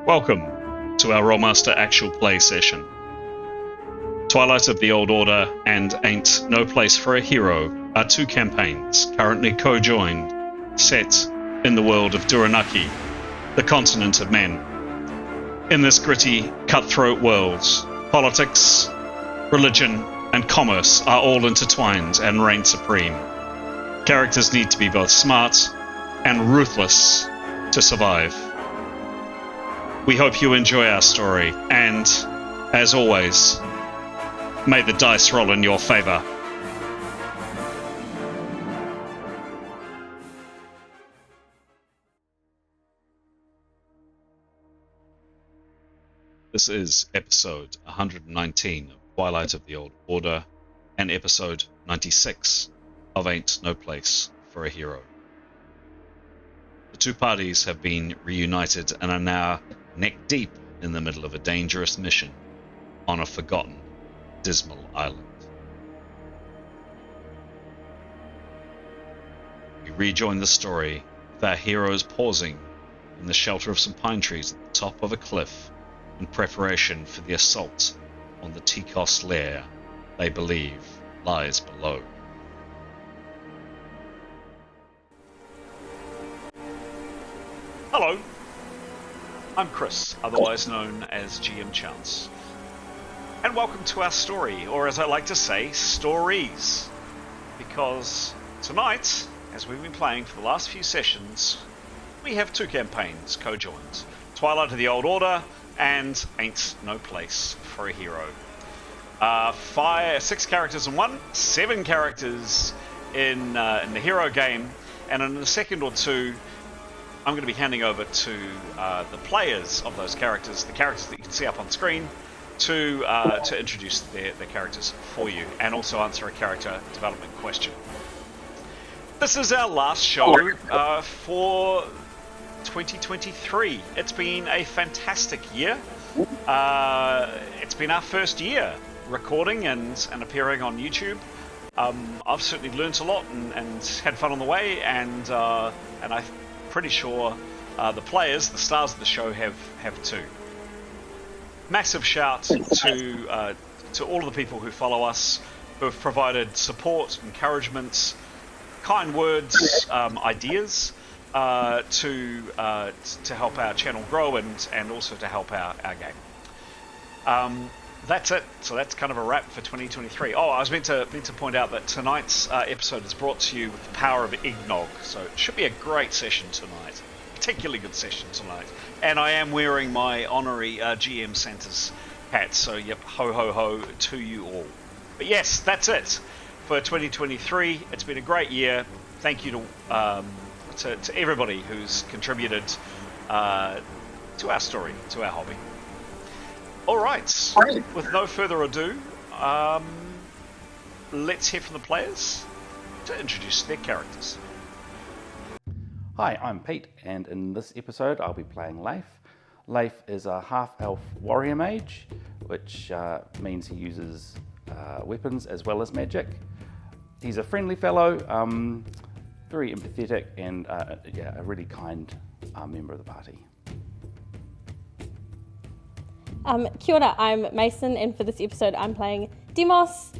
Welcome to our Rolemaster actual play session. Twilight of the Old Order and Ain't No Place for a Hero are two campaigns currently co-joined, set in the world of Duranarki, the continent of men. In this gritty, cutthroat world, politics, religion, and commerce are all intertwined and reign supreme. Characters need to be both smart and ruthless to survive. We hope you enjoy our story, and, as always, may the dice roll in your favor. This is episode 119 of Twilight of the Old Order, and episode 96 of Ain't No Place for a Hero. The two parties have been reunited and are now neck deep in the middle of a dangerous mission on a forgotten, dismal island. We rejoin the story with our heroes pausing in the shelter of some pine trees at the top of a cliff in preparation for the assault on the TCoSS lair they believe lies below. Hello, I'm Chris, otherwise known as GM Chance, and welcome to our story, or as I like to say, stories, because tonight, as we've been playing for the last few sessions, we have two campaigns co-joined, Twilight of the Old Order and Ain't No Place for a Hero. 6 characters in one, 7 characters in the hero game, and in a second or two I'm going to be handing over to the players of those characters, the characters that you can see up on screen, to introduce their characters for you, and also answer a character development question. This is our last show for 2023. It's been a fantastic year. It's been our first year recording and appearing on YouTube. I've certainly learnt a lot and had fun on the way, and I'm pretty sure the players, the stars of the show, have too. Massive shout to all of the people who follow us, who have provided support, encouragement, kind words, ideas to help our channel grow and also to help our game. That's it. So that's kind of a wrap for 2023. Oh, I was meant to point out that tonight's episode is brought to you with the power of eggnog. So it should be a great session tonight. Particularly good session tonight. And I am wearing my honorary GM Santa's hat. So yep, ho ho ho to you all. But yes, that's it for 2023. It's been a great year. Thank you to everybody who's contributed to our story, to our hobby. Alright, with no further ado, let's hear from the players to introduce their characters. Hi, I'm Pete, and in this episode I'll be playing Leif. Leif is a half-elf warrior mage, which means he uses weapons as well as magic. He's a friendly fellow, very empathetic, and a really kind member of the party. Kia ora, I'm Mason, and for this episode I'm playing Demos.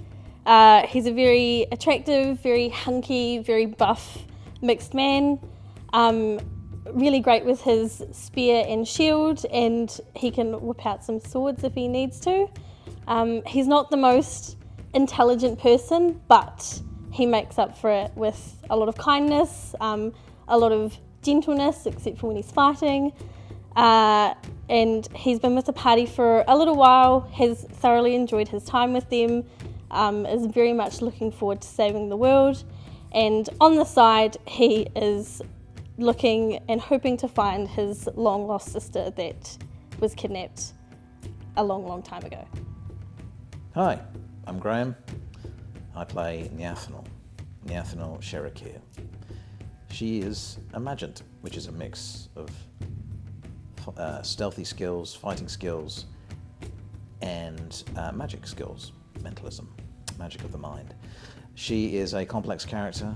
He's a very attractive, very hunky, very buff mixed man. Really great with his spear and shield, and he can whip out some swords if he needs to. He's not the most intelligent person, but he makes up for it with a lot of kindness, a lot of gentleness, except for when he's fighting. And he's been with the party for a little while, has thoroughly enjoyed his time with them, is very much looking forward to saving the world, and on the side he is looking and hoping to find his long lost sister that was kidnapped a long time ago. Hi, I'm Graham. I play Nyathanel Sherakir. She is a Magent, which is a mix of stealthy skills, fighting skills, and magic skills, mentalism, magic of the mind. She is a complex character,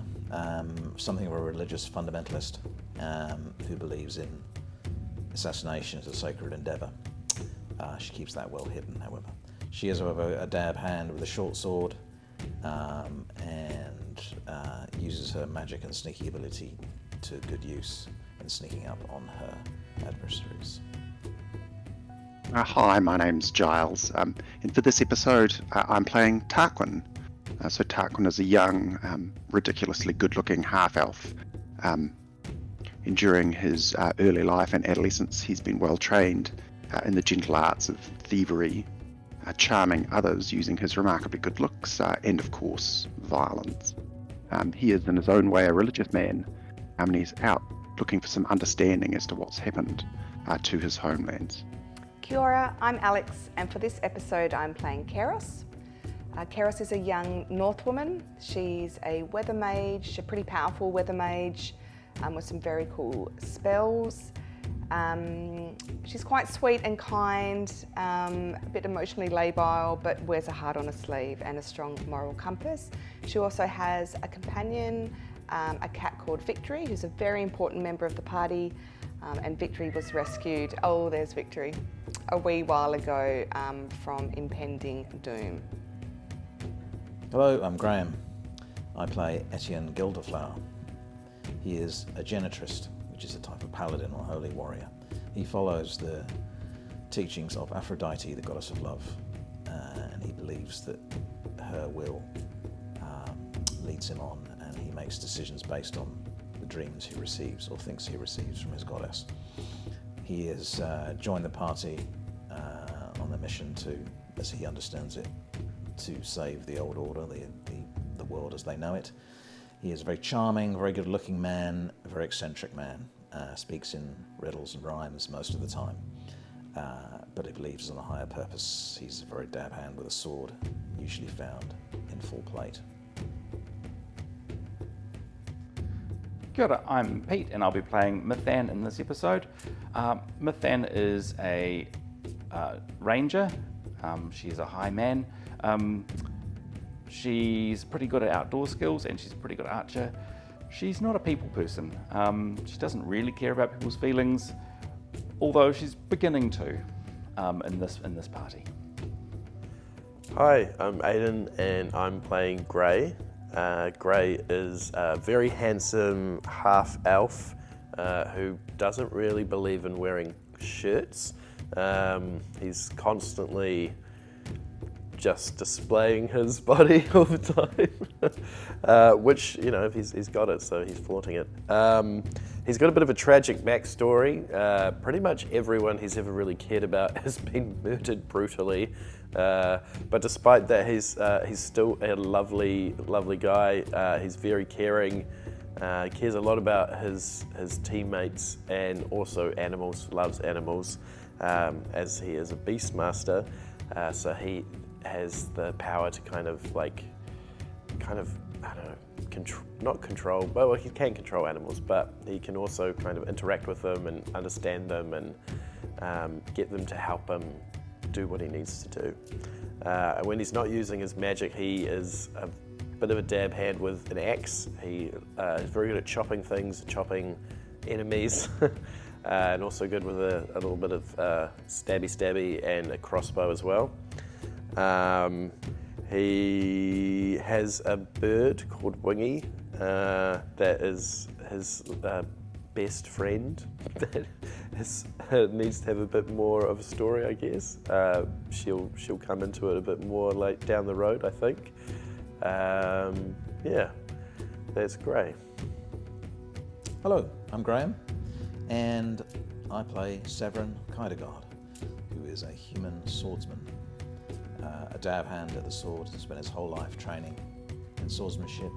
something of a religious fundamentalist who believes in assassination is a sacred endeavour. She keeps that well hidden, however. She is, however, a dab hand with a short sword, and uses her magic and sneaky ability to good use in sneaking up on her adversaries. Hi, my name's Giles, and for this episode I'm playing Tarquin. So Tarquin is a young, ridiculously good-looking half-elf. During his early life and adolescence, he's been well trained in the gentle arts of thievery, charming others using his remarkably good looks, and of course, violence. He is in his own way a religious man, and he's out looking for some understanding as to what's happened to his homelands. Kia ora, I'm Alex, and for this episode I'm playing Keros. Keros is a young North woman. She's a weather mage, a pretty powerful weather mage with some very cool spells. She's quite sweet and kind, a bit emotionally labile, but wears a heart on her sleeve and a strong moral compass. She also has a companion, a cat called Victory, who's a very important member of the party, and Victory was rescued, oh there's Victory, a wee while ago from impending doom. Hello, I'm Graham. I play Etienne Gilderflower. He is a genitrist, which is a type of paladin or holy warrior. He follows the teachings of Aphrodite, the goddess of love, and he believes that her will leads him on, and he makes decisions based on the dreams he receives or thinks he receives from his goddess. He has joined the party on the mission to, as he understands it, to save the old order, the world as they know it. He is a very charming, very good-looking man, a very eccentric man. Speaks in riddles and rhymes most of the time, but he believes in a higher purpose. He's a very dab hand with a sword, usually found in full plate. Kia ora, I'm Pete, and I'll be playing Mithan in this episode. Mithan is a ranger. She's a high man. She's pretty good at outdoor skills, and she's a pretty good archer. She's not a people person. She doesn't really care about people's feelings, although she's beginning to in this party. Hi, I'm Aidan, and I'm playing Grey. Grey is a very handsome half-elf who doesn't really believe in wearing shirts. He's constantly just displaying his body all the time, which, you know, he's got it, so he's flaunting it. He's got a bit of a tragic backstory. Pretty much everyone he's ever really cared about has been murdered brutally, but despite that, he's still a lovely guy. He's very caring, cares a lot about his teammates and also animals, loves animals, as he is a beastmaster, so he has the power to kind of, I don't know, not control, well, he can control animals, but he can also kind of interact with them and understand them and get them to help him do what he needs to do. And when he's not using his magic, he is a bit of a dab hand with an axe. He is very good at chopping things, chopping enemies, and also good with a little bit of stabby and a crossbow as well. He has a bird called Wingy that is his best friend that needs to have a bit more of a story, I guess. She'll come into it a bit more like down the road, I think. Yeah, that's great. Hello, I'm Graham, and I play Severin Kaidegard, who is a human swordsman. A dab hand at the sword, has spent his whole life training in swordsmanship.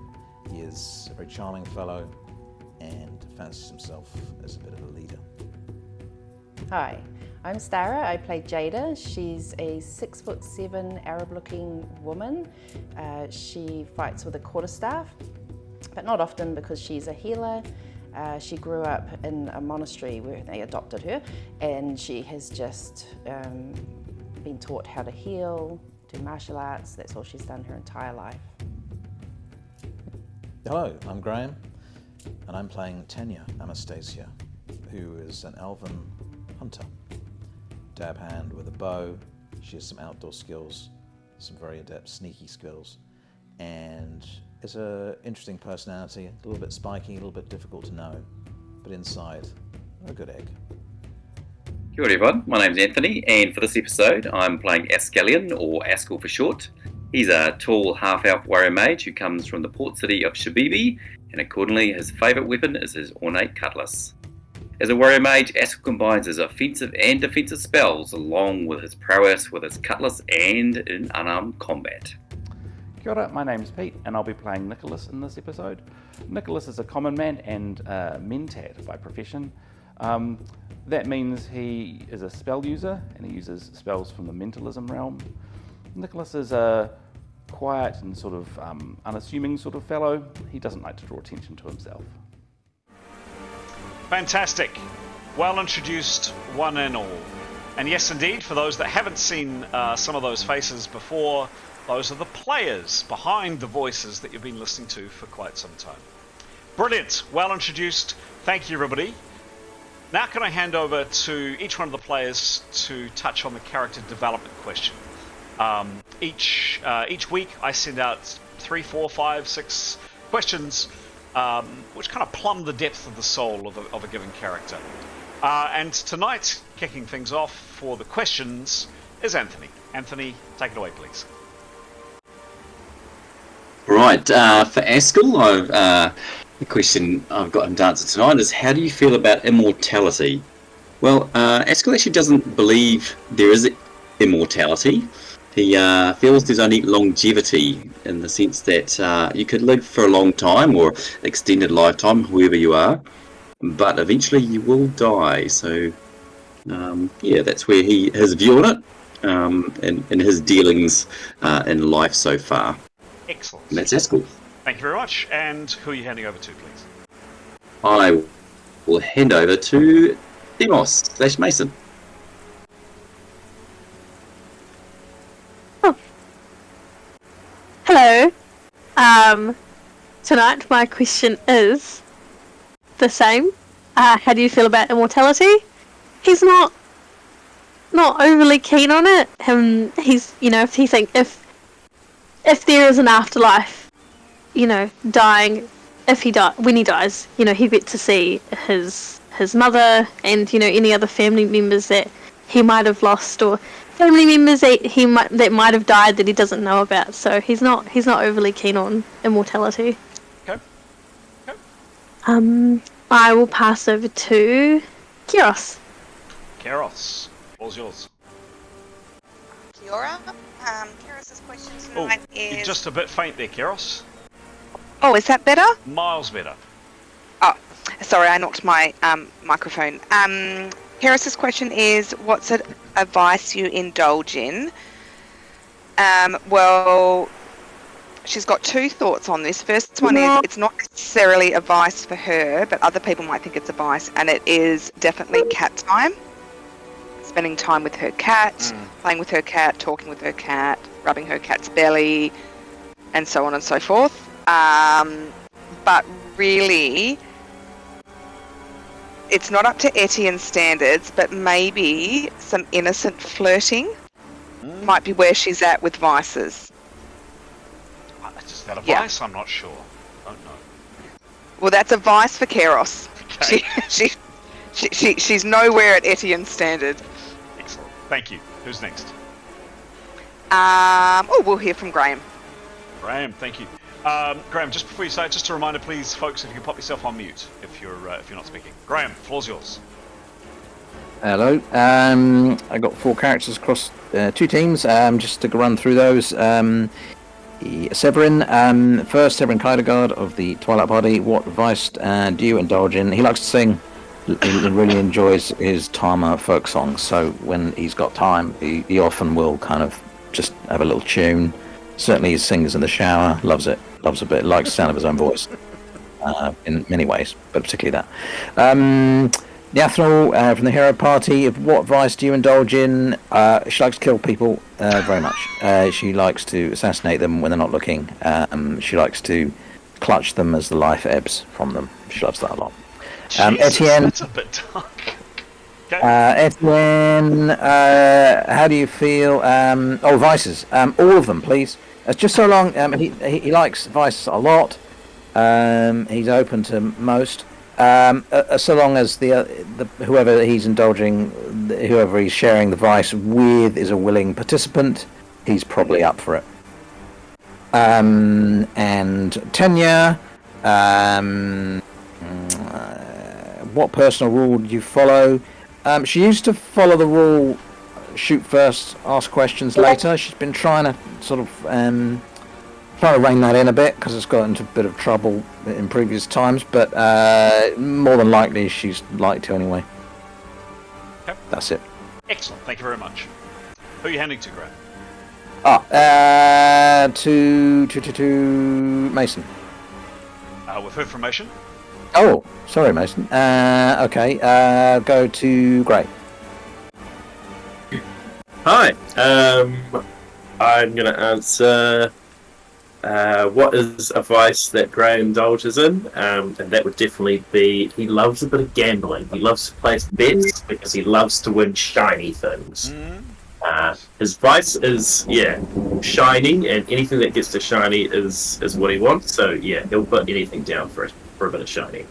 He is a very charming fellow and fancies himself as a bit of a leader. Hi, I'm Stara. I play Jada. She's a 6'7" Arab-looking woman. She fights with a quarterstaff, but not often because she's a healer. She grew up in a monastery where they adopted her, and she has just been taught how to heal, do martial arts. That's all she's done her entire life. Hello, I'm Graham, and I'm playing Tanya Anastasia, who is an elven hunter. Dab hand with a bow. She has some outdoor skills, some very adept sneaky skills, and is an interesting personality, a little bit spiky, a little bit difficult to know, but inside, a good egg. Kia ora everyone, my name's Anthony, and for this episode I'm playing Ascallion, or Ascal for short. He's a tall half-elf warrior mage who comes from the port city of Shabibi, and accordingly his favourite weapon is his ornate cutlass. As a warrior mage, Ascal combines his offensive and defensive spells along with his prowess with his cutlass and in unarmed combat. Kia ora, my name's Pete, and I'll be playing Nicholas in this episode. Nicholas is a common man and mentat by profession. That means he is a spell user, and he uses spells from the mentalism realm. Nicholas is a quiet and sort of unassuming sort of fellow. He doesn't like to draw attention to himself. Fantastic. Well introduced, one and all. And yes, indeed, for those that haven't seen some of those faces before, those are the players behind the voices that you've been listening to for quite some time. Brilliant. Well introduced. Thank you, everybody. Now can I hand over to each one of the players to touch on the character development question. Each week I send out 3, 4, 5, 6 questions which kind of plumb the depth of the soul of a given character. And tonight, kicking things off for the questions, is Anthony. Anthony, take it away, please. Right, for Ascal, the question I've got him to answer tonight is, how do you feel about immortality? Well, Ascal actually doesn't believe there is immortality. He feels there's only longevity in the sense that you could live for a long time or extended lifetime, whoever you are, but eventually you will die. So, yeah, that's where his view on it and his dealings in life so far. Excellent. And that's Ascal. Thank you very much. And who are you handing over to, please? I will hand over to Demos/Mason. Hello. Tonight my question is the same. How do you feel about immortality? He's not overly keen on it. He's, if he think if there is an afterlife, dying, when he dies, he gets to see his mother and any other family members that he might have lost, or family members that might have died that he doesn't know about. So he's not overly keen on immortality. Okay. I will pass over to Kairos. Kairos, all's yours. Kia ora. Kairos's question tonight You're is... just a bit faint there, Kairos. Oh, is that better? Miles better. Oh, sorry, I knocked my microphone. Kairos's question is, what's an advice you indulge in? Well, she's got two thoughts on this. First one is, it's not necessarily advice for her, but other people might think it's advice, and it is definitely cat time. Spending time with her cat, playing with her cat, talking with her cat, rubbing her cat's belly, and so on and so forth. But really, it's not up to Etienne standards, but maybe some innocent flirting might be where she's at with vices. Is that advice? Yeah. I'm not sure. I don't know. Well, that's a vice for Kairos. Okay. She's nowhere at Etienne's standard. Excellent. Thank you. Who's next? We'll hear from Graham. Graham, thank you. Graham, just before you say it, just a reminder, please, folks, if you can pop yourself on mute if you're not speaking. Graham, floor's yours. Hello. I got 4 characters across 2 teams. Just to run through those. Severin, first Severin Kleidergaard of the Twilight Party. What vice do you indulge in? He likes to sing. He really enjoys his Tama folk songs. So when he's got time, he often will kind of just have a little tune. Certainly he sings in the shower. Loves it. Loves a bit. Likes the sound of his own voice. In many ways, but particularly that. Yathril from the Hero Party. What vice do you indulge in? She likes to kill people very much. She likes to assassinate them when they're not looking. She likes to clutch them as the life ebbs from them. She loves that a lot. Jesus, Etienne. That's a bit dark. Okay. Etienne, how do you feel? Vices. All of them, please. Just so long. He likes Vice a lot. He's open to most. So long as the whoever he's indulging, whoever he's sharing the vice with is a willing participant, he's probably up for it. And Tenya, what personal rule do you follow? She used to follow the rule, shoot first, ask questions later. She's been trying to sort of trying to rein that in a bit because it's got into a bit of trouble in previous times, but more than likely she's likely to anyway. Okay. That's it. Excellent. Thank you very much. Who are you handing to, Graham? To Mason. With her formation? Oh, sorry, Mason. Okay, go to Gray. Hi. I'm going to answer what is a vice that Gray indulges in, and that would definitely be he loves a bit of gambling. He loves to place bets because he loves to win shiny things. His vice is, shiny, and anything that gets to shiny is what he wants. So, he'll put anything down for a bit of shiny.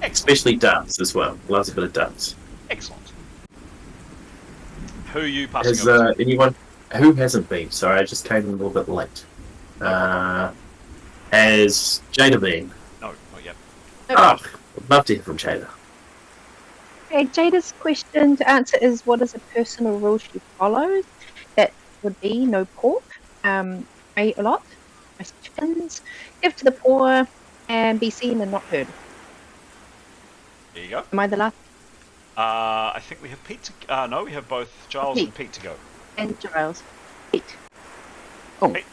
Especially darts as well. Loves a bit of darts. Excellent. Who are you passing over to? Anyone who hasn't been? Sorry, I just came in a little bit late. Has Jada been? No, not yet. Oh, I'd love to hear from Jada. Okay, Jada's question to answer is what is a personal rule she follows? That would be no pork, eat a lot, no chickens, give to the poor, and be seen and not heard. There you go. Am I the last? I think we have Pete to... no, we have both Giles and Pete to go. And Giles. Pete. Oh, Pete.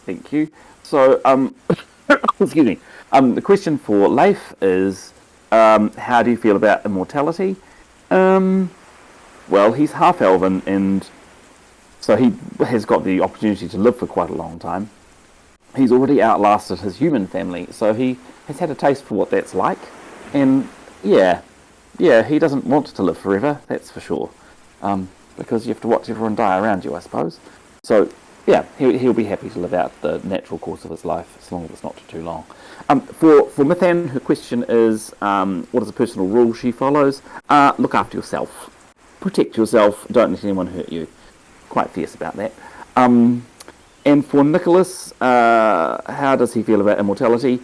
Thank you. So, excuse me. The question for Leif is, how do you feel about immortality? Well, he's half elven, and so he has got the opportunity to live for quite a long time. He's already outlasted his human family, so he has had a taste for what that's like. And yeah, he doesn't want to live forever, that's for sure. Because you have to watch everyone die around you, I suppose. So yeah, he'll be happy to live out the natural course of his life, as long as it's not too long. For Mithan, her question is, what is a personal rule she follows? Look after yourself. Protect yourself, don't let anyone hurt you. Quite fierce about that. And for Nicholas, how does he feel about immortality?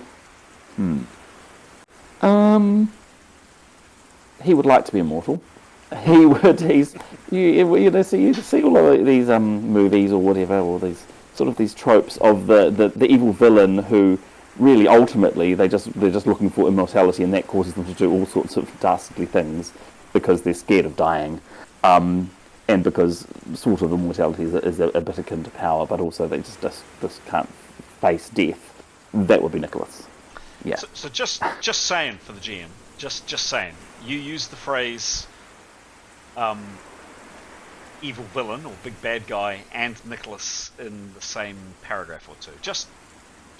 He would like to be immortal. He would. You see all of these movies or whatever, or these tropes of the evil villain who really ultimately they're just looking for immortality, and that causes them to do all sorts of dastardly things because they're scared of dying, and because sort of immortality is a bit akin to power, but also they just can't face death. That would be Nicholas. Yeah. So just saying for the GM, just saying, you use the phrase evil villain or big bad guy and Nicholas in the same paragraph or two. Just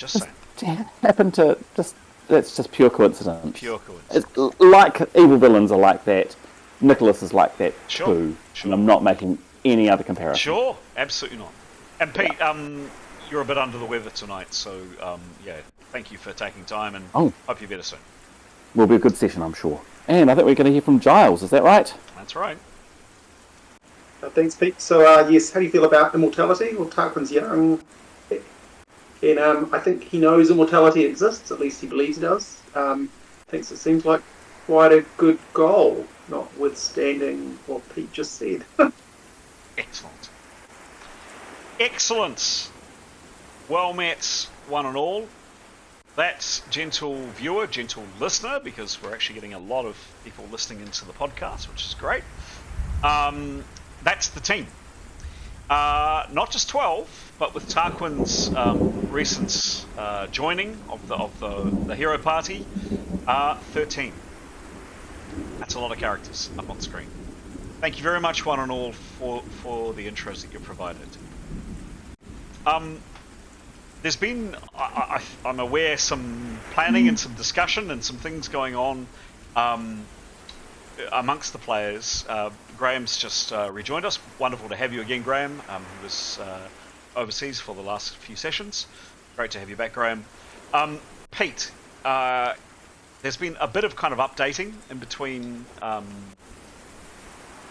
saying. Happened to that's just pure coincidence. Pure coincidence. It's like evil villains are like that. Nicholas is like that Sure. too. And I'm not making any other comparison. Sure, absolutely not. And Pete, you're a bit under the weather tonight, so thank you for taking time, and hope you're better soon. Will be a good session, I'm sure. And I think we're going to hear from Giles. Is that right? That's right. Thanks, Pete. So, yes, how do you feel about immortality? Well, Tarquin's young, and I think he knows immortality exists. At least he believes he does. Thinks it seems like quite a good goal, notwithstanding what Pete just said. Excellent. Well met, one and all. That's gentle viewer, gentle listener, because we're actually getting a lot of people listening into the podcast, which is great. That's the team. Not just 12, but with Tarquin's recent joining of the hero party, 13. That's a lot of characters up on screen. Thank you very much, one and all, for the intros that you provided. There's been, I'm aware, some planning and some discussion and some things going on amongst the players. Graham's just rejoined us. Wonderful to have you again, Graham. He was overseas for the last few sessions. Great to have you back, Graham. Pete, there's been a bit of kind of updating in between the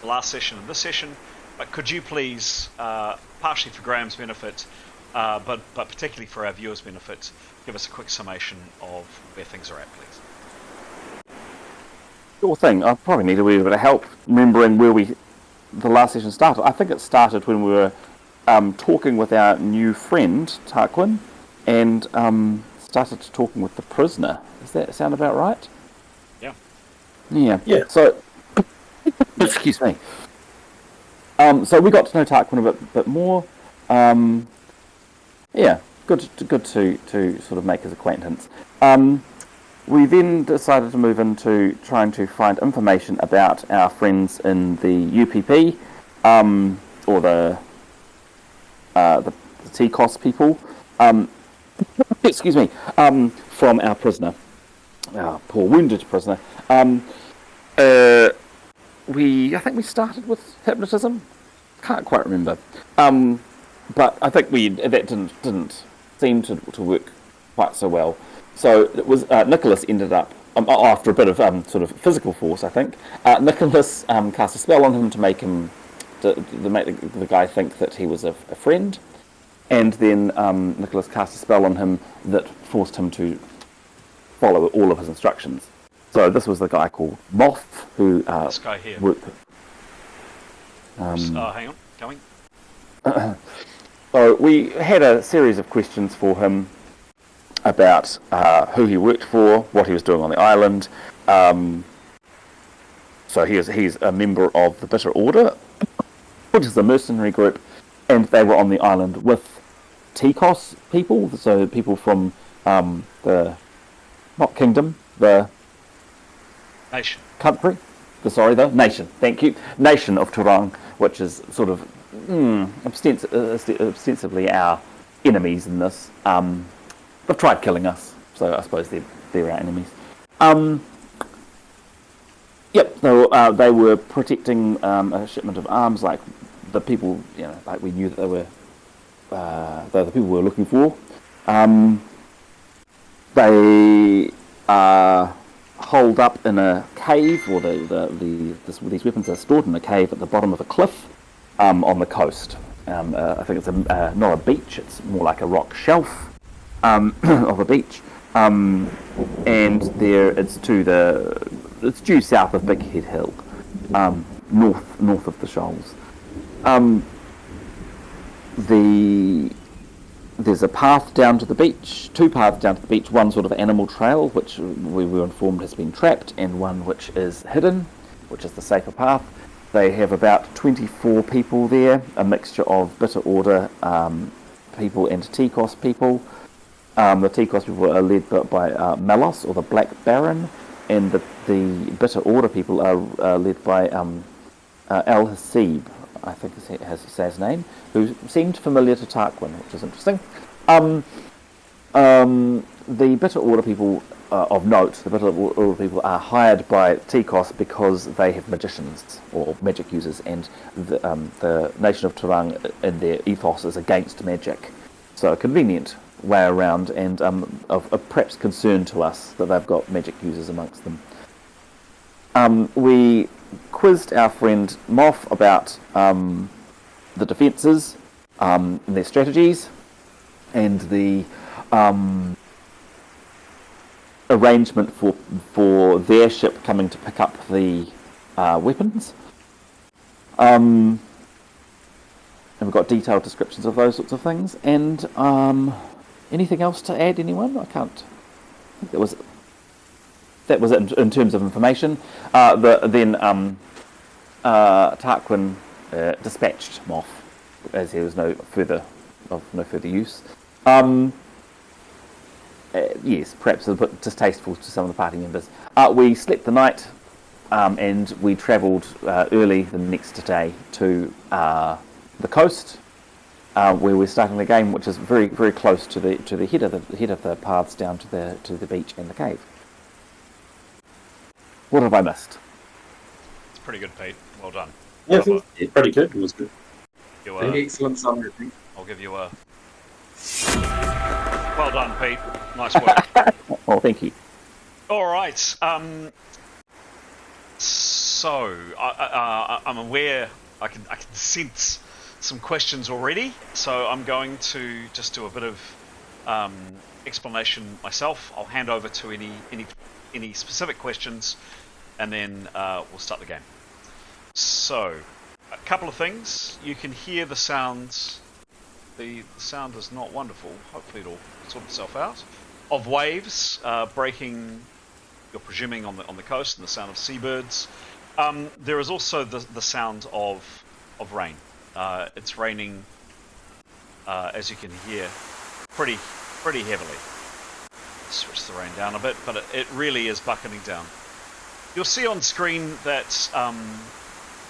last session and this session, but could you please, partially for Graham's benefit, but particularly for our viewers' benefit, give us a quick summation of where things are at, please? Sure thing. I probably need a wee bit of help remembering where the last session started. I think it started when we were talking with our new friend, Tarquin, and started talking with the prisoner. Does that sound about right? Yeah. Yeah. So, excuse me. So we got to know Tarquin a bit more. Yeah, good to sort of make his acquaintance. We then decided to move into trying to find information about our friends in the UPP, or the TCoSS people. Excuse me, from our prisoner, our poor wounded prisoner. I think we started with hypnotism. Can't quite remember, but I think that didn't seem to work quite so well. So it was Nicholas ended up after a bit of sort of physical force. I think Nicholas cast a spell on him to make him to make the guy think that he was a friend. And then Nicholas cast a spell on him that forced him to follow all of his instructions. So this was the guy called Moth, who this guy here. Hang on, coming. So we had a series of questions for him about who he worked for, what he was doing on the island. So he's a member of the Bitter Order, which is a mercenary group, and they were on the island with TCoSS people, so people from the not kingdom, the nation, country, the nation. Thank you, nation of Turang, which is sort of ostensibly our enemies in this. They've tried killing us, so I suppose they're our enemies. Yep, so they were protecting a shipment of arms, like the people, like we knew that they were the people we were looking for. They are holed up in a cave, or these weapons are stored in a cave at the bottom of a cliff on the coast. I think it's not a beach; it's more like a rock shelf of a beach, and it's due south of Big Head Hill, north of the shoals. There's a path down to the beach, two paths down to the beach, one sort of animal trail, which we were informed has been trapped, and one which is hidden, which is the safer path. They have about 24 people there, a mixture of Bitter Order people and TCoSS people. The TCoSS people are led by Malos, or the Black Baron, and the Bitter Order people are led by Al Hasib, I think has his name, who seemed familiar to Tarquin, which is interesting. The Bitter Order people, of note, the Bitter Order people are hired by TCoSS because they have magicians, or magic users, and the nation of Turang in their ethos is against magic. So a convenient way around, and of perhaps concern to us that they've got magic users amongst them. We quizzed our friend Moth about the defences, and their strategies, and the arrangement for their ship coming to pick up the weapons. And we've got detailed descriptions of those sorts of things. And anything else to add, anyone? I can't. I think that was it in terms of information. Then Tarquin dispatched Moth, as he was no further use. Yes, perhaps a bit distasteful to some of the party members. We slept the night, and we travelled early the next day to the coast, where we're starting the game, which is very, very close to the head of the paths down to the beach and the cave. What have I missed? It's pretty good, Pete. Well done. Yeah, Bravo. yeah, pretty good. It was good. You, Excellent summary. I'll give you a... Well done, Pete. Nice work. Oh, thank you. All right. So I'm aware. I can sense some questions already. So I'm going to just do a bit of explanation myself. I'll hand over to any specific questions, and then we'll start the game. So, a couple of things. You can hear the sounds. The sound is not wonderful. Hopefully it'll sort itself out. Of waves breaking, you're presuming on the coast, and the sound of seabirds. There is also the sound of rain. It's raining, as you can hear, pretty heavily. Switch the rain down a bit, but it really is bucketing down. You'll see on screen that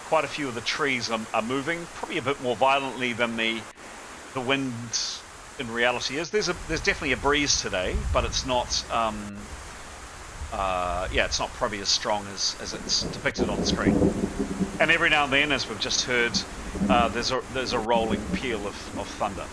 quite a few of the trees are moving, probably a bit more violently than the wind in reality is. There's definitely a breeze today, but it's not it's not probably as strong as it's depicted on screen. And every now and then, as we've just heard, there's a rolling peal of thunder.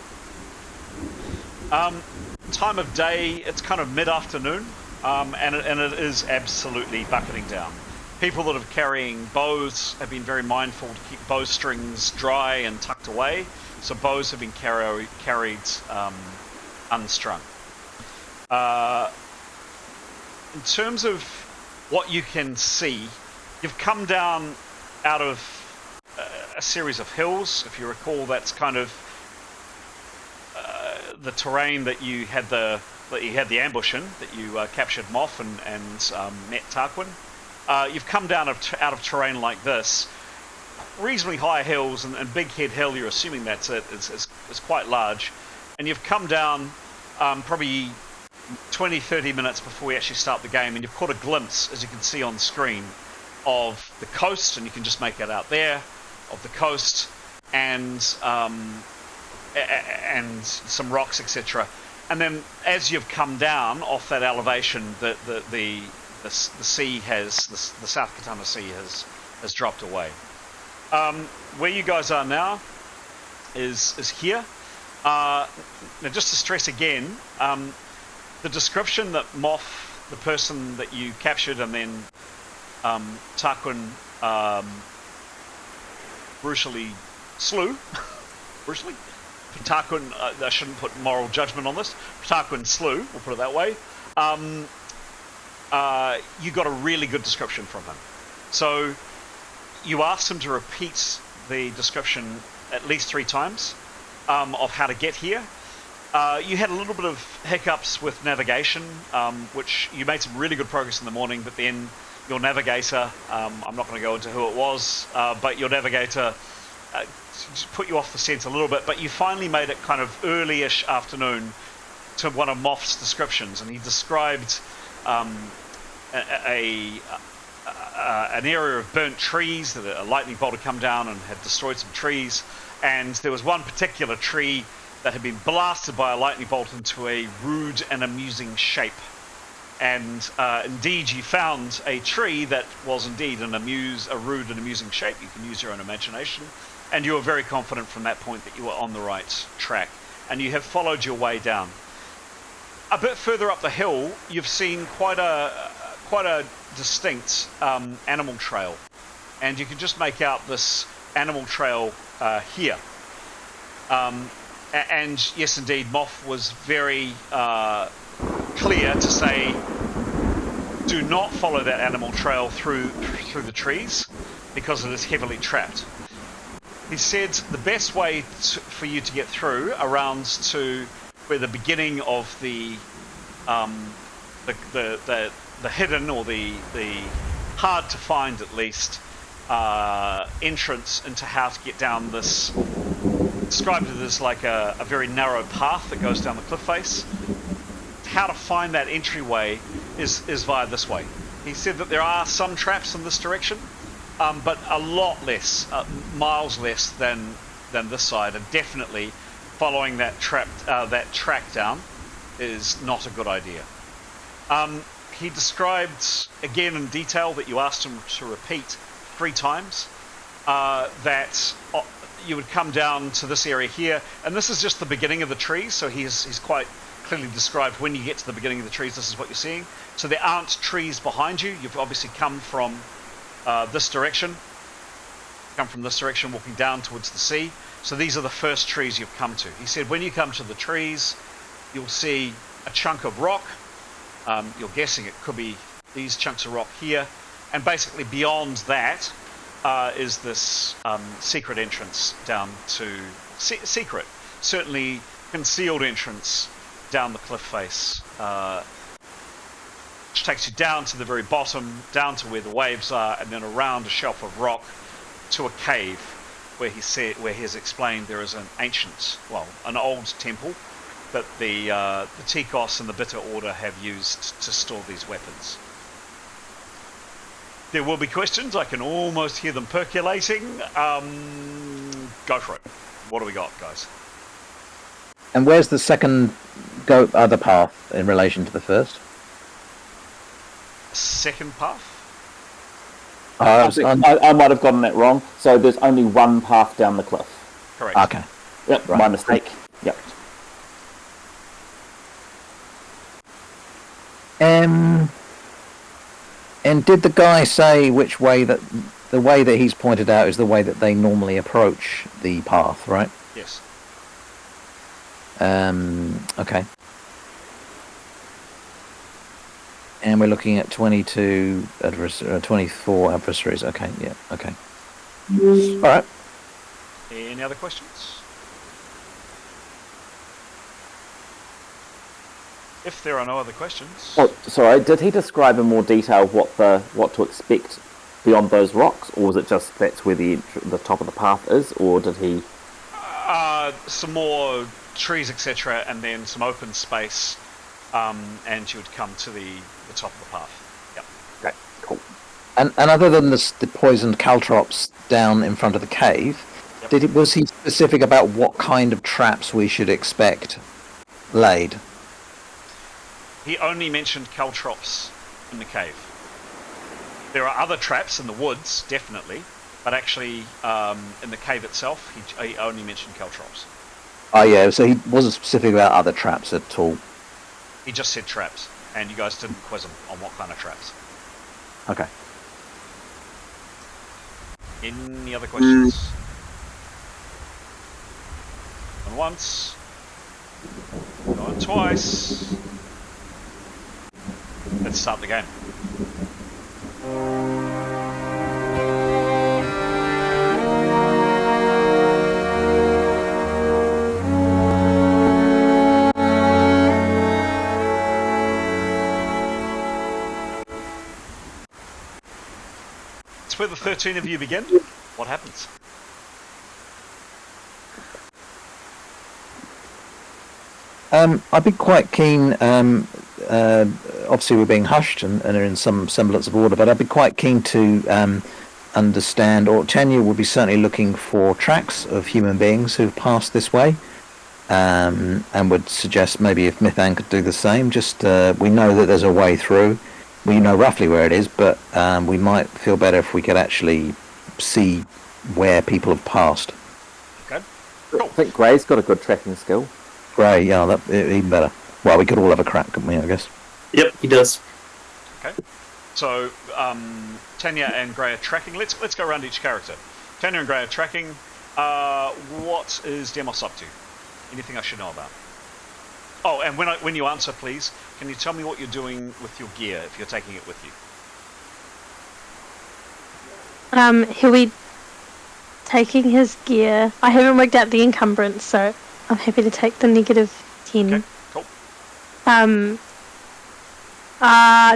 Time of day, it's kind of mid-afternoon, and it is absolutely bucketing down. People that are carrying bows have been very mindful to keep bowstrings dry and tucked away, so bows have been carried unstrung. In terms of what you can see, you've come down out of a series of hills. If you recall, that's kind of the terrain that you had the ambush in, that you captured Moff and met Tarquin. You've come down out of terrain like this, reasonably high hills, and Big Head Hill, you're assuming that's it, is quite large. And you've come down probably 20-30 minutes before we actually start the game, and you've caught a glimpse, as you can see on screen, of the coast, and you can just make it out there, of the coast, and some rocks, etc. And then as you've come down off that elevation, the sea has, the South Katana Sea has dropped away. Where you guys are now is here. Now, just to stress again, the description that Moff, the person that you captured, and then Tarquin brutally slew. Brutally? Tarquin, I shouldn't put moral judgment on this. Tarquin slew, we'll put it that way. You got a really good description from him. So you asked him to repeat the description at least 3 times of how to get here. You had a little bit of hiccups with navigation, which you made some really good progress in the morning, but then your navigator, I'm not going to go into who it was, but your navigator put you off the scent a little bit, but you finally made it kind of early-ish afternoon to one of Moff's descriptions, and he described an area of burnt trees, that a lightning bolt had come down and had destroyed some trees, and there was one particular tree that had been blasted by a lightning bolt into a rude and amusing shape. And indeed, you found a tree that was indeed a rude and amusing shape. You can use your own imagination. And you were very confident from that point that you were on the right track. And you have followed your way down. A bit further up the hill, you've seen quite a distinct animal trail. And you can just make out this animal trail here. And yes, indeed, Moff was very clear to say, do not follow that animal trail through the trees, because it is heavily trapped. He said the best way for you to get through around to where the beginning of the hidden, or the hard to find at least, entrance into how to get down this, described it as like a very narrow path that goes down the cliff face. How to find that entryway is via this way. He said that there are some traps in this direction, but a lot less, miles less than this side, and definitely following that track down is not a good idea. he described again in detail that you asked him to repeat 3 times that you would come down to this area here, and this is just the beginning of the trees, so he's quite clearly described when you get to the beginning of the trees, this is what you're seeing. So there aren't trees behind you. You've obviously come from this direction. Come from this direction, walking down towards the sea. So these are the first trees you've come to. He said when you come to the trees, you'll see a chunk of rock. You're guessing it could be these chunks of rock here. And basically beyond that is this secret entrance down to... secret. Certainly concealed entrance down the cliff face. Which takes you down to the very bottom, down to where the waves are, and then around a shelf of rock to a cave where he has explained there is an ancient, well, an old temple that the TCoSS and the Bitter Order have used to store these weapons. There will be questions. I can almost hear them percolating. Go for it. What do we got, guys? And where's the second other path in relation to the first? Second path? I might have gotten that wrong. So there's only one path down the cliff. Correct. Okay. Yep, Right. my mistake. Yep. And did the guy say which way that the way that he's pointed out is the way that they normally approach the path, right? Yes. Okay. And we're looking at 22 24 adversaries. Okay, yeah, okay. All right. Any other questions? If there are no other questions... Oh, sorry, did he describe in more detail what to expect beyond those rocks, or was it just that's where the top of the path is, or did he... some more trees, etc., and then some open space, and you would come to the top of the path. Yep. Okay, cool. And other than the poisoned caltrops down in front of the cave, Yep. was he specific about what kind of traps we should expect laid? He only mentioned caltrops in the cave. There are other traps in the woods, definitely, but actually, in the cave itself, he only mentioned caltrops. Oh yeah, so he wasn't specific about other traps at all. He just said traps, and you guys didn't quiz him on what kind of traps. Okay. Any other questions? Going once. Going twice. Let's start the game. It's where the 13 of you begin. What happens? I'd be quite keen, obviously we're being hushed and are in some semblance of order, but I'd be quite keen to understand, or Tanya would be certainly looking for tracks of human beings who've passed this way, and would suggest maybe if Mythan could do the same. Just we know that there's a way through, we know roughly where it is, but we might feel better if we could actually see where people have passed. Okay. I think Gray's got a good tracking skill. Gray, yeah, that even better. Well, we could all have a crack, couldn't we, I guess? Yep, he does. Okay. So, Tanya and Gray are tracking. Let's go around each character. Tanya and Gray are tracking. What is Demos up to? Anything I should know about? Oh, and when you answer, please, can you tell me what you're doing with your gear, if you're taking it with you? He'll be taking his gear. I haven't worked out the encumbrance, so I'm happy to take the -10. Okay, cool.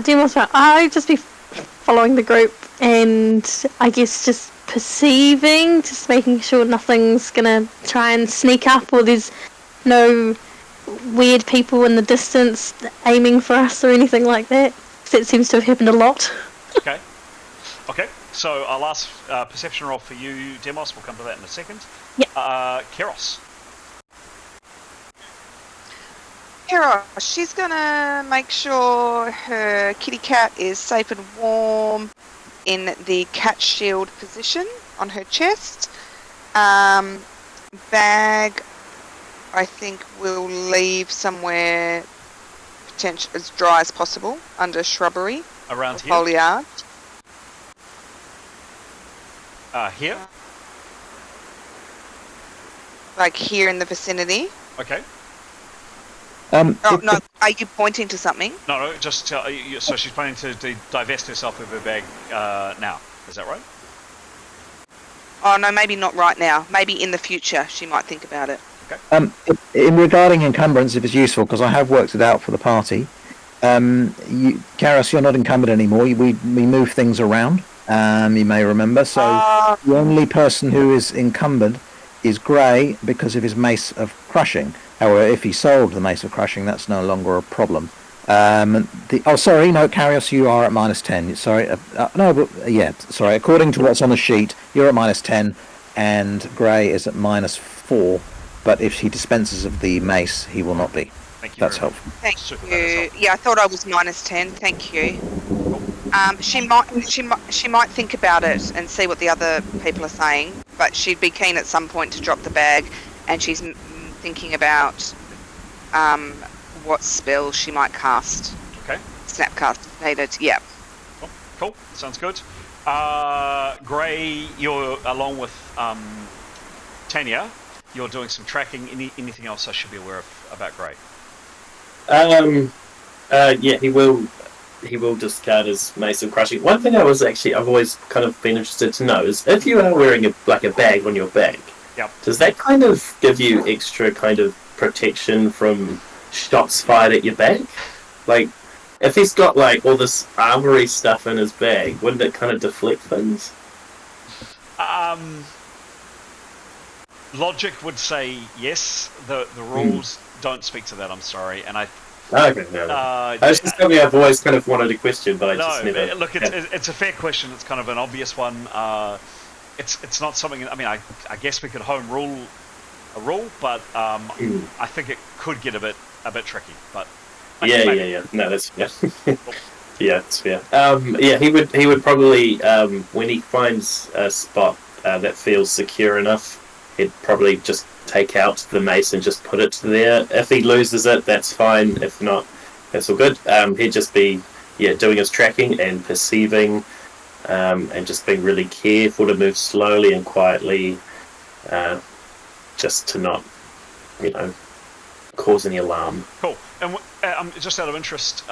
Demos, I'll just be following the group and I guess just perceiving, just making sure nothing's gonna try and sneak up or there's no weird people in the distance aiming for us or anything like that. That seems to have happened a lot. Okay. Okay, so I'll ask perception roll for you, Demos. We'll come to that in a second. Yep. Keros. Kira, she's gonna make sure her kitty cat is safe and warm in the cat shield position on her chest. Bag, I think we'll leave somewhere potential as dry as possible under shrubbery Around here? foliage. Here? Like here in the vicinity. Okay. Oh no, are you pointing to something? No, just so she's planning to divest herself of her bag now. Is that right? Oh no, maybe not right now. Maybe in the future she might think about it. Okay. In regarding encumbrance, if it's useful, because I have worked it out for the party. Karis, you're not encumbered anymore. We move things around. You may remember. So the only person who is encumbered is Grey because of his Mace of Crushing. However, if he sold the Mace of Crushing, that's no longer a problem. Karios, you are at -10. Sorry, sorry. According to what's on the sheet, you're at -10, and Grey is at -4. But if he dispenses of the mace, he will not be. Thank you. That's helpful. Thank you. Yeah, I thought I was -10. Thank you. She might think about it and see what the other people are saying, but she'd be keen at some point to drop the bag, and she's thinking about what spell she might cast. Okay. Snapcast needed. Yeah. Cool. Sounds good. Gray, you're along with Tanya. You're doing some tracking. Anything else I should be aware of about Gray? Yeah, he will discard his Mace of Crushing. One thing I've always kind of been interested to know is if you are wearing a bag on your back, yep, does that kind of give you extra kind of protection from shots fired at your back? Like, if he's got like all this armory stuff in his bag, wouldn't it kind of deflect things? Logic would say yes. The rules don't speak to that. I'm sorry, and I. Okay, no. That's just something I've always kind of wanted to question, but I just never. Look, it's a fair question. It's kind of an obvious one. It's not something. I mean, I guess we could home rule a rule, but I think it could get a bit tricky. But yeah. No, that's fair. Yeah, it's fair. He would probably when he finds a spot that feels secure enough, he'd probably just take out the mace and just put it there. If he loses it, that's fine. If not, that's all good. He'd just be doing his tracking and perceiving, and just being really careful to move slowly and quietly, just to not, cause any alarm. Cool. And just out of interest,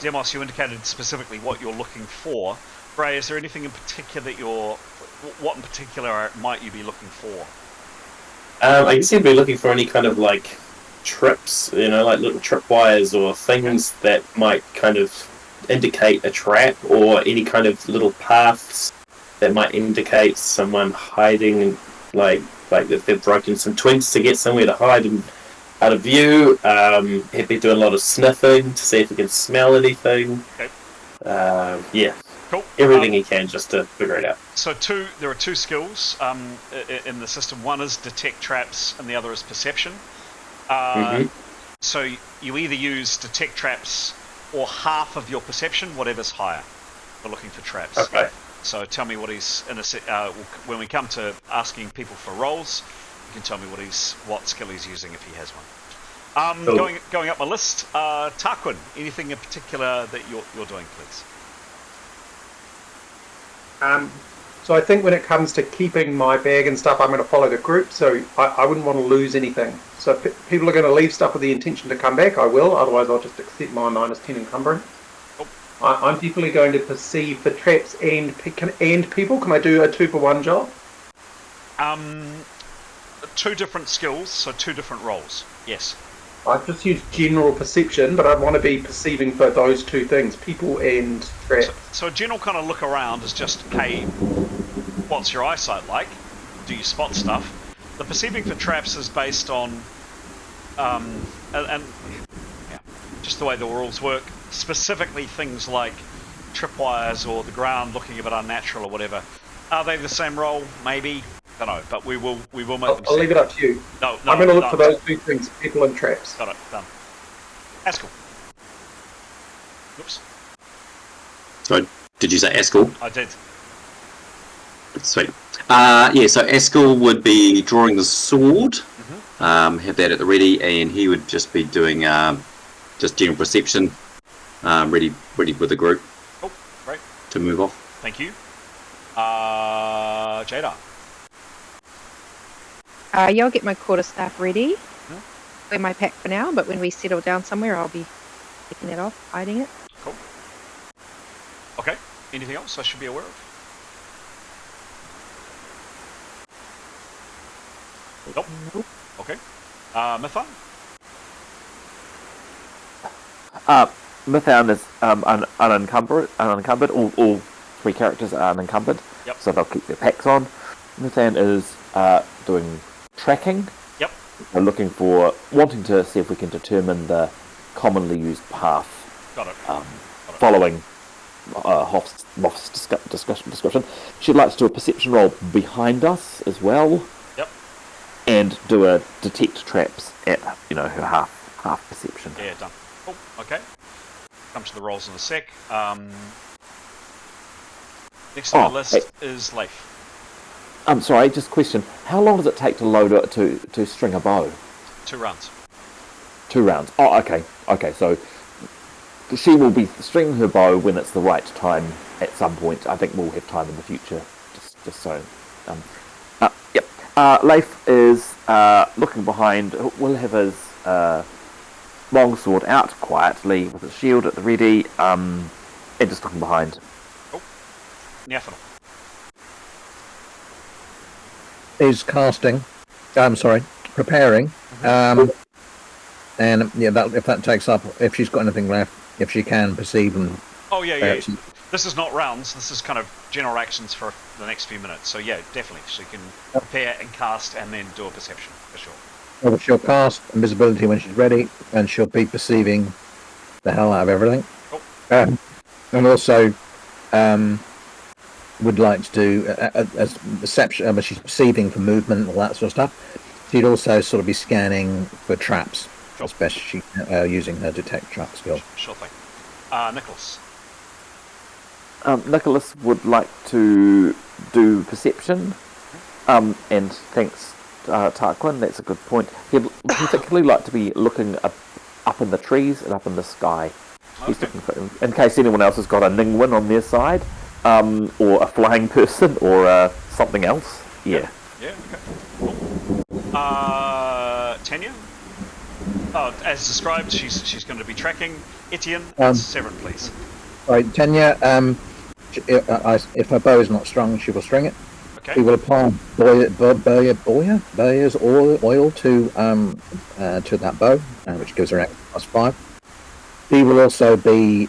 Demos, you indicated specifically what you're looking for. Ray, is there anything in particular what in particular might you be looking for? I guess you'd be looking for any kind of like trips, like little tripwires or things that might kind of indicate a trap, or any kind of little paths that might indicate someone hiding, like if they've broken some twigs to get somewhere to hide and out of view. He'd be doing a lot of sniffing to see if he can smell anything. Okay. Cool. Everything he can just to figure it out. So there are two skills in the system. One is detect traps, and the other is perception. So you either use detect traps or half of your perception, whatever's higher, for looking for traps. Okay. So tell me what he's when we come to asking people for roles, you can tell me what skill he's using if he has one. Cool. Going up my list, Tarquin, anything in particular that you're doing, please? So I think when it comes to keeping my bag and stuff, I'm going to follow the group, so I wouldn't want to lose anything. So if people are going to leave stuff with the intention to come back, I will, otherwise I'll just accept my -10 encumbrance. Oh. I'm definitely going to perceive for traps and people. Can I do a 2-for-1 job? Two different skills, so two different roles. Yes. I've just used general perception, but I want to be perceiving for those two things, people and traps. So a general kind of look around is just, hey, what's your eyesight like? Do you spot stuff? The perceiving for traps is based on, just the way the rules work. Specifically things like tripwires or the ground looking a bit unnatural or whatever. Are they the same role? Maybe. don't know, but we will make them. I'll leave it up to you. No, I'm going to look for those two things: people and traps. Got it. Done. Askell. Oops. So, did you say Askell? I did. Sweet. So Askell would be drawing the sword, have that at the ready, and he would just be doing just general perception, ready with the group. Oh, great. To move off. Thank you. Jada. Yeah, I'll get my quarterstaff ready. Wear my pack for now, but when we settle down somewhere, I'll be taking that off, hiding it. Cool. Okay. Anything else I should be aware of? Nope. Okay. Mython? Mython is unencumbered. All three characters are unencumbered, so they'll keep their packs on. Mython is doing tracking. Yep. We're wanting to see if we can determine the commonly used path. Got it. Following Hoff's description. She'd like to do a perception roll behind us as well. Yep. And do a detect traps at her half perception. Yeah, done. Oh, okay. Come to the rolls in a sec. Next on the list is Leif. I'm sorry, just a question. How long does it take to load to string a bow? 2 rounds. 2 rounds. Oh, okay. Okay, so she will be stringing her bow when it's the right time at some point. I think we'll have time in the future. Just so. Yep. Leif is looking behind. We'll have his longsword out quietly with his shield at the ready, and just looking behind. Oh, Niafano. Is casting. I'm sorry, preparing. And if that takes up, if she's got anything left, if she can perceive and. Oh yeah. This is not rounds. This is kind of general actions for the next few minutes. So yeah, definitely she can prepare and cast, and then do a perception for sure. Well, she'll cast invisibility when she's ready, and she'll be perceiving the hell out of everything. Cool. And also, would like to do as perception. She's perceiving for movement and all that sort of stuff. She'd also sort of be scanning for traps, as best she using her detect trap skill. Sure thing. Nicholas. Nicholas would like to do perception, and thanks Tarquin, that's a good point. He'd particularly like to be looking up in the trees and up in the sky. He's looking for, in case anyone else has got a Ningwin on their side, or a flying person, or something else. Yeah. Yeah. Okay. Cool. Tanya. As described, she's going to be tracking. Etienne, Severin, please. Right, Tanya. If her bow is not strung, she will string it. Okay. We will apply Boyer's oil to that bow, which gives her +5. She will also be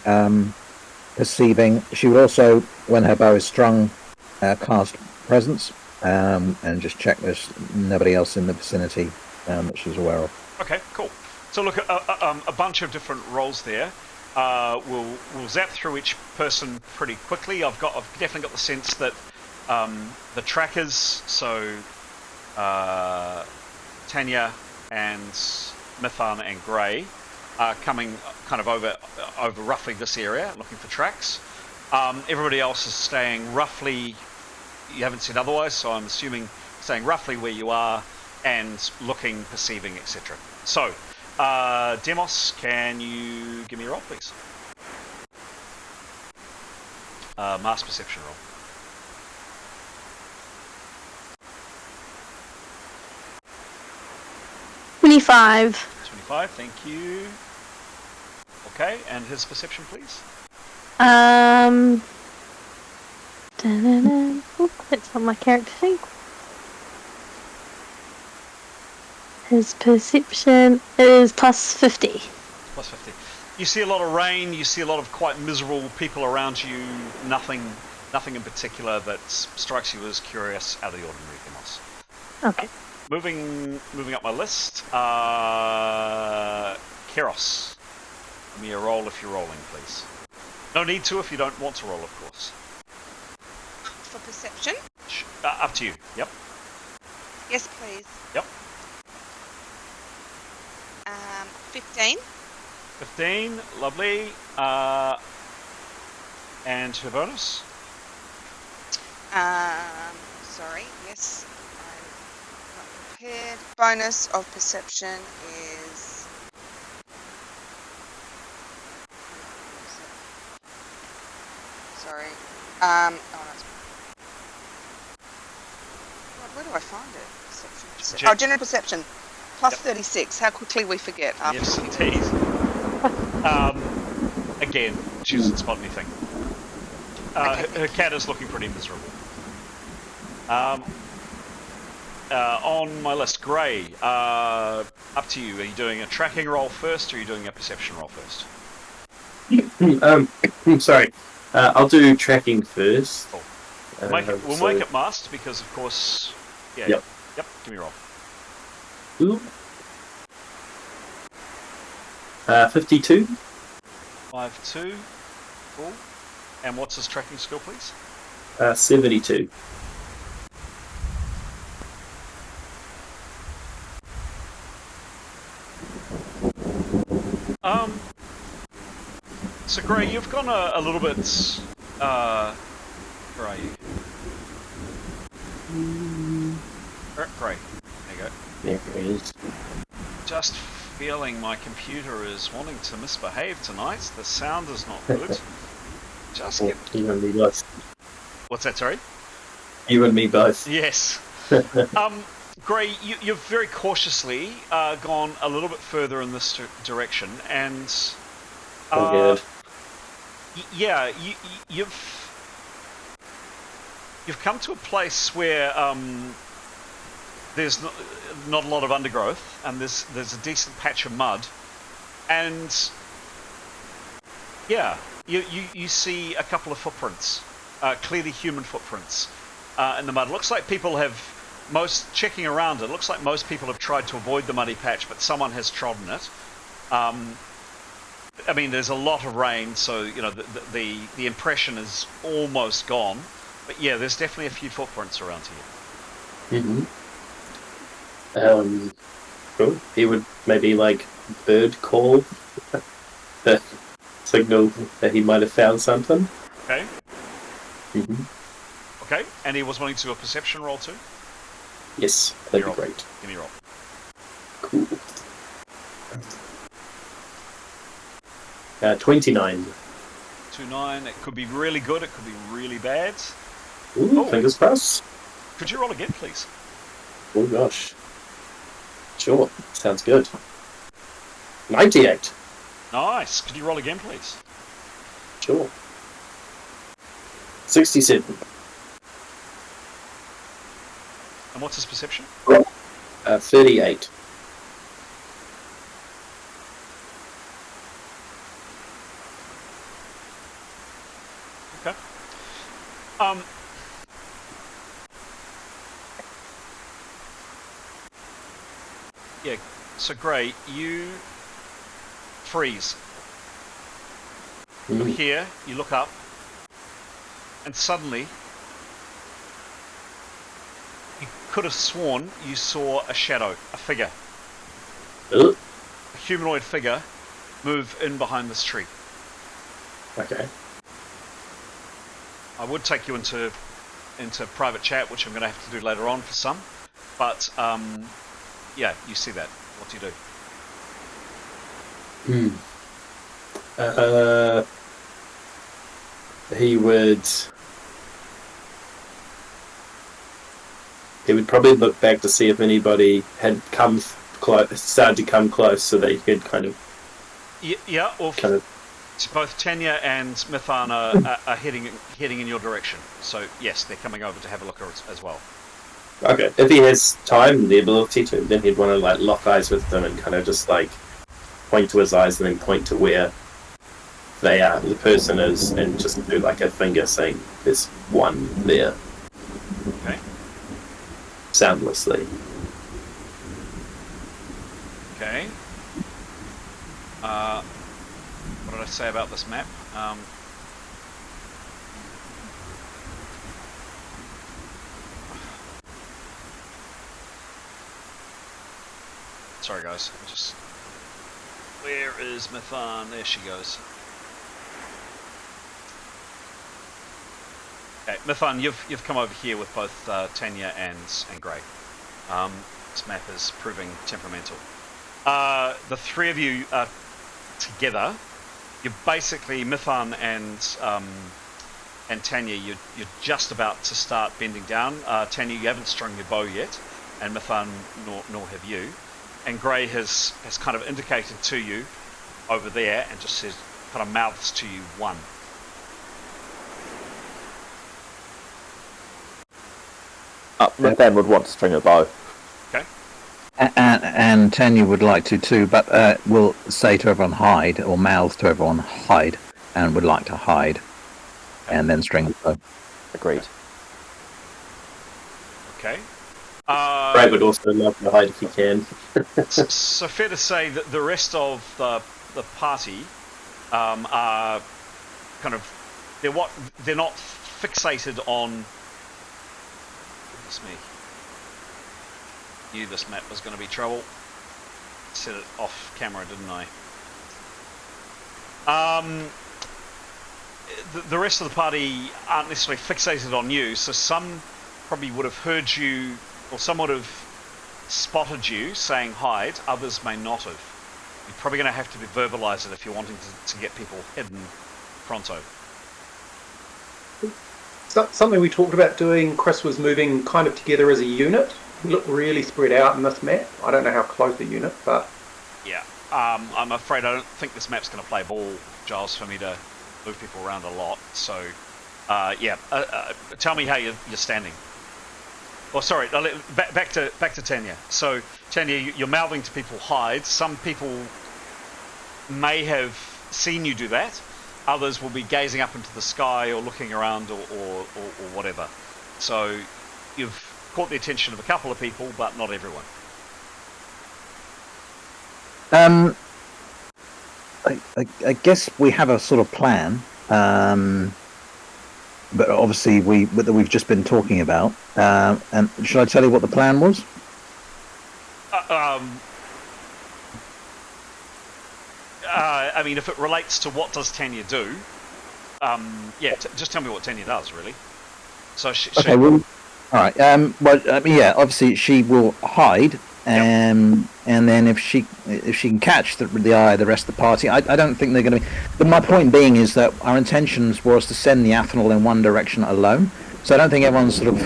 perceiving. She will also, when her bow is strung, cast presence and just check there's nobody else in the vicinity that she's aware of. Okay, cool. So look, a bunch of different roles there. We'll zap through each person pretty quickly. I've definitely got the sense that the trackers, so Tanya and Mython and Grey, are coming kind of over roughly this area, looking for tracks. Everybody else is staying roughly. You haven't said otherwise, so I'm assuming staying roughly where you are and looking, perceiving, etc. So, Demos, can you give me a roll, please? Mass perception roll. $25. 25, thank you. Okay, and his perception, please? That's on my character sheet. His perception is +50. +50. You see a lot of rain, you see a lot of quite miserable people around you, nothing in particular that strikes you as curious, out of the ordinary, Demos. Okay. Moving up my list, Keros. Give me a roll if you're rolling, please. No need to if you don't want to roll, of course. For perception? Up to you, yep. Yes, please. Yep. 15. 15, lovely. And her bonus? Sorry, yes, I'm not prepared. Bonus of perception is... Sorry. Oh, no, God, where do I find it? Perception. Oh, general perception. Plus 36. How quickly we forget. Yes, indeed. Again, she doesn't spot anything. Her cat is looking pretty miserable. On my list, Gray, up to you. Are you doing a tracking roll first, or are you doing a perception roll first? Sorry. I'll do tracking first. Cool. We'll make it must, because of course... Yeah. Yep. Yep, give me a roll. Ooh. 52. 5-2. Cool. And what's his tracking skill, please? 72. So Gray, you've gone a little bit, where are you? Gray, there you go. There it is. Just feeling my computer is wanting to misbehave tonight. The sound is not good. Just get... You and me both. What's that, sorry? You and me both. Yes. Gray, you've very cautiously gone a little bit further in this direction, and yeah, you've come to a place where there's not a lot of undergrowth, and there's a decent patch of mud, and yeah, you see a couple of footprints, clearly human footprints in the mud. It looks like people have... checking around, it looks like most people have tried to avoid the muddy patch, but someone has trodden it. I mean, there's a lot of rain, so you know the impression is almost gone. But yeah, there's definitely a few footprints around here. Cool. He would maybe like bird call the signal that he might have found something. Okay. Okay, and he was wanting to do a perception roll too. Yes, that'd be great. Give me a roll. Cool. 29. 2-9. It could be really good. It could be really bad. Ooh, fingers crossed. Could you roll again, please? Oh gosh. Sure. Sounds good. 98. Nice. Could you roll again, please? Sure. 67. And what's his perception? 38. Okay. Yeah, so Gray, you freeze. You're here, you look up, and suddenly you could have sworn you saw a shadow, a figure. A humanoid figure move in behind this tree. Okay. I would take you into private chat, which I'm going to have to do later on for some. But, yeah, you see that. What do you do? He would probably look back to see if anybody had come close, started to come close, so that he could kind of... Yeah, or kind of... both Tanya and Mithana are heading in your direction. So, yes, they're coming over to have a look as well. Okay, if he has time and the ability to, then he'd want to like lock eyes with them and kind of just like point to his eyes and then point to where they are, the person is, and just do like a finger saying there's one there. Okay. Soundlessly. Okay. What did I say about this map? sorry guys. Where is Mithan? There she goes. Okay, Mithan, you've come over here with both Tanya and Grey. This map is proving temperamental. The three of you are together. You're basically Mithan and Tanya. You're just about to start bending down. Tanya, you haven't strung your bow yet, and Mithan nor have you. And Grey has kind of indicated to you over there and just says, kind of mouths to you 1. Then would want to string a bow. Okay. And Tanya would like to too, but will say to everyone hide, or mouth to everyone hide, and would like to hide, and then string the bow. Agreed. Okay. Brad would also love to hide if he can. So fair to say that the rest of the party are kind of they're not fixated on. Goodness me. Knew this map was going to be trouble. Set it off camera, didn't I? The rest of the party aren't necessarily fixated on you, so some probably would have heard you, or some would have spotted you saying hide, others may not have. You're probably going to have to verbalise it if you're wanting to get people hidden pronto. Something we talked about doing, Chris, was moving kind of together as a unit. We look really spread out in this map. I don't know how close the unit, but... Yeah, I'm afraid I don't think this map's going to play ball, Giles, for me to move people around a lot. So, tell me how you're standing. Oh, sorry, back to Tanya. So, Tanya, you're mouthing to people hide. Some people may have seen you do that. Others will be gazing up into the sky or looking around or whatever. So, you've caught the attention of a couple of people, but not everyone. I guess we have a sort of plan, but obviously we've just been talking about. And should I tell you what the plan was? I mean, if it relates to what does Tanya do, just tell me what Tanya does, really. So Okay, well, all right. Obviously she will hide, and then if she can catch the eye of the rest of the party, I don't think they're going to be. But my point being is that our intentions was to send the Athanal in one direction alone. So I don't think everyone's sort of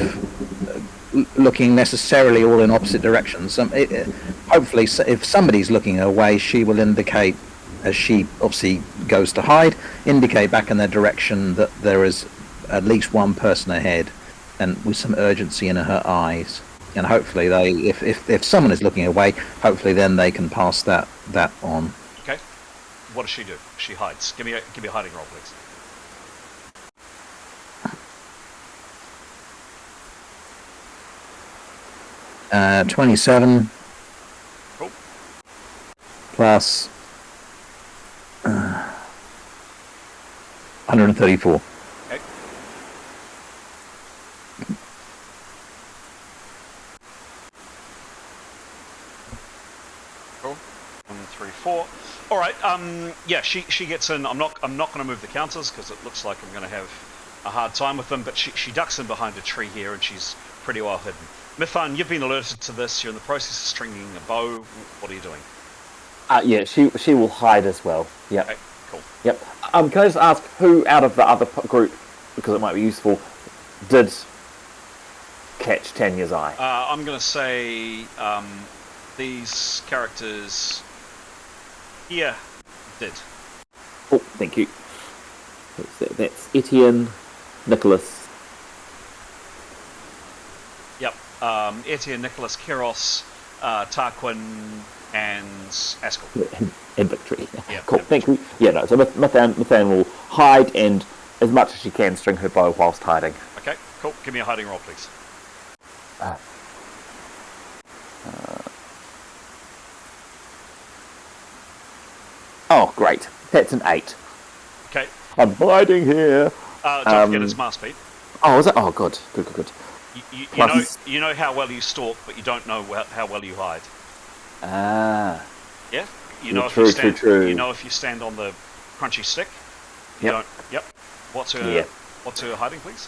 looking necessarily all in opposite directions. Hopefully, if somebody's looking away, she will indicate, as she obviously goes to hide, indicate back in their direction that there is at least one person ahead, and with some urgency in her eyes. And hopefully, if someone is looking away, hopefully then they can pass that on. Okay. What does she do? She hides. Give me a hiding roll, please. 27. Cool. Plus 134. Okay. Cool. 1, 3, 4. All right. She gets in. I'm not going to move the counters because it looks like I'm going to have a hard time with them. But she ducks in behind a tree here, and she's pretty well hidden. Mithan, you've been alerted to this. You're in the process of stringing a bow. What are you doing? She will hide as well. Yep. Okay, cool. Yep. Can I just ask who out of the other group, because it might be useful, did catch Tanya's eye? I'm going to say these characters here did. Oh, thank you. That's Etienne, Nicholas. Yep. Etienne, Nicholas, Keros, Tarquin, and Askell. And Victory. Yeah, cool. Thank you. Yeah, no. So Mithan will hide and, as much as she can, string her bow whilst hiding. Okay, cool. Give me a hiding roll, please. Oh, great. That's an 8. Okay. I'm hiding here. Don't forget it's mass speed. Oh, is it? Oh, good. Good. You know how well you stalk, but you don't know how well you hide. Ah. Yeah. You know True, if you stand. true. You know if you stand on the crunchy stick. You Yep. don't. Yep. What's her? Yeah. What's her hiding, please?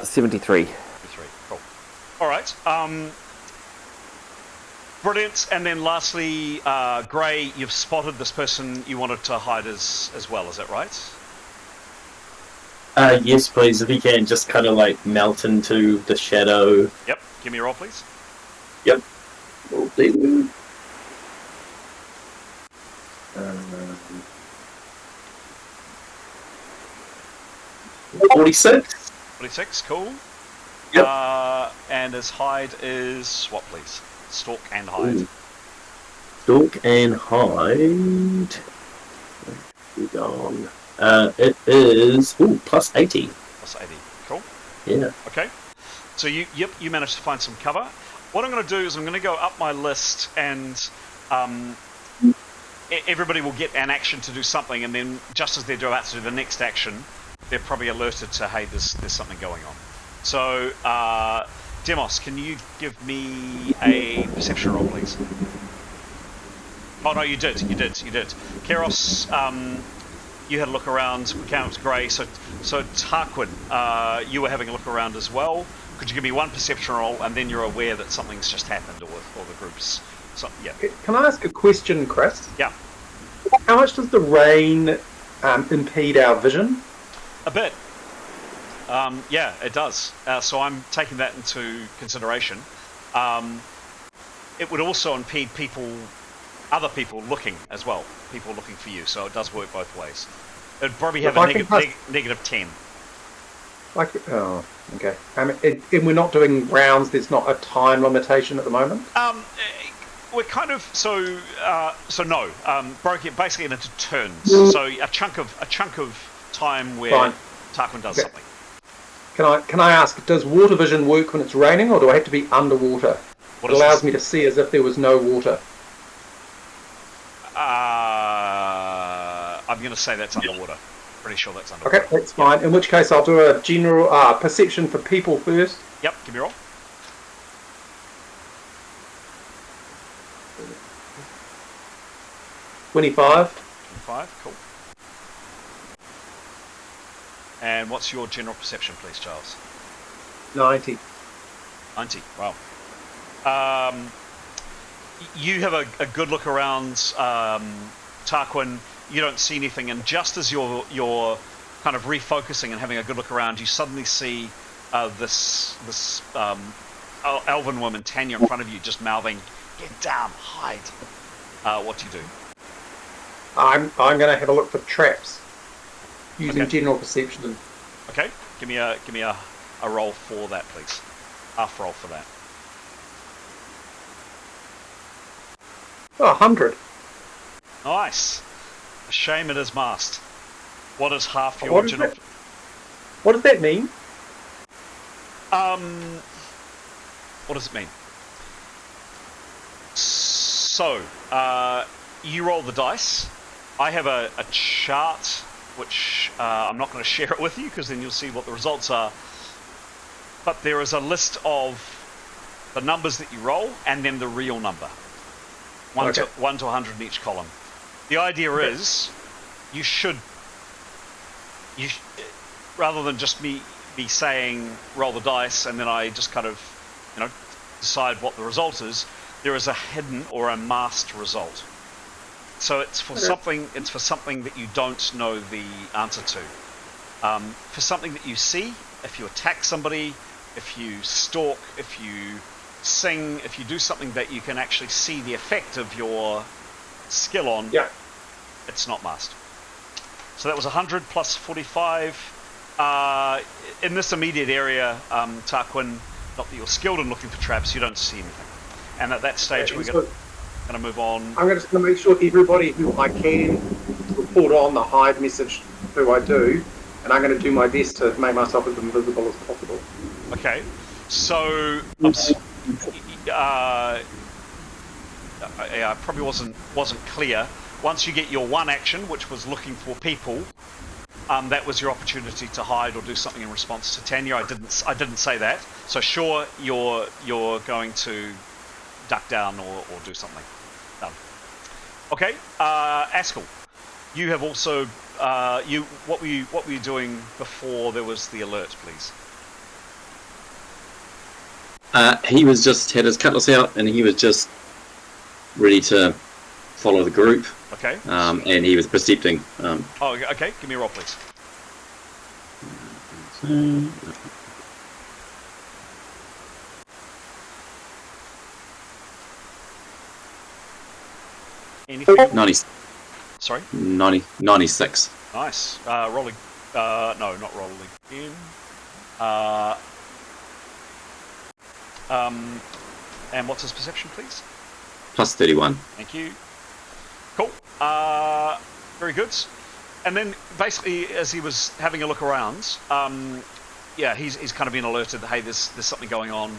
73. 3. Cool. All right. Brilliant. And then lastly, Gray, you've spotted this person you wanted to hide as well. Is that right? Yes, please. If you can, just kind of like melt into the shadow. Yep. Give me a roll, please. Yep. Will do. 46. 46. Cool. Yep. And his hide is what, please? Stalk and hide. Ooh. Stalk and hide. We're gone. It is plus 80. Plus 80. Cool. Yeah. Okay. So you managed to find some cover. What I'm going to do is I'm going to go up my list, and everybody will get an action to do something, and then just as they're about to do the next action, they're probably alerted to, hey, there's something going on. So, Demos, can you give me a perception roll, please? Oh no, you did. Keros, you had a look around. We counted Grey. So Tarquin, you were having a look around as well. Could you give me one perception roll, and then you're aware that something's just happened, or the group's. So, yeah. Can I ask a question, Chris? Yeah. How much does the rain impede our vision? A bit. Yeah, it does. So I'm taking that into consideration. It would also impede other people looking as well. People looking for you. So it does work both ways. It'd probably have a negative 10. Oh, okay. And we're not doing rounds. There's not a time limitation at the moment. We're kind of no. Broke it basically into turns. So a chunk of time where Tarquin does something. Can I ask? Does water vision work when it's raining, or do I have to be underwater? It allows me to see as if there was no water. I'm going to say that's underwater. Pretty sure that's underwater. Okay, that's fine. In which case, I'll do a general perception for people first. Yep, give me a roll. $25. Cool. And what's your general perception, please, Charles? 90. 90. Wow. You have a good look around, Tarquin. You don't see anything, and just as you're kind of refocusing and having a good look around, you suddenly see this elven woman, Tanya, in front of you, just mouthing, "Get down, hide." What do you do? I'm going to have a look for traps using general perception. Okay, give me a roll for that, please. Half roll for that. 100. Nice. A shame it is masked. What is half your general? What does that mean? What does it mean? So, you roll the dice. I have a chart, which I'm not going to share it with you, because then you'll see what the results are. But there is a list of the numbers that you roll, and then the real number. 1 to 100 in each column. The idea is, you should, rather than just me saying roll the dice and then I just kind of, decide what the result is, there is a hidden or a masked result. So it's for something that you don't know the answer to. For something that you see, if you attack somebody, if you stalk, if you sing, if you do something that you can actually see the effect of your skill on, it's not masked. So that was 100 plus 45. In this immediate area, Tarquin, not that you're skilled in looking for traps, you don't see anything. And at that stage, we're going to move on. I'm just going to make sure everybody who I can report on the hide message who I do, and I'm going to do my best to make myself as invisible as possible. Okay, so I probably wasn't clear. Once you get your one action, which was looking for people, that was your opportunity to hide or do something in response to Tanya. I didn't say that. So sure, you're going to duck down or do something. Done. Okay, Askell, you have also what were you doing before there was the alert, please? He was just had his cutlass out, and he was just ready to follow the group. Okay. And he was percepting. Oh, okay. Give me a roll, please. Anything? 90. Sorry? 96. Nice. Rolling. No, not rolling in. And what's his perception, please? Plus 31. Thank you. Cool. Very good. And then, basically, as he was having a look around, yeah, he's kind of been alerted. Hey, there's something going on.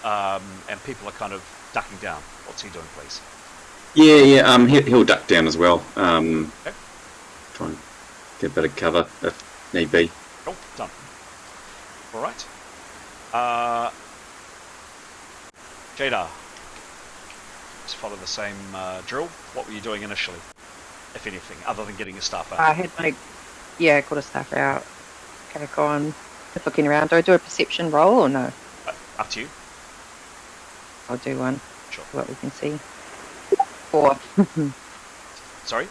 And people are kind of ducking down. What's he doing, please? Yeah. He'll duck down as well. Okay. Try and get a bit of cover if need be. Cool. Done. All right. Jada. Just follow the same drill. What were you doing initially, if anything, other than getting your stuff out? I had got a staff out. Okay, go on. Looking around. Do I do a perception roll or no? Up to you. I'll do one. Sure. What we can see. 4. Sorry?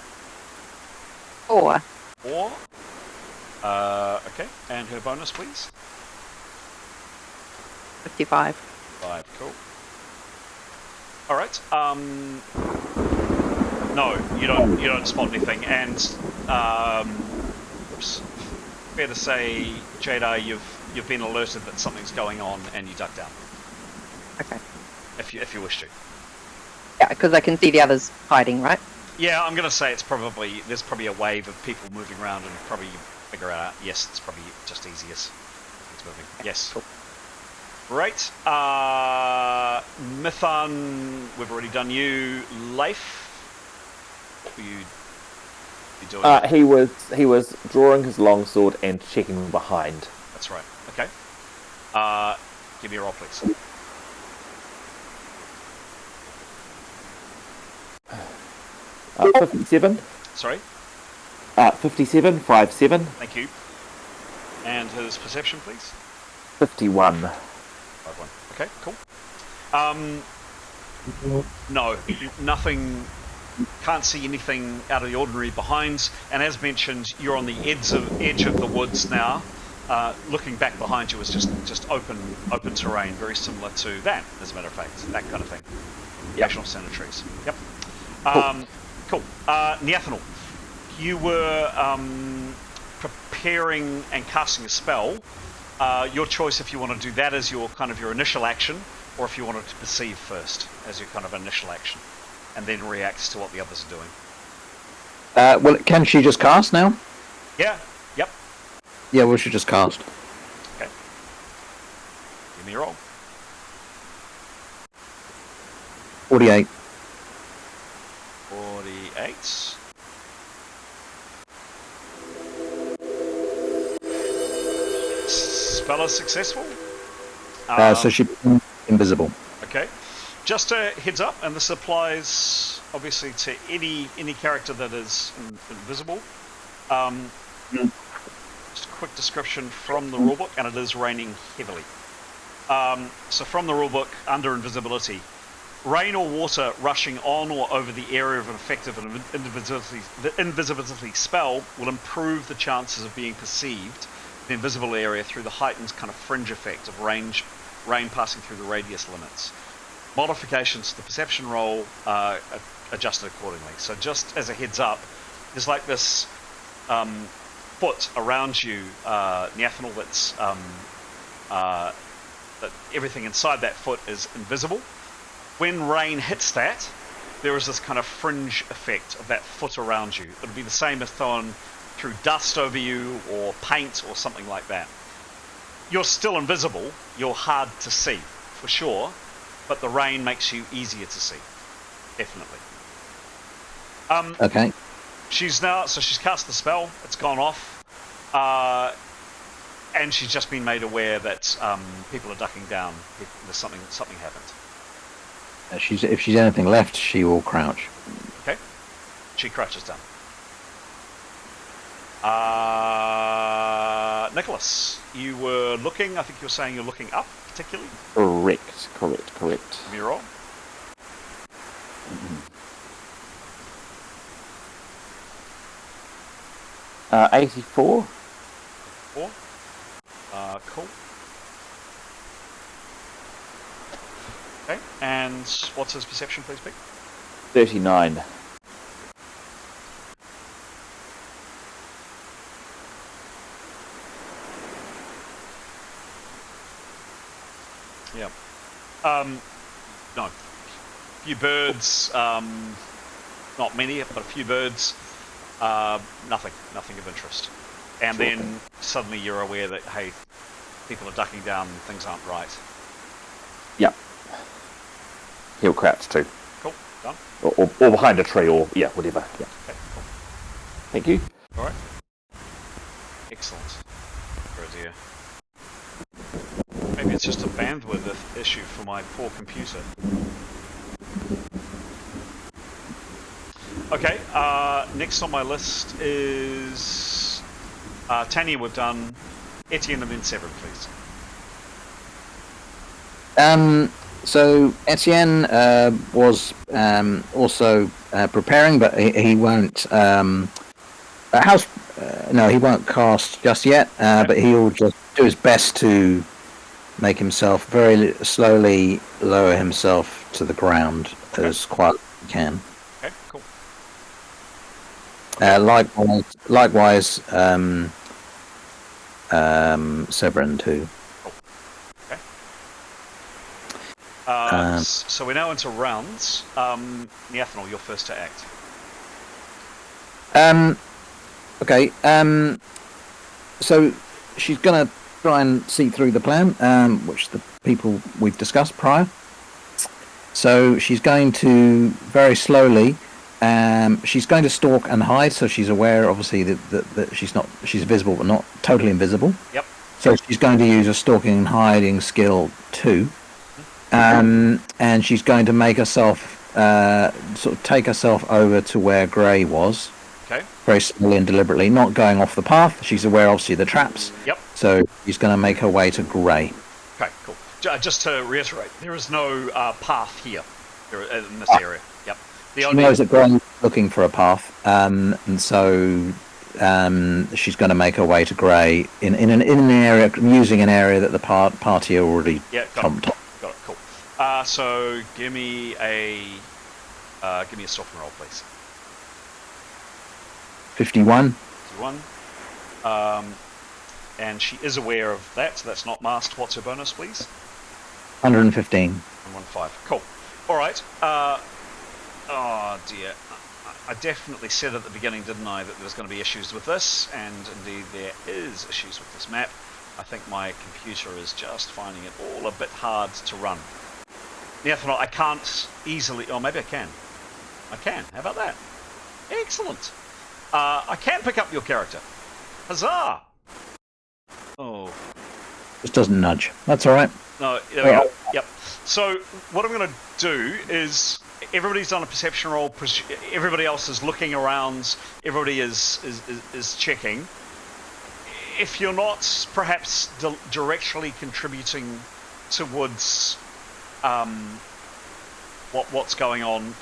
4. 4. Okay. And her bonus, please. 55. 5. Cool. All right. No, you don't spot anything, and oops. Fair to say, Jada, you've been alerted that something's going on, and you duck down. Okay. If you wish to. Yeah, because I can see the others hiding, right? Yeah, I'm gonna say there's probably a wave of people moving around, and probably you figure out. Yes, it's probably just easiest. It's moving. Yes. Cool. Great. Mithan, we've already done you. Leif, what were you doing? He was drawing his longsword and checking behind. That's right. Okay. Give me a roll, please. Uh, 57. Sorry? 57, 57. Thank you. And his perception, please? 51. 5-1. Okay, cool. No, nothing. Can't see anything out of the ordinary behind. And as mentioned, you're on the edge of the woods now. Looking back behind you is just open terrain, very similar to that, as a matter of fact, that kind of thing. Yep. National cemeteries. Yep. Cool. Neathanel, you were preparing and casting a spell. Your choice if you want to do that as your initial action, or if you wanted to perceive first as your kind of initial action, and then reacts to what the others are doing. Well, can she just cast now? Yeah. Yep. Yeah, we should just cast. Okay. Give me a roll. 48. 48. Spell is successful. So she became invisible. Okay. Just a heads up, and this applies obviously to any character that is invisible. Just a quick description from the rulebook, and it is raining heavily. So from the rulebook, under invisibility, rain or water rushing on or over the area of an effective invisibility spell will improve the chances of being perceived in the invisible area through the heightened kind of fringe effect of rain passing through the radius limits. Modifications to the perception roll are adjusted accordingly. So just as a heads up, there's like this foot around you, Neathanel, that's that everything inside that foot is invisible. When rain hits that, there is this kind of fringe effect of that foot around you. It'll be the same as thrown through dust over you or paint or something like that. You're still invisible, you're hard to see, for sure, but the rain makes you easier to see, definitely. Okay. She's cast the spell, it's gone off, and she's just been made aware that people are ducking down. There's something happened. If she's anything left, she will crouch. Okay. She crouches down. Nicholas, you were looking. I think you were saying you're looking up, particularly. Correct. Give me a roll. 84. 4. Cool. Okay, and what's his perception, please, Pete? 39. Yeah. No. A few birds, not many, but a few birds. Nothing of interest. And Sure then thing. suddenly you're aware that, hey, people are ducking down, things aren't right. Yep. He'll crouch too. Cool, done. Or behind a tree, or yeah, whatever. Yeah. Okay, cool. Thank you. All right. Excellent. Oh dear. Maybe it's just a bandwidth issue for my poor computer. Okay, next on my list is Tanya. We've done Etienne and then Severin, please. So Etienne was also preparing, but he won't. He won't cast just yet. But he'll just do his best to make himself very slowly lower himself to the ground as quietly as he can. Okay, cool. Likewise, Severin too. Okay. So we're now into rounds. Neathanol, you're first to act. Okay. So she's gonna try and see through the plan, which the people we've discussed prior. So she's going to very slowly. She's going to stalk and hide, so she's aware, obviously, that she's visible but not totally invisible. Yep. So she's going to use a stalking and hiding skill too, and she's going to make herself sort of take herself over to where Grey was. Okay. Very slowly and deliberately, not going off the path. She's aware, obviously, of the traps. Yep. So she's going to make her way to Grey. Okay, cool. Just to reiterate, there is no path here in this area. Yep. She knows that Grey's looking for a path, and so she's going to make her way to Grey in an area, using an area that the party already trumped on. Got it. Cool. So give me a stalking roll, please. 51. 51. And she is aware of that, so that's not masked. What's her bonus, please? 115. 115. Cool. All right. Oh dear. I definitely said at the beginning, didn't I, that there's going to be issues with this, and indeed there is issues with this map. I think my computer is just finding it all a bit hard to run. Neathanol, I can't easily... Oh, maybe I can. I can. How about that? Excellent. I can pick up your character. Huzzah! Oh. Just doesn't nudge. That's all right. No, there we go. Yep. So what I'm going to do is everybody's done a perception roll. Everybody else is looking around. Everybody is checking. If you're not perhaps directly contributing towards what's going on,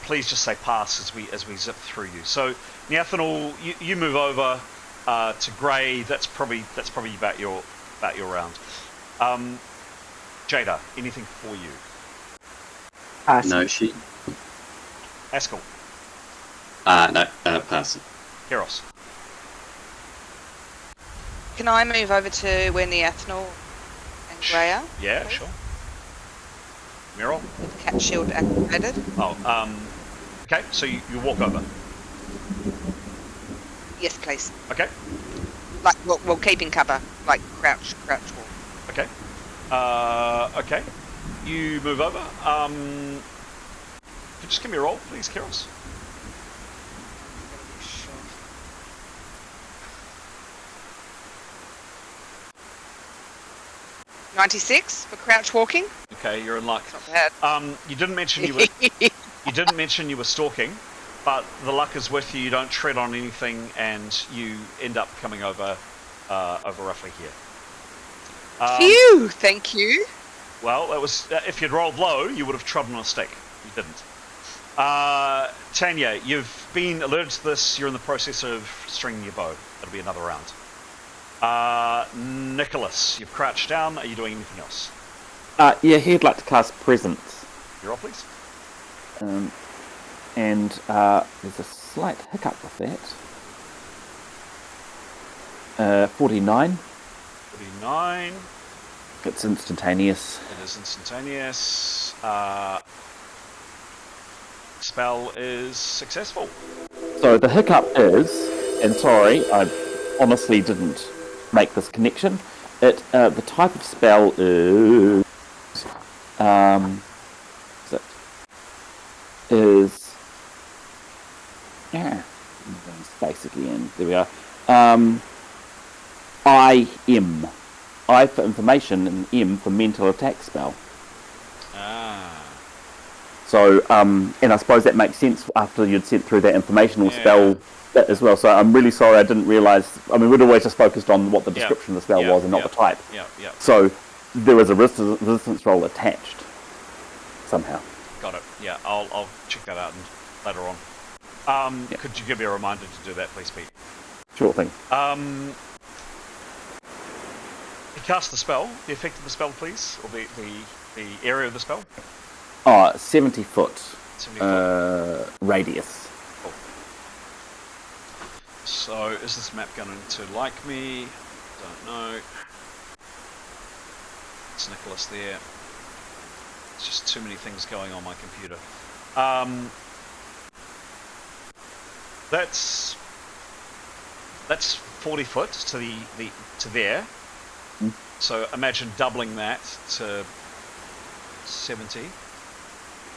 please just say pass as we zip through you. So Neathanol, you move over to Grey. That's probably about your round. Jada, anything for you? No, she. Askell. No, pass. Keros. Can I move over to where Neathanol and Grey are? Yeah, please? sure. Meryl? With the cat shield activated. Oh, okay, so you walk over. Yes, please. Okay. Like, well, keeping cover, like crouch walk. Okay. Okay. You move over. Could you just give me a roll, please, Keros? Sure. $96 for crouch walking. Okay. Okay, you're in luck. Not bad. You didn't mention you were stalking, but the luck is with you. You don't tread on anything, and you end up coming over roughly here. Phew! Thank you. Well, that was if you'd rolled low, you would have trodden on a stake. You didn't. Tanya, you've been alerted to this. You're in the process of stringing your bow. That'll be another round. Nicholas, you've crouched down. Are you doing anything else? Yeah, he'd like to cast Presence. You're off, please. And there's a slight hiccup with that. 49. 49. It's instantaneous. It is instantaneous. Spell is successful. So the hiccup is, and sorry, I honestly didn't make this connection. The type of spell is space again. There we are. I for information and M for mental attack spell. So, and I suppose that makes sense after you'd sent through that informational spell as well. So I'm really sorry I didn't realise. I mean, we'd always just focused on what the description of the spell was and not the type. So there was a resistance roll attached somehow. Got it. Yeah, I'll check that out later on. Could you give me a reminder to do that, please, Pete? Sure thing. You cast the spell. The effect of the spell, please, or the area of the spell. 70 foot. 70 foot. Radius. Cool. So, is this map going to like me? Don't know. It's Nicholas there. There's just too many things going on my computer. That's 40 foot to to there. So imagine doubling that to 70.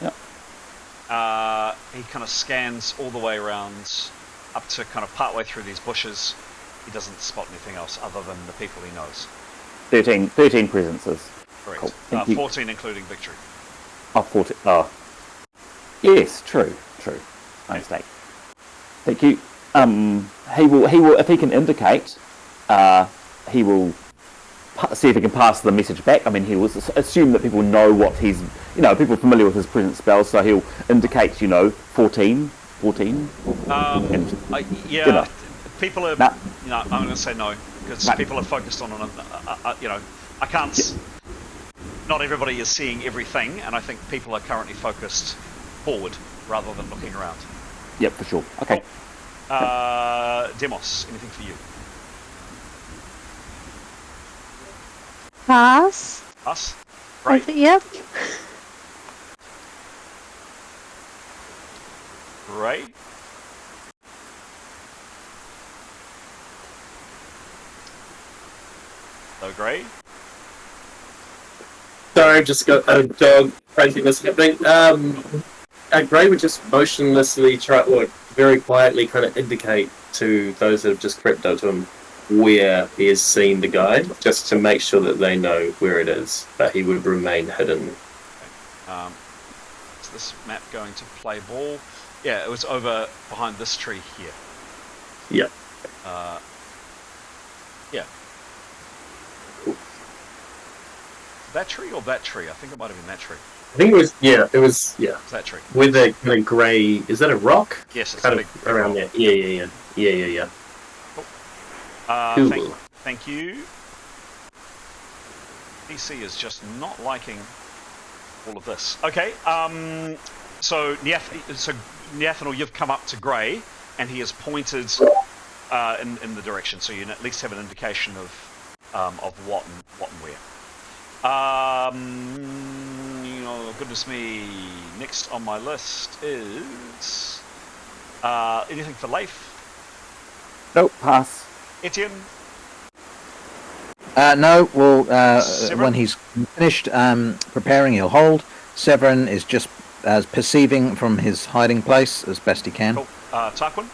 Yep. He kind of scans all the way around up to kind of partway through these bushes. He doesn't spot anything else other than the people he knows. 13 presences. Correct. Cool. 14 including victory. 14. Yes, true. My mistake. Thank you. He will if he can indicate, he will see if he can pass the message back. I mean, he will assume that people know what he's, people are familiar with his present spells, so he'll indicate, 14. People are, I'm going to say no, because people are focused on, I can't, not everybody is seeing everything, and I think people are currently focused forward rather than looking around. Yep, for sure. Okay. Demos, anything for you? Pass. Us? Right. Yep. Right. So Gray? Sorry, I've just got a dog craziness happening. Gray would just motionlessly try, or very quietly kind of indicate to those that have just crept up to him where he has seen the guide, just to make sure that they know where it is, but he would remain hidden. Okay. Is this map going to play ball? Yeah, it was over behind this tree here. Yeah. Yeah. Cool. That tree or that tree? I think it might have been that tree. I think it was, It's that tree. With a kind of grey, is that a rock? Yes, it's kind a big of around rock. there. Yeah. Cool. Cool. Thank you. PC is just not liking all of this. Okay, so Niathanel, you've come up to Grey, and he has pointed in the direction, so you at least have an indication of what and where. Goodness me. Next on my list is anything for Leif? Nope, pass. Etienne? No, well, Severin? when he's finished preparing, he'll hold. Severin is just perceiving from his hiding place as best he can. Cool. Tarquin?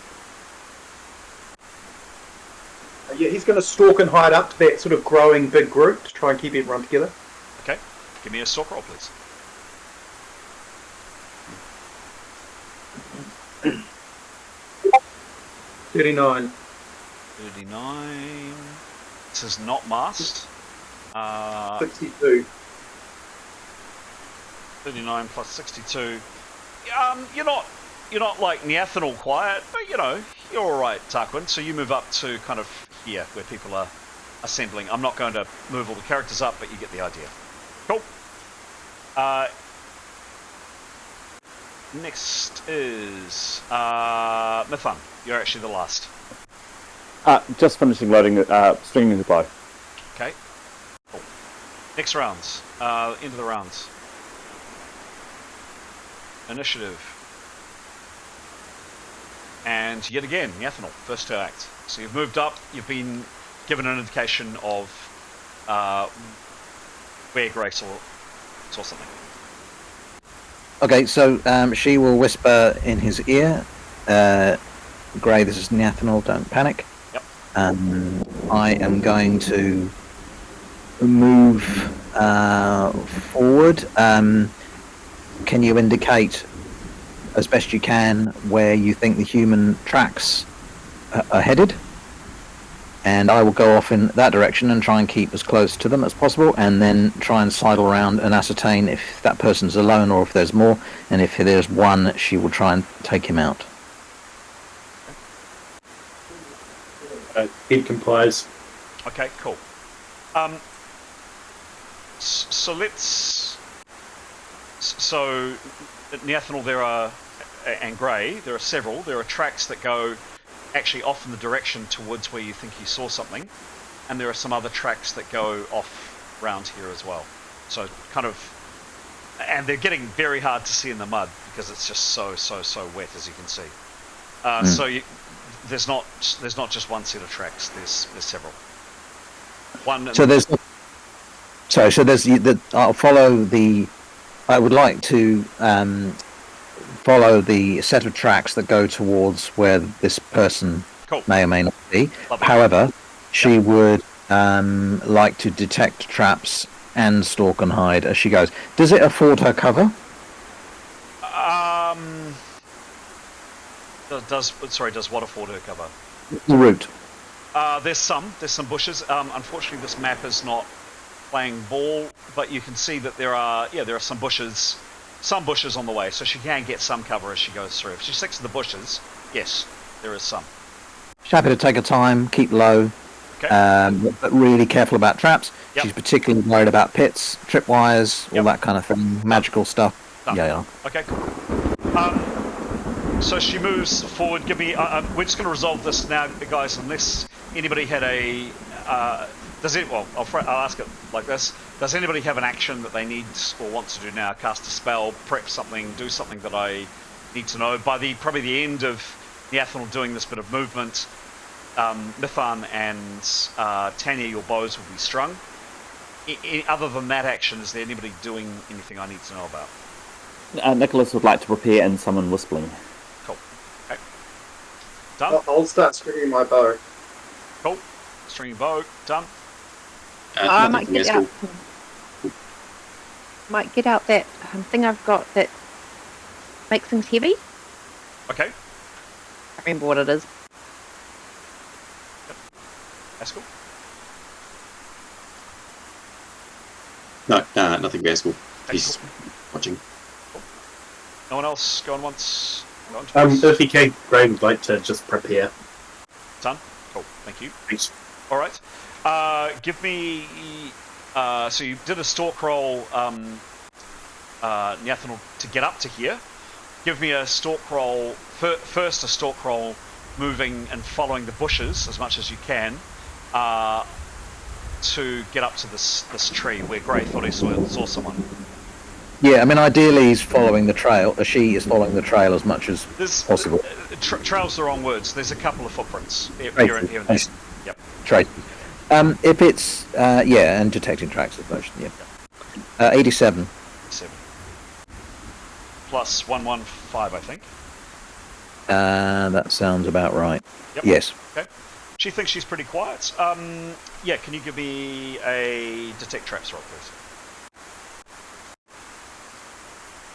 Yeah, he's going to stalk and hide up to that sort of growing big group to try and keep everyone together. Okay. Give me a stalk roll, please. $39. 39. This is not masked. 62. 39 plus 62. You're not like Neathanal quiet, but you're all right, Tarquin. So you move up to kind of here where people are assembling. I'm not going to move all the characters up, but you get the idea. Cool. Next is Mithan. You're actually the last. Just finishing loading, stringing the bow. Okay. Cool. Next rounds. End of the rounds. Initiative. And yet again, Neathanal, first to act. So you've moved up, you've been given an indication of where Grey saw something. Okay, so she will whisper in his ear, Grey, this is Neathanal, don't panic. Yep. I am going to move forward. Can you indicate, as best you can, where you think the human tracks are headed? And I will go off in that direction and try and keep as close to them as possible, and then try and sidle around and ascertain if that person's alone or if there's more, and if there's one, she will try and take him out. It complies. Okay, cool. So let's... So, at Neathanal and Grey, there are several. There are tracks that go actually off in the direction towards where you think you saw something, and there are some other tracks that go off round here as well. So kind of... And they're getting very hard to see in the mud because it's just so wet, as you can see. So there's not just one set of tracks. There's several. I'll follow the. I would like to follow the set of tracks that go towards where this person may or may not be. Lovely. However, she would like to detect traps and stalk and hide as she goes. Does it afford her cover? Does what afford her cover? The route. There's some bushes. Unfortunately, this map is not playing ball, but you can see that there are some bushes on the way, so she can get some cover as she goes through. If she sticks to the bushes, yes, there is some. She's happy to take her time, keep low, but really careful about traps. Yep. She's particularly worried about pits, tripwires, all that kind of thing, magical stuff. Done. Yeah. Okay, cool. So she moves forward. Give me. We're just going to resolve this now, guys. Unless anybody had a. I'll ask it like this. Does anybody have an action that they need or want to do now? Cast a spell, prep something, do something that I need to know. By probably the end of Neathanal doing this bit of movement, Mithan and Tanya, your bows will be strung. Other than that action, is there anybody doing anything I need to know about? Nicholas would like to prepare and summon Whispling. Cool. Okay. Done? I'll start stringing my bow. Cool. Stringing bow. Done. I might get out. Might get out that thing I've got that makes things heavy. Okay. I can't remember what it is. Yep. That's cool. No, nothing bashful. He's watching. Cool. No one else going once? Going twice? If he can, Gray would like to just prepare. Done? Cool, thank you. Thanks. Alright. Give me... so you did a stalk roll, Neathanal, to get up to here. Give me a stalk roll, first a stalk roll, moving and following the bushes as much as you can, to get up to this tree where Grey thought he saw someone. Yeah, I mean, ideally he's following the trail. She is following the trail as much as possible. Trail's the wrong words. There's a couple of footprints here and there. Yep. Trace. If it's and detecting tracks of motion. Yeah. 87. 7. Plus 115, I think. That sounds about right. Yep. Yes. Okay. She thinks she's pretty quiet. Yeah, can you give me a detect traps roll, please?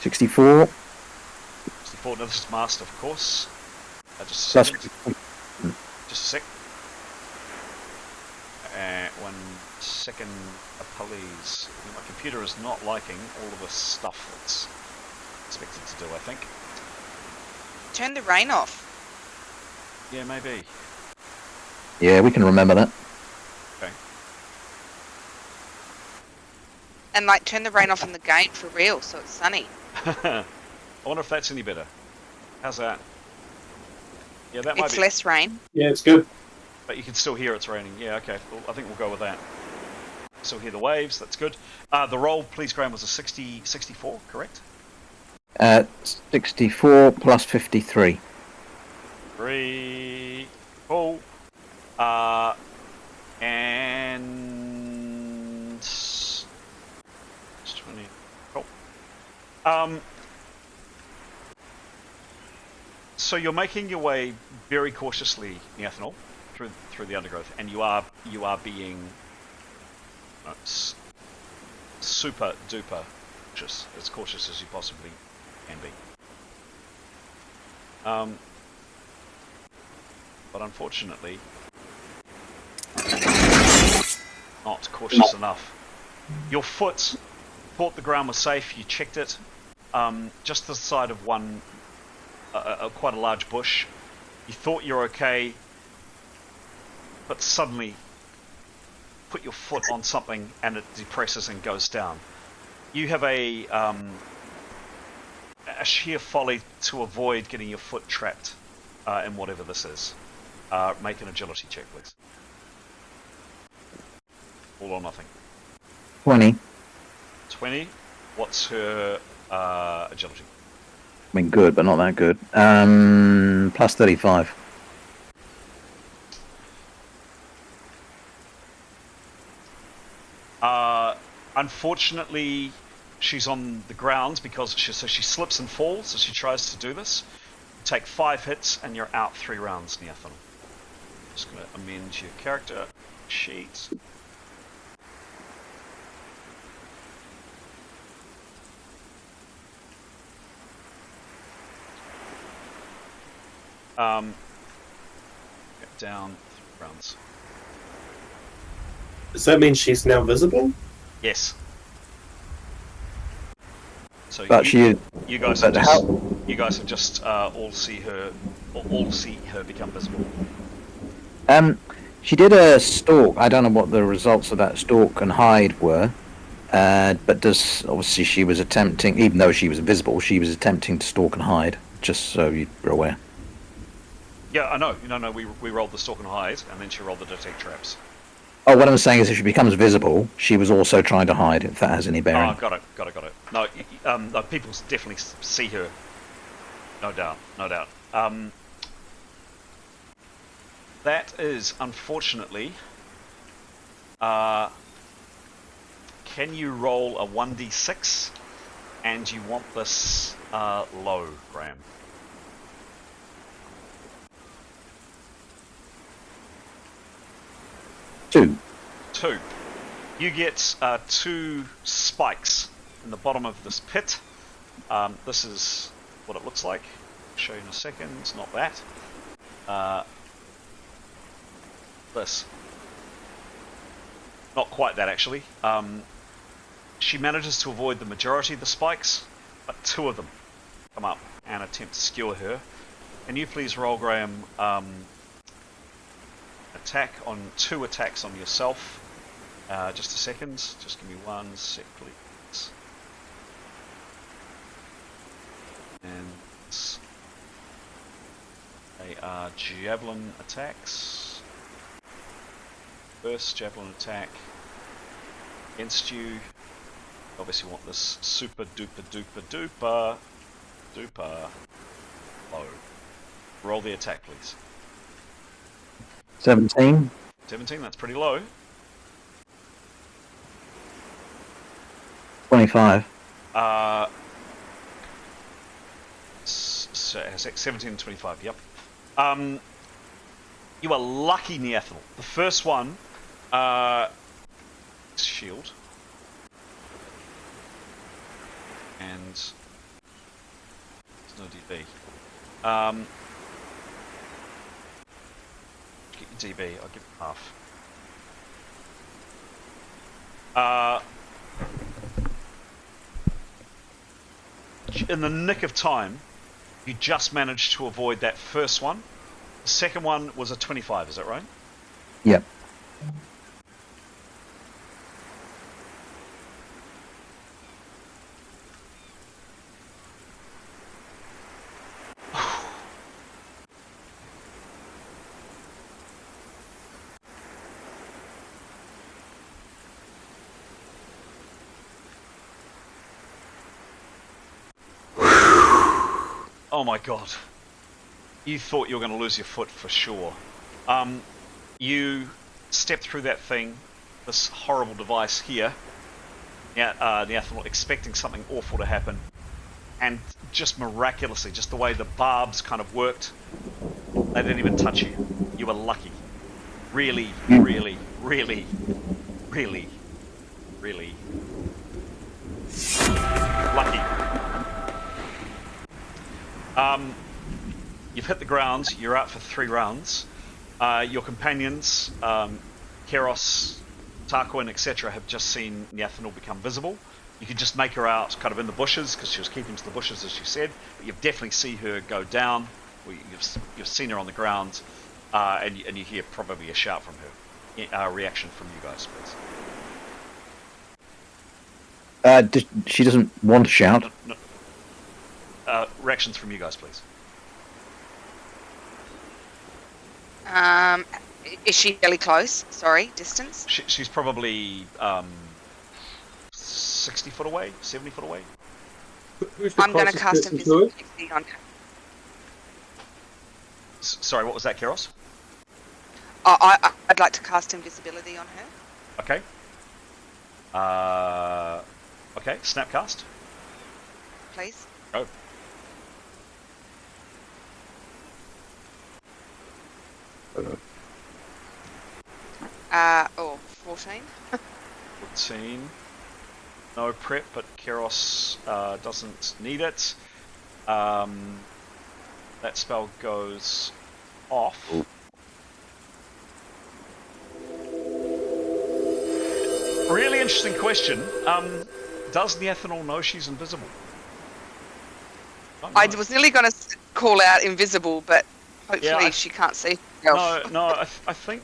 64. 64. No, this is master, of course. Just a Plus, second. Just a sec. 1 second, please. My computer is not liking all of the stuff that's expected to do, I think. Turn the rain off. Yeah, maybe. yeah, we can remember that. Okay. And like turn the rain off in the game for real, so it's sunny. I wonder if that's any better. How's that? Yeah, that might It's be. less rain. Yeah, it's good. But you can still hear it's raining. Yeah, okay. Well, I think we'll go with that. Still hear the waves. That's good. The roll, please, Graham, was a 64, correct? 64 plus 53. 3, cool. And 20. Cool. So you're making your way very cautiously, Neathanol, through the undergrowth, and you are being super duper cautious, as cautious as you possibly can be. But unfortunately, not cautious enough. Your foot thought the ground was safe. You checked it, just the side of one, quite a large bush. You thought you're okay, but suddenly put your foot on something and it depresses and goes down. You have a sheer folly to avoid getting your foot trapped in whatever this is. Make an agility check, please. All or nothing. 20. 20. What's her agility? I mean, good, but not that good. Plus 35. Unfortunately, she's on the ground because she slips and falls as she tries to do this. You take 5 hits and you're out 3 rounds, Neathan. Just going to amend your character sheet. Get down 3 rounds. Does that mean she's now visible? Yes. So But you guys have just all see her become visible. She did a stalk. I don't know what the results of that stalk and hide were, but obviously she was attempting, even though she was invisible, she was attempting to stalk and hide. Just so you're aware. Yeah, I know. No, we rolled the stalk and hide, and then she rolled the detect traps. Oh, what I'm saying is, if she becomes visible, she was also trying to hide. If that has any bearing. Oh, got it. No, no, people definitely see her. No doubt. That is, unfortunately, can you roll a 1d6? And you want this low, Graham. Two. You get 2 spikes in the bottom of this pit. This is what it looks like. I'll show you in a second. It's not that. This. Not quite that, actually. She manages to avoid the majority of the spikes, but 2 of them come up and attempt to skewer her. Can you please roll, Graham, two attacks on yourself? Just a second. Just give me 1 sec, please. And they are javelin attacks. First javelin attack against you. Obviously want this super duper low. Roll the attack, please. 17. 17, that's pretty low. 25. So 17 and 25, yep. You are lucky, Neathel. The first one, shield. And no DB. Get your DB. I'll give it half. In the nick of time, you just managed to avoid that first one. The second one was a 25, is that right? Yep. Oh my god. You thought you were going to lose your foot for sure. You stepped through that thing, this horrible device here, the Athanol, expecting something awful to happen. And just miraculously, just the way the barbs kind of worked, they didn't even touch you. You were lucky. Really, really, really, really, really lucky. You've hit the ground. You're out for 3 rounds. Your companions, Keros, Tarquin, etc., have just seen Nyathanel become visible. You can just make her out kind of in the bushes, because she was keeping to the bushes, as you said. But you've definitely seen her go down. You've seen her on the ground, and you hear probably a shout from her. Reaction from you guys, please. She doesn't want to shout. No. Reactions from you guys, please. Is she fairly close? Sorry, distance? She's probably 60 foot away, 70 foot away. I'm going to cast invisibility on her. Sorry, what was that, Keros? I'd like to cast invisibility on her. Okay. Okay, snapcast. Please. Go. Oh, 14. 14. No prep, but Keros doesn't need it. That spell goes off. Ooh. Really interesting question. Does Nyathanol know she's invisible? I was nearly going to call out invisible, but hopefully she can't see herself. No, I think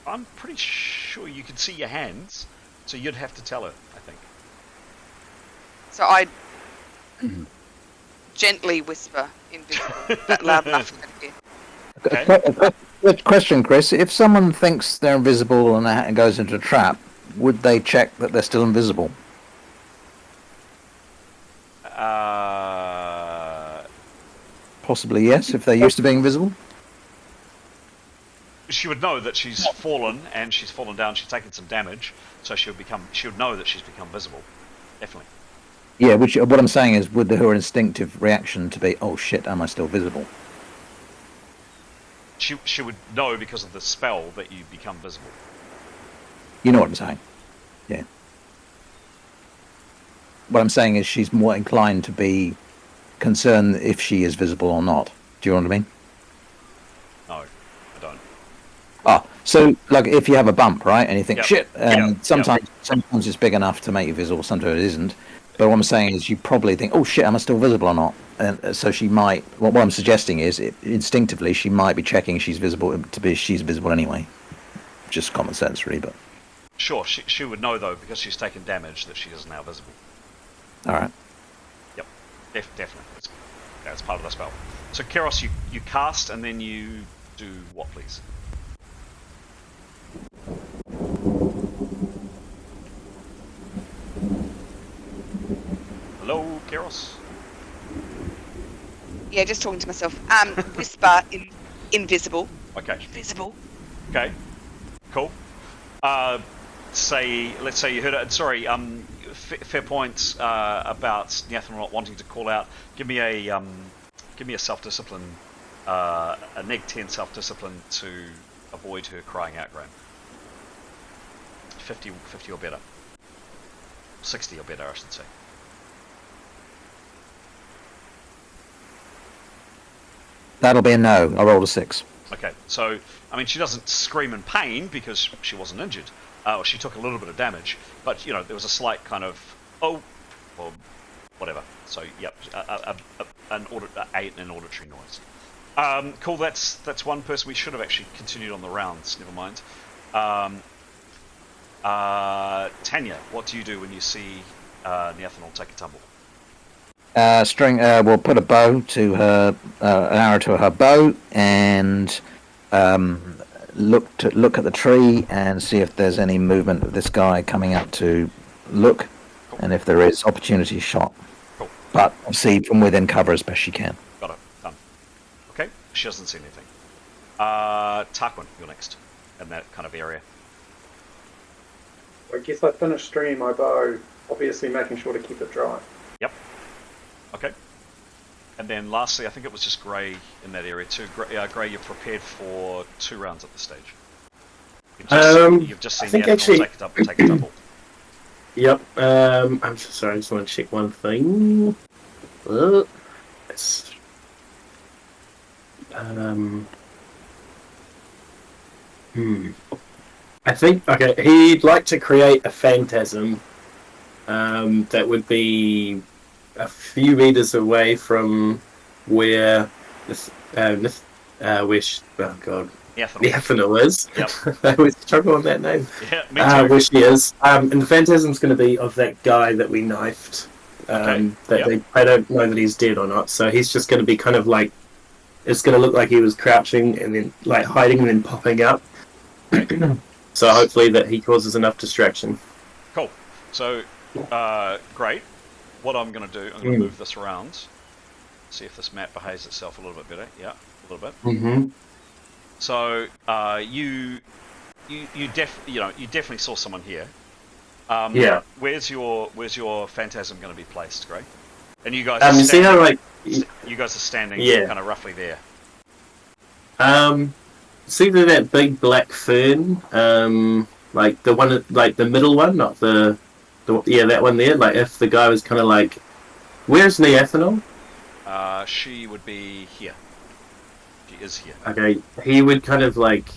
I'm pretty sure you can see your hands, so you'd have to tell her, I think. So I gently whisper invisible, but loud enough for her to hear. Okay. Good question, Chris. If someone thinks they're invisible and goes into a trap, would they check that they're still invisible? Possibly yes, if they're used to being invisible. She would know that she's fallen, and she's fallen down. She's taken some damage, so she would know that she's become visible. Definitely. Yeah, what I'm saying is, would her instinctive reaction to be, "Oh shit, am I still visible?" She would know because of the spell that you become visible. You know what I'm saying? Yeah. What I'm saying is, she's more inclined to be concerned if she is visible or not. Do you know what I mean? No, I don't. Oh, so like if you have a bump, right, and you think, Yep. shit, Yep. sometimes it's big enough to make you visible, sometimes it isn't. But what I'm saying is, you probably think, oh shit, am I still visible or not? And so she might. What I'm suggesting is, instinctively, she might be checking she's visible she's visible anyway. Just common sense, really. But Sure, she would know though, because she's taken damage, that she is now visible. all right. Yep, definitely. That's part of the spell. So Keros, you cast, and then you do what, please? Hello, Keros? Yeah, just talking to myself. Whisper invisible. Okay. Invisible. Okay. Cool. Let's say you heard it. Sorry. Fair point about Nyathanol not wanting to call out. Give me a self-discipline, a neg 10 self-discipline to avoid her crying out, Graham. 50 or better. 60 or better, I should say. That'll be a no. I rolled a 6. Okay, so, I mean, she doesn't scream in pain because she wasn't injured. Or she took a little bit of damage, but, you know, there was a slight kind of, or whatever. So, yep, an auditory noise. Cool, that's one person. We should have actually continued on the rounds, never mind. Tanya, what do you do when you see Neathanol take a tumble? We'll put a bow to her, an arrow to her bow, and look at the tree and see if there's any movement of this guy coming up to look, cool. And if there is, opportunity shot. Cool. But see from within cover as best she can. Got it. Done. Okay, she doesn't see anything. Tarquin, you're next in that kind of area. I guess I finished stringing my bow, obviously making sure to keep it dry. Yep. Okay. And then lastly, I think it was just Grey in that area too. Grey, you're prepared for 2 rounds at this stage. You've just seen the actually take a tumble. Yep. I'm sorry. I just want to check one thing. It's, I think he'd like to create a phantasm that would be a few meters away from where this Neathanol is. Yep. I always struggle on that name. Yeah, me too. Where she is. And the phantasm's going to be of that guy that we knifed. I don't know that he's dead or not. So he's just going to be kind of like, it's going to look like he was crouching and then like hiding and then popping up. So hopefully that he causes enough distraction. Cool. So, great. What I'm going to do, I'm going to move this around. See if this map behaves itself a little bit better. Yeah, a little bit. Mm-hmm. So, you definitely saw someone here. Yeah. Where's your phantasm going to be placed, Greg? And you guys. You see how like you guys are standing, kind of roughly there. See that big black fern, like the one, like the middle one, not the that one there. Like if the guy was kind of like, where's Neathanol? She would be here. She is here. Okay, he would kind of like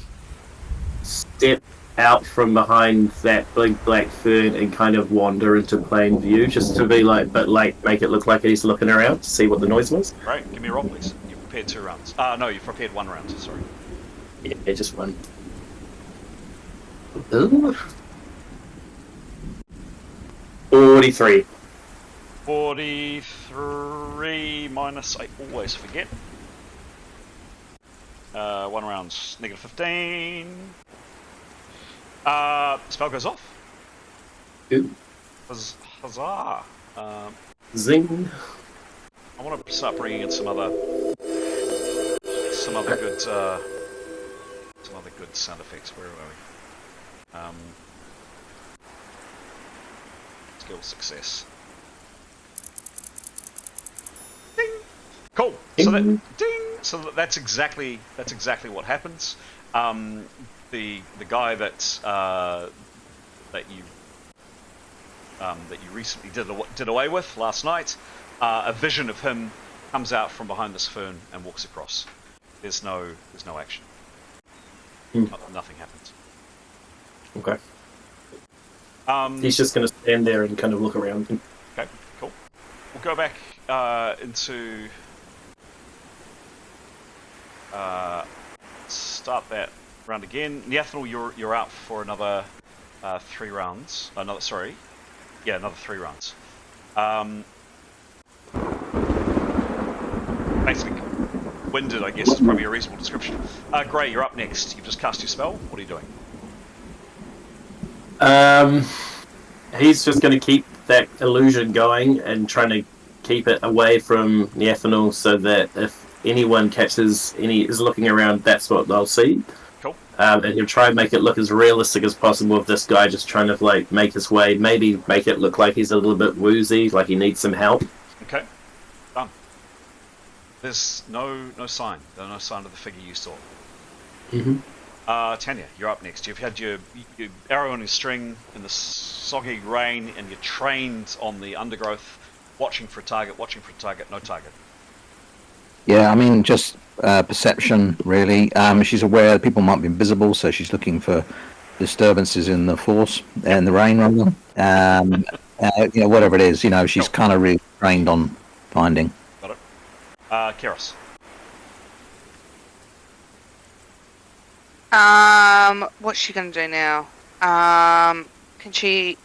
step out from behind that big black fern and kind of wander into plain view, just to be like, but like make it look like he's looking around to see what the noise was. Right, give me a roll, please. You've prepared 2 rounds. No, you've prepared 1 round. Sorry. Yeah, just 1. 43. 43 minus, I always forget. 1 round, negative 15. Spell goes off. Ooh. Huzzah. Zing. I want to start bringing in some other good sound effects. Where are we? Skill success. Ding. Cool. So that ding. So that's exactly what happens. The guy that you recently did away with last night. A vision of him comes out from behind this fern and walks across. There's no action. Nothing happens. Okay. He's just going to stand there and kind of look around him. Okay, cool. We'll go back into... start that round again. Neathanol, you're out for another 3 rounds. Another 3 rounds. Basically, winded, I guess, is probably a reasonable description. Grey, you're up next. You've just cast your spell. What are you doing? He's just going to keep that illusion going and trying to keep it away from Neathanol so that if anyone is looking around, that's what they'll see. Cool. And he'll try and make it look as realistic as possible of this guy just trying to like make his way, maybe make it look like he's a little bit woozy, like he needs some help. Okay. Done. There's no sign. There's no sign of the figure you saw. Mm-hmm. Tanya, you're up next. You've had your arrow on your string in the soggy rain, and you're trained on the undergrowth, watching for a target, no target. Yeah, I mean, just perception, really. She's aware that people might be invisible, so she's looking for disturbances in the force, in the rain, rather. Whatever it is, she's kind of really trained on finding. Got it. Keros. What's she gonna do now? Can she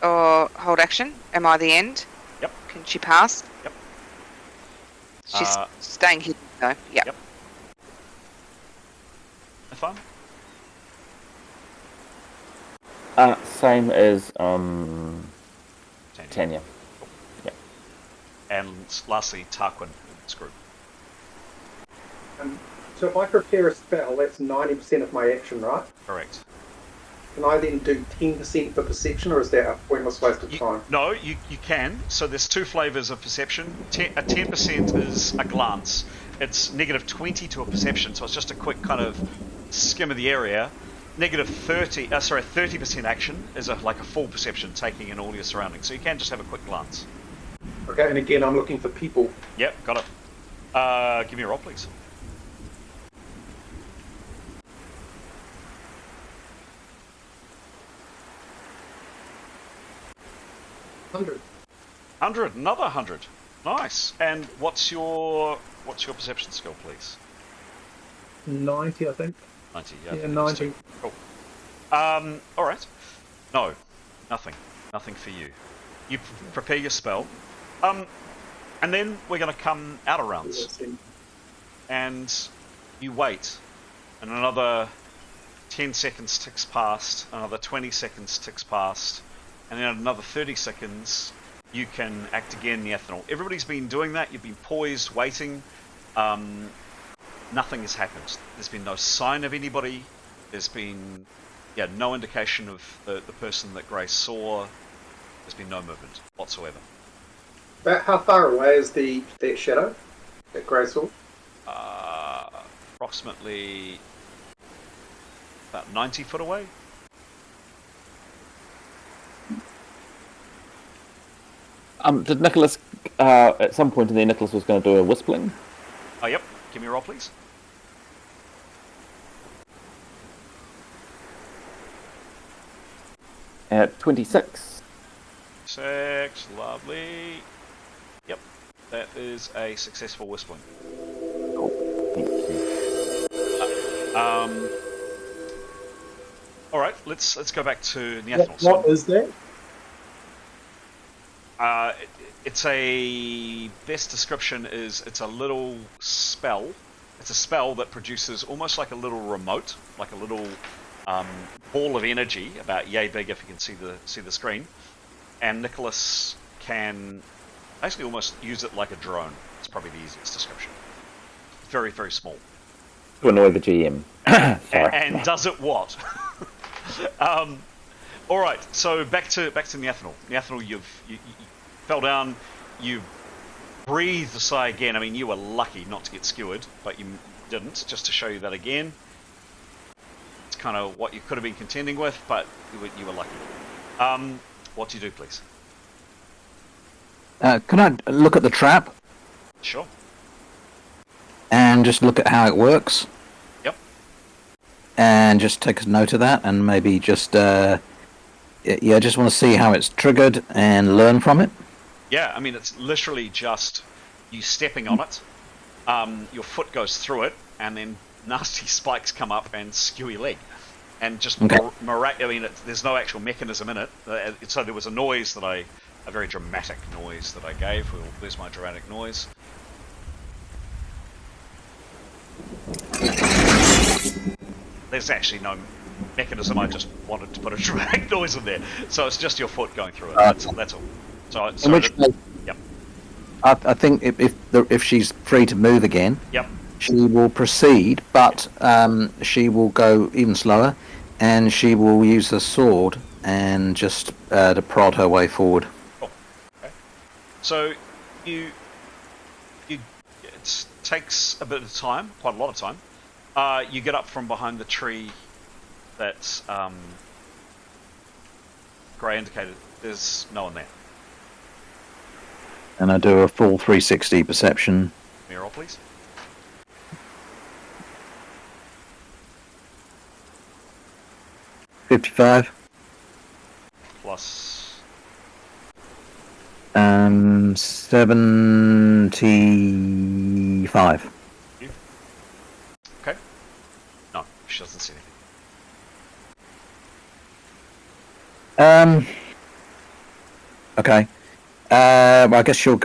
hold action? Am I the end? Yep. Can she pass? Yep. She's staying hidden though. Yep. Have fun. Same as Tanya. Cool. Yeah. And lastly, Tarquin in this group. So if I prepare a spell, that's 90% of my action, right? Correct. Can I then do 10% for perception, or is that a pointless waste of time? No, you can. So there's two flavors of perception. A 10% is a glance. It's -20 to a perception, so it's just a quick kind of skim of the area. -30% action is like a full perception, taking in all your surroundings. So you can just have a quick glance. Okay, and again, I'm looking for people. Yep, got it. Give me a roll, please. Another 100. Nice. And what's your perception skill, please? 90, I think. 90. Yeah, 90. Cool. All right. No, nothing for you. You prepare your spell, and then we're going to come out of rounds, and you wait, and another 10 seconds ticks past, another 20 seconds ticks past, and then another 30 seconds, you can act again, Neathanol. Everybody's been doing that. You've been poised, waiting. Nothing has happened. There's been no sign of anybody. There's been, no indication of the person that Grace saw. There's been no movement whatsoever. About how far away is that shadow that Grace saw? Approximately about 90 foot away. Did Nicholas, at some point in there, Nicholas was going to do a whistling? Oh, yep. Give me a roll, please. At 26. 6, lovely. Yep, that is a successful whistling. Cool. Thank you. All right, let's go back to Neathanol. What is that? It's a best description is it's a little spell. It's a spell that produces almost like a little remote, like a little ball of energy, about yay big if you can see the screen. And Nicholas can basically almost use it like a drone. It's probably the easiest description. Very, very small. To annoy the GM. and does it what? All right, so back to Neathanol. Neathanol, you fell down. You breathed a sigh again. I mean, you were lucky not to get skewered, but you didn't. Just to show you that again, it's kind of what you could have been contending with, but you were lucky. What do you do, please? Can I look at the trap? Sure. And just look at how it works? Yep. And just take a note of that, and maybe just, just want to see how it's triggered and learn from it? Yeah, I mean, it's literally just you stepping on it, your foot goes through it, and then nasty spikes come up and skew your leg. And just, there's no actual mechanism in it. So there was a noise a very dramatic noise that I gave. There's my dramatic noise. There's actually no mechanism. I just wanted to put a dramatic noise in there. So it's just your foot going through it. That's all. So in which case, yep. I think if she's free to move again, yep, she will proceed, but she will go even slower, and she will use the sword and just to prod her way forward. Cool. Okay. So it takes a bit of time, quite a lot of time. You get up from behind the tree that Gray indicated. There's no one there. And I do a full 360 perception. Give me please. $55. Plus 75. you. Okay. No, she doesn't see anything. Okay. Well, I guess she'll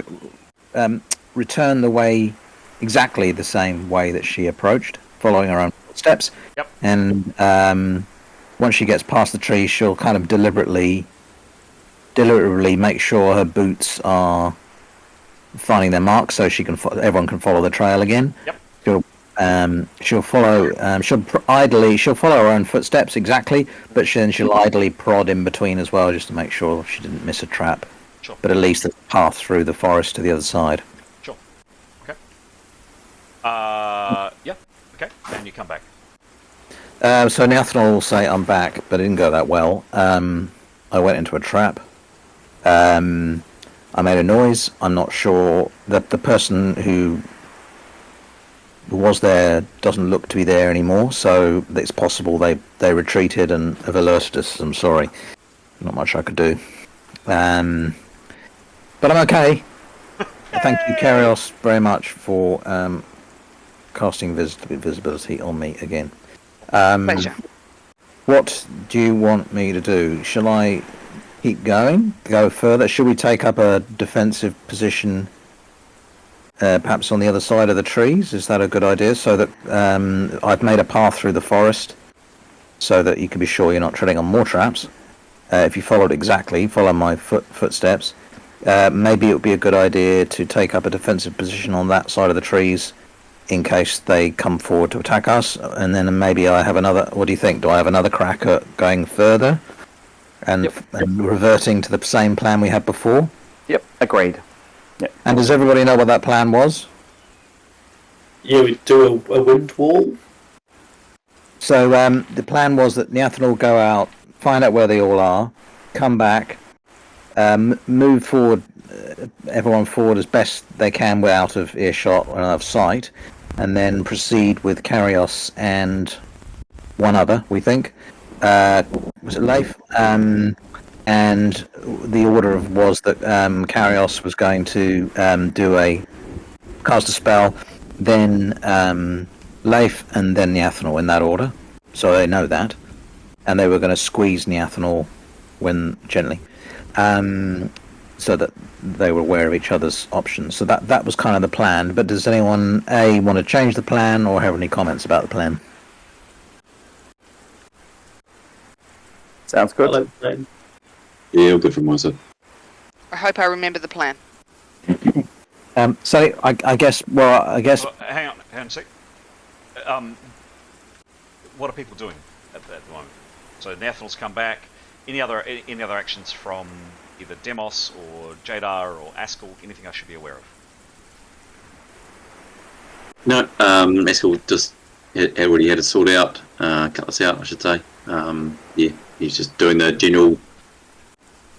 return the way, exactly the same way that she approached, following her own footsteps. Yep. And once she gets past the tree, she'll kind of deliberately make sure her boots are finding their mark, so everyone can follow the trail again. Yep. She'll follow. She'll follow her own footsteps exactly, but then she'll idly prod in between as well, just to make sure she didn't miss a trap. Sure. But at least there's a path through the forest to the other side. Sure. Okay. Yeah. Okay. And you come back. So Neathanol will say, "I'm back," but it didn't go that well. I went into a trap. I made a noise. I'm not sure that the person who was there doesn't look to be there anymore, so it's possible they retreated and have alerted us. I'm sorry. Not much I could do. But I'm okay. Thank you, Karios, very much for casting visibility on me again. Pleasure. What do you want me to do? Shall I keep going? Go further? Should we take up a defensive position, perhaps on the other side of the trees? Is that a good idea? So that I've made a path through the forest, so that you can be sure you're not treading on more traps. If you follow my footsteps, maybe it would be a good idea to take up a defensive position on that side of the trees, in case they come forward to attack us, and then maybe I have another. What do you think? Do I have another crack at going further and reverting to the same plan we had before? Yep, agreed. Yep. And does everybody know what that plan was? Yeah, we do a wind wall. So the plan was that Neathan will go out, find out where they all are, come back, move forward, everyone forward as best they can out of earshot and out of sight, and then proceed with Karios and one other, we think. Was it Leif? And the order was that Karios was going to cast a spell, then Leif, and then Neathanol in that order. So they know that. And they were going to squeeze Neathanol gently. So that they were aware of each other's options. So that was kind of the plan. But does anyone want to change the plan or have any comments about the plan? Sounds good. Yeah, all good from my side. I hope I remember the plan. So I guess. Well, hang on a sec. What are people doing at the moment? So Nathanel's come back. Any other actions from either Demos or Jadar or Askell? Anything I should be aware of? No, Askell just already had it sorted out, cut this out, I should say. Yeah, he's just doing the general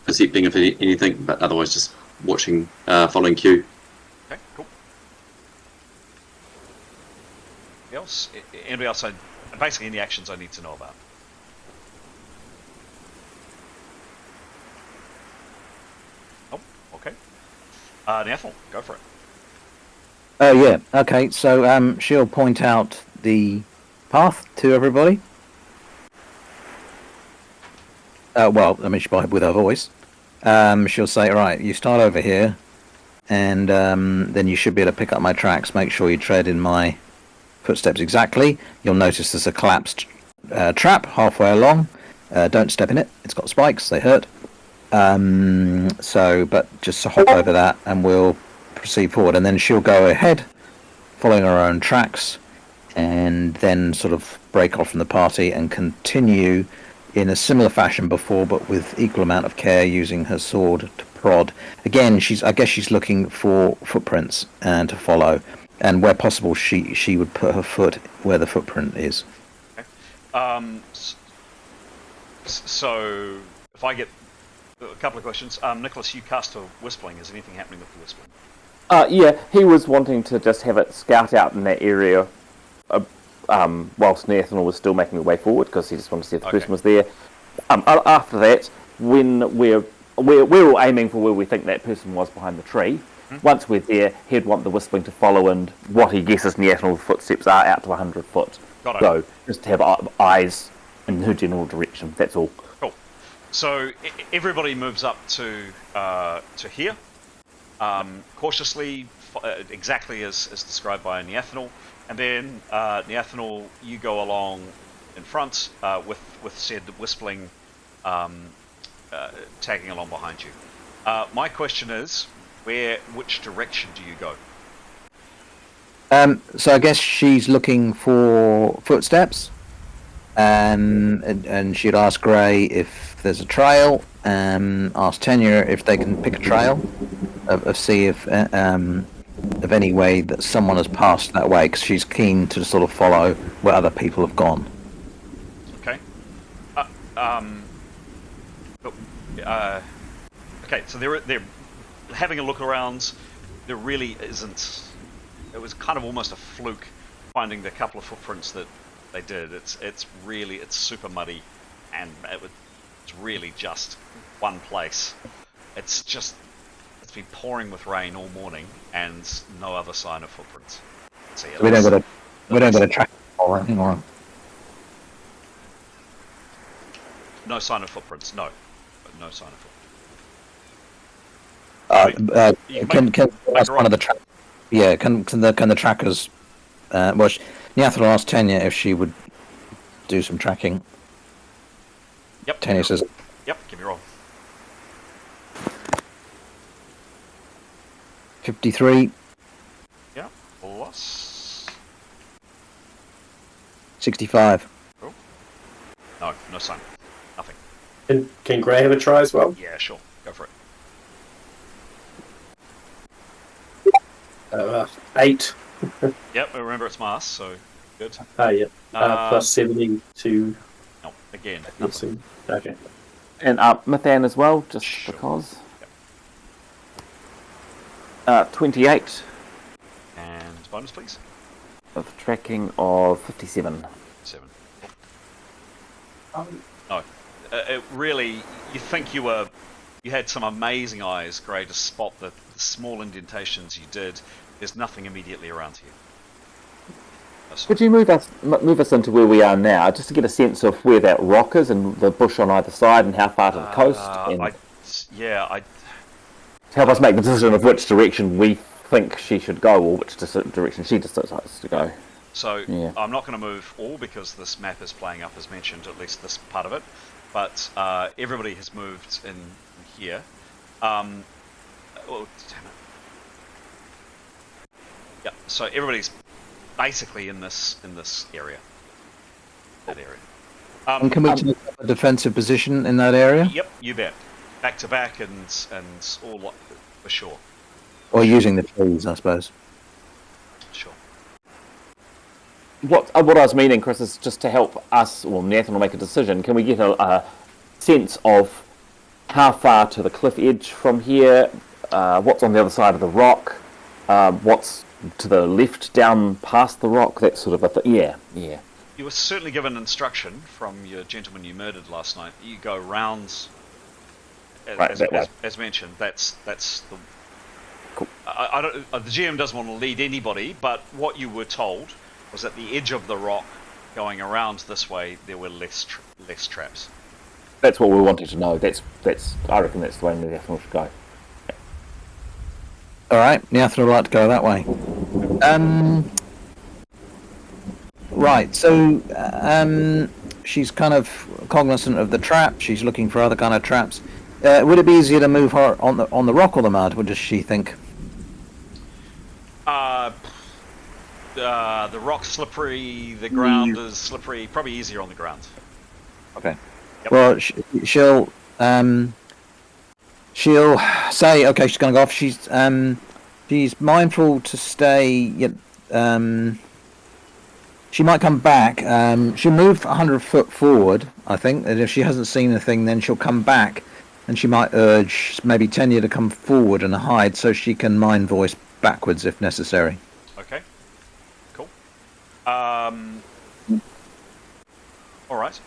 percepting of anything, but otherwise just watching, following Q. Okay, cool. Anybody else? Basically, any actions I need to know about. Oh, okay. Nathal, go for it. Oh yeah. Okay. So she'll point out the path to everybody. Well, I mean, with her voice. She'll say, "All right, you start over here, and then you should be able to pick up my tracks. Make sure you tread in my footsteps exactly. You'll notice there's a collapsed trap halfway along. Don't step in it. It's got spikes. They hurt. But just hop over that, and we'll proceed forward. And then she'll go ahead, following her own tracks, and then sort of break off from the party and continue in a similar fashion before, but with equal amount of care, using her sword to prod. Again, I guess she's looking for footprints and to follow, and where possible, she would put her foot where the footprint is. Okay. So if I get a couple of questions, Nicholas, you cast a whispering. Is anything happening with the whispering? Yeah, he was wanting to just have it scout out in that area whilst Nathaniel was still making the way forward, because he just wanted to see if the person was there. After that, when we're all aiming for where we think that person was behind the tree. Once we're there, he'd want the whistling to follow, and what he guesses Nathaniel's footsteps are out to 100 foot. Got it. So just to have eyes in her general direction. That's all. Cool. So everybody moves up to here, cautiously, exactly as described by Nathaniel, and then Nathaniel, you go along in front with said whistling tagging along behind you. My question is, which direction do you go? So I guess she's looking for footsteps, and she'd ask Gray if there's a trail, ask Tenya if they can pick a trail, see if any way that someone has passed that way, because she's keen to sort of follow where other people have gone. Okay. Okay, so they're having a look around. There really isn't. It was kind of almost a fluke finding the couple of footprints that they did. It's super muddy, and it's really just one place. It's been pouring with rain all morning, and no other sign of footprints. So we don't got a track or anything, or no sign of footprints. No sign of footprints. Can that's one of the can the trackers? Nathaniel asked Tenya if she would do some tracking. Yep. Tenya says. Yep. Give me a roll. 53. Yeah. Plus 65. Cool. No sign. Nothing. Can Gray have a try as well? Yeah, sure. Go for it. 8. Yep, remember it's Mars, so good. Yeah. Plus 72. No, again, nothing. Okay. And Mathan as well, just because. Yep. 28. And bonus, please. With tracking of 57. 7. No. Really, you think you had some amazing eyes, Gray, to spot the small indentations you did. There's nothing immediately around here. Could you move us into where we are now, just to get a sense of where that rock is and the bush on either side, and how far to the coast? To help us make the decision of which direction we think she should go, or which direction she decides to go. So I'm not going to move all, because this map is playing up as mentioned, at least this part of it. But everybody has moved in here. Damn it. Yeah, so everybody's basically in this area. That area. And can we take a defensive position in that area? Yep, you bet. Back to back and all for sure. Or using the trees, I suppose. Sure. What I was meaning, Chris, is just to help us, or Nathan will make a decision. Can we get a sense of how far to the cliff edge from here? What's on the other side of the rock? What's to the left down past the rock? That sort of a thing. Yeah. You were certainly given instruction from your gentleman you murdered last night. You go round. As mentioned, that's the. Cool. I don't. The GM doesn't want to lead anybody, but what you were told was at the edge of the rock, going around this way, there were less traps. That's what we wanted to know. That's. I reckon that's the way Nathaniel should go. Yeah. All right, Nathaniel would like to go that way. Right. So she's kind of cognizant of the trap. She's looking for other kind of traps. Would it be easier to move her on the rock or the mud? What does she think? The rock's slippery. The ground is slippery. Probably easier on the ground. Okay. Yep. Well, she'll say, okay, she's going to go off. She's mindful to stay. She might come back. She'll move 100 foot forward, I think. And if she hasn't seen anything, then she'll come back, and she might urge maybe Tenya to come forward and hide, so she can mind voice backwards if necessary. Okay. Cool. All right.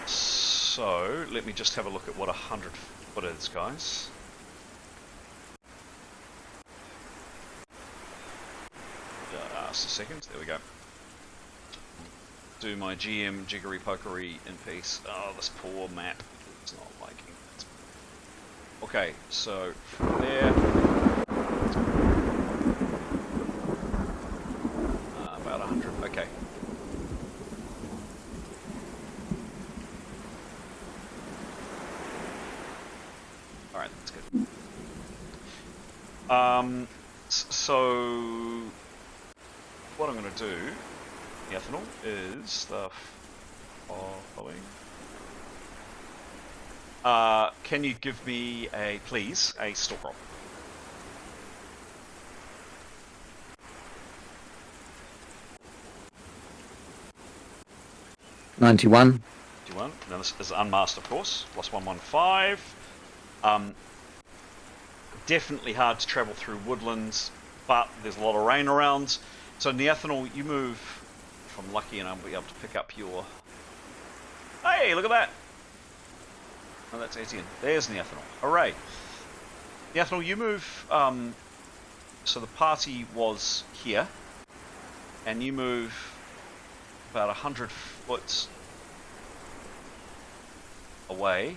So let me just have a look at what 100 foot is, guys. Just a second. There we go. Do my GM jiggery pokery in peace. Oh, this poor map is not liking it. Okay, so from there, about 100. Okay. All right, that's good. So what I'm going to do, ethanol, is the following. Can you give me please, a stalk roll? '91. Now this is unmasked, of course. Plus 115. Definitely hard to travel through woodlands, but there's a lot of rain around. So Neathanol, you move. If I'm lucky, and I'll be able to pick up your. Hey, look at that! Oh, that's Etienne. There's Neathanol. Hooray! Neathanol, you move. So the party was here, and you move about 100 foot away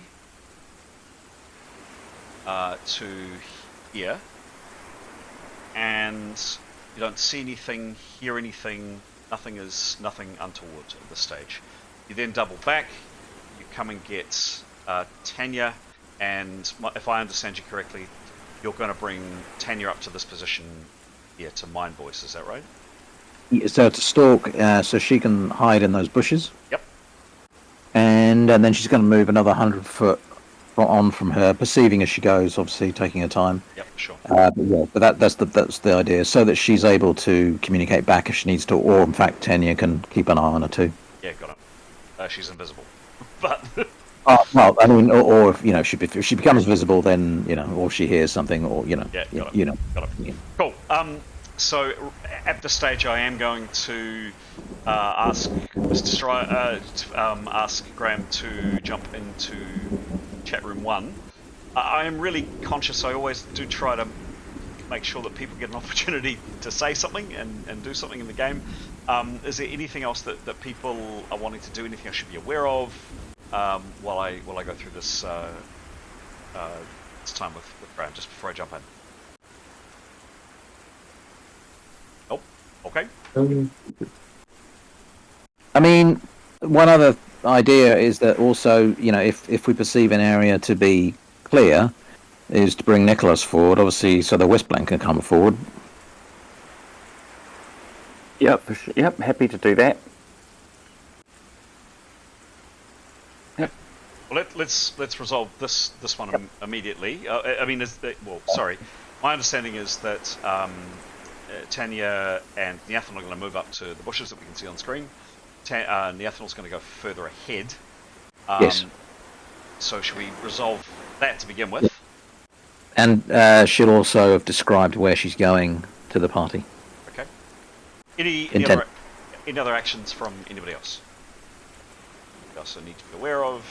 to here, and you don't see anything, hear anything. Nothing untoward at this stage. You then double back. You come and get Tanya, and if I understand you correctly, you're going to bring Tanya up to this position here to Mind Voice. Is that right? So to stalk, so she can hide in those bushes. Yep. And then she's going to move another 100 foot on from her, perceiving as she goes, obviously taking her time. Yep, sure. But that's the idea, so that she's able to communicate back if she needs to, or in fact Tanya can keep an eye on her too. Yeah, got it. She's invisible, but. Well, I mean, or if if she becomes visible, then or she hears something, or Yeah, got it. Got it. Yeah. Cool. So at this stage, I am going to ask ask Graham to jump into chat room 1. I am really conscious. I always do try to make sure that people get an opportunity to say something and do something in the game. Is there anything else that people are wanting to do? Anything I should be aware of while I go through this time with Graham, just before I jump in? Oh, okay. I mean, one other idea is that also, if we perceive an area to be clear, is to bring Nicholas forward, obviously, so the Westblank can come forward. Yep, for sure. Yep, happy to do that. Yep. Well, let's resolve this one immediately. Sorry. My understanding is that Tanya and Neathanol are going to move up to the bushes that we can see on screen. Neathanol's going to go further ahead. Yes. So should we resolve that to begin with? And she'll also have described where she's going to the party. Okay. Any other actions from anybody else? We also need to be aware of.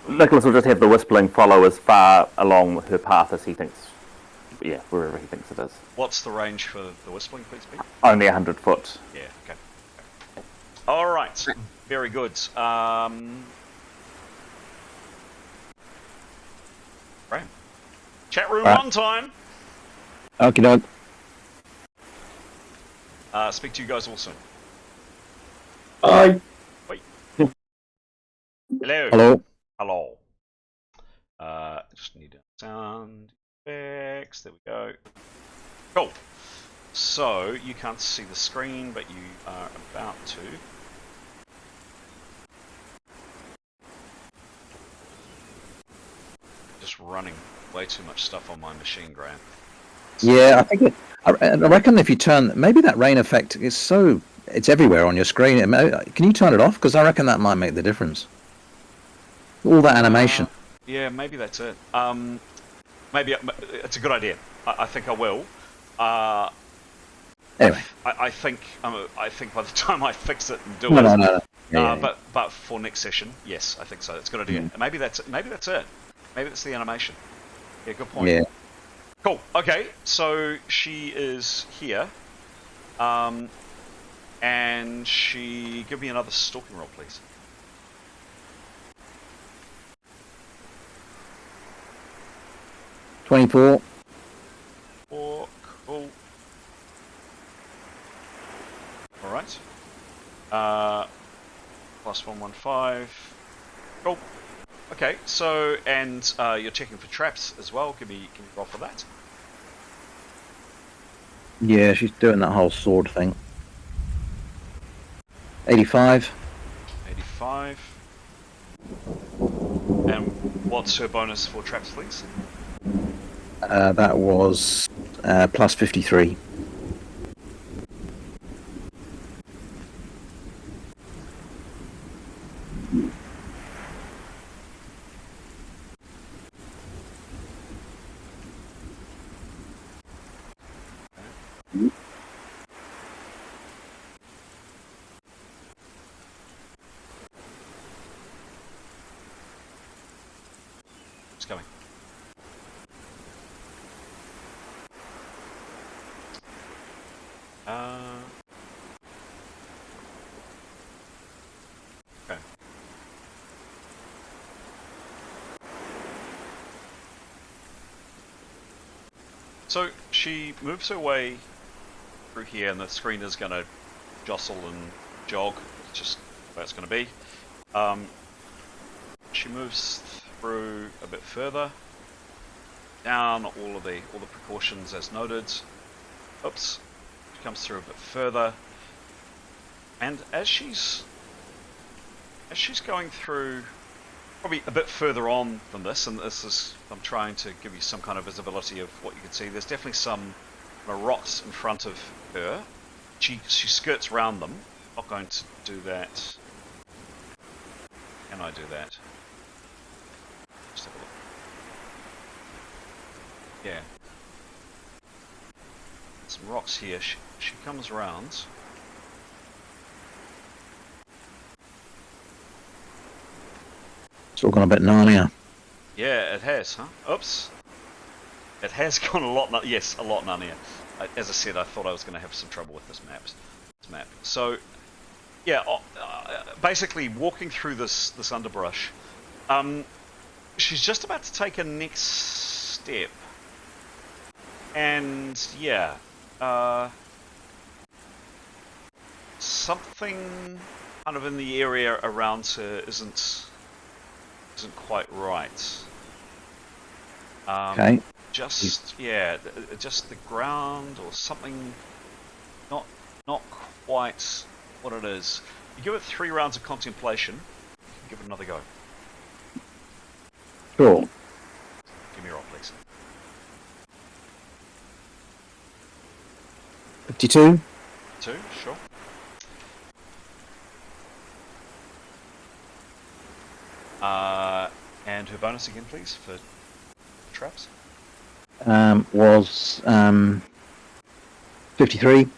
Nicholas will just have the Whispling follow as far along her path as he thinks. Yeah, wherever he thinks it is. What's the range for the Whispling, please, Pete? Only 100 foot. Yeah. Okay. All right. Very good. Graham. Chat room one time. Okie doke. Speak to you guys all soon. Bye. Wait. Hello. Hello. Hello. Just need sound effects. There we go. Cool. So you can't see the screen, but you are about to. Just running way too much stuff on my machine, Graham. Yeah, I think I reckon if you turn, maybe that rain effect is it's everywhere on your screen. Can you turn it off? Because I reckon that might make the difference. All that animation. Yeah, maybe that's it. Maybe it's a good idea. I think I will. Anyway. I think by the time I fix it and do No, it, no, no. Yeah. but for next session, yes, I think so. It's a good idea. Maybe that's it. Maybe that's the animation. Yeah, good point. Yeah. Cool. Okay, so she is here, and she give me another stalking roll, please. $24. Cool. All right. Plus 115. Cool. Okay. So, and you're checking for traps as well. Can you roll for that? Yeah, she's doing that whole sword thing. 85. 85. And what's her bonus for traps, please? That was plus 53. It's coming. Okay. So she moves her way through here, and the screen is going to jostle and jog. It's just where it's going to be. She moves through a bit further, down all the precautions as noted. Oops. She comes through a bit further, and as she's going through, probably a bit further on than this, and this is, I'm trying to give you some kind of visibility of what you can see. There's definitely some rocks in front of her. She skirts around them. Not going to do that. Can I do that? Just have a look. Yeah. Some rocks here. She comes around. It's all gone a bit Narnia. Yeah, it has, huh? Oops. It has gone a lot. Yes, a lot Narnia. As I said, I thought I was going to have some trouble with this map. So, yeah, basically walking through this underbrush. She's just about to take a next step, and yeah, something kind of in the area around her isn't quite right. Okay. Just the ground or something, not quite what it is. You give it 3 rounds of contemplation. You can give it another go. Cool. Give me a roll, please. 52. 2, sure. And her bonus again, please, for traps. Was 53.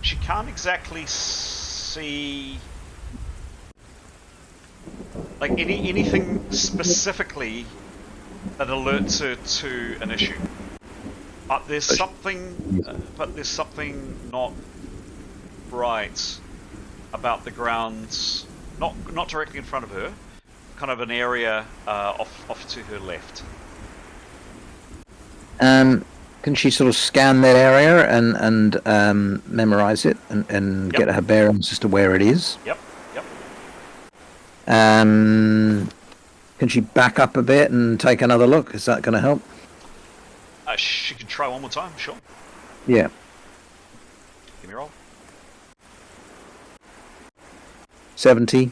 She can't exactly see like anything specifically that alerts her to an issue. But there's something not right about the grounds, not directly in front of her, kind of an area off to her left. Can she sort of scan that area and memorize it and get her bearings as to where it is? Yep. Can she back up a bit and take another look? Is that going to help? She can try one more time, sure. Yeah. Give me a roll. 70.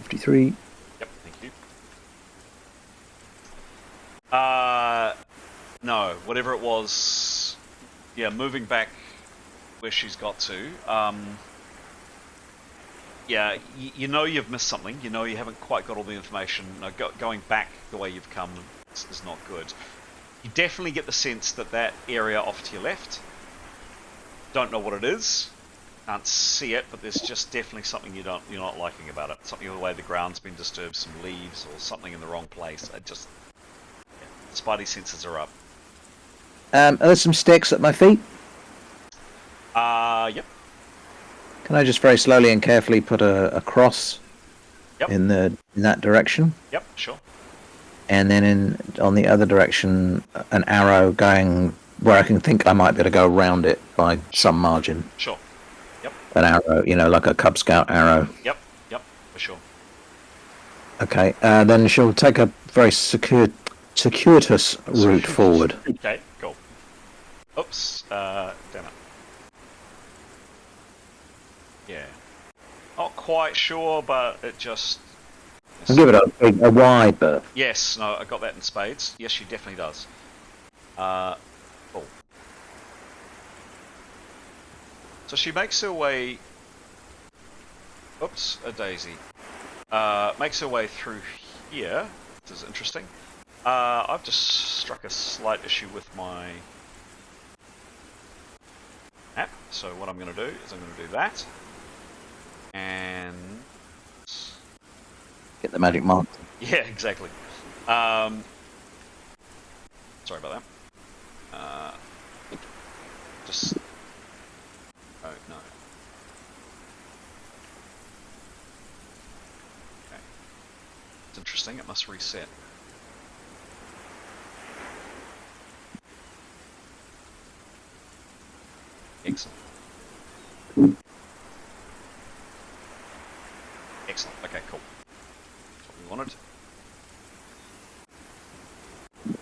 53. Yep, thank you. No, whatever it was. Yeah, moving back where she's got to. Yeah, you know you've missed something. You know you haven't quite got all the information. Going back the way you've come is not good. You definitely get the sense that that area off to your left, don't know what it is, can't see it, but there's just definitely something you're not liking about it. Something the way the ground's been disturbed, some leaves or something in the wrong place. Spidey senses are up. Are there some sticks at my feet? Yep. Can I just very slowly and carefully put a cross in that direction? Yep, sure. And then on the other direction, an arrow going where I can think I might be able to go around it by some margin. Sure. Yep. An arrow, like a Cub Scout arrow. Yep, for sure. Okay, then she'll take a very circuitous route forward. Okay, cool. Oops, damn it. Yeah. Not quite sure, but it just... I'll give it a wide berth. Yes, no, I got that in spades. Yes, she definitely does. Cool. So she makes her way... Oops, a daisy. Makes her way through here, which is interesting. I've just struck a slight issue with my map, so what I'm going to do is I'm going to do that. And... Get the magic mark. Yeah, exactly. Sorry about that. Just... Oh, no. Okay. It's interesting, it must reset. Excellent. Excellent, okay, cool. That's what we wanted.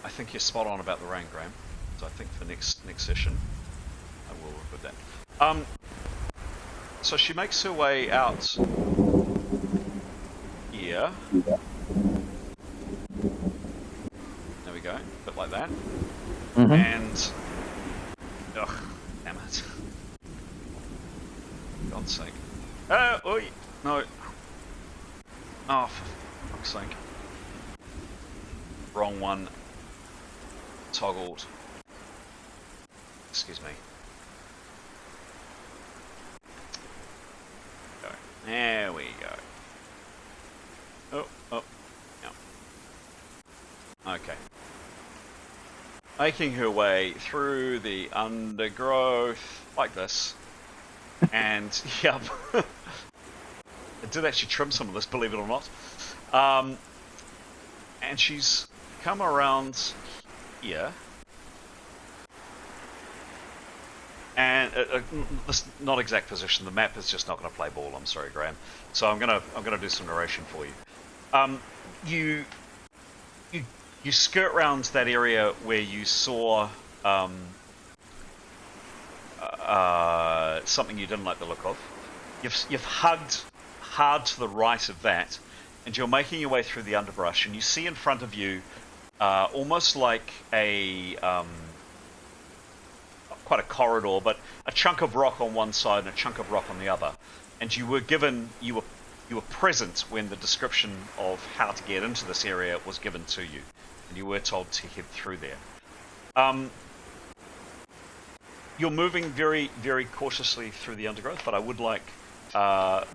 I think you're spot on about the rain, Graham. So I think for next session, I will work with that. So she makes her way out here. There we go, a bit like that. Mm-hmm. And... Ugh, damn it. God's sake. Oi! No. Oh, for fuck's sake. Wrong one. Toggled. Excuse me. Go. There we go. Oh, yeah. Okay. Making her way through the undergrowth like this. And, yep. I did actually trim some of this, believe it or not. And she's come around here. And this not exact position. The map is just not going to play ball. I'm sorry, Graham. So I'm gonna do some narration for you. You skirt round that area where you saw something you didn't like the look of. You've hugged hard to the right of that, and you're making your way through the underbrush, and you see in front of you almost like a quite a corridor, but a chunk of rock on one side and a chunk of rock on the other. And you were present when the description of how to get into this area was given to you, and you were told to head through there. You're moving very, very cautiously through the undergrowth, but I would like I'd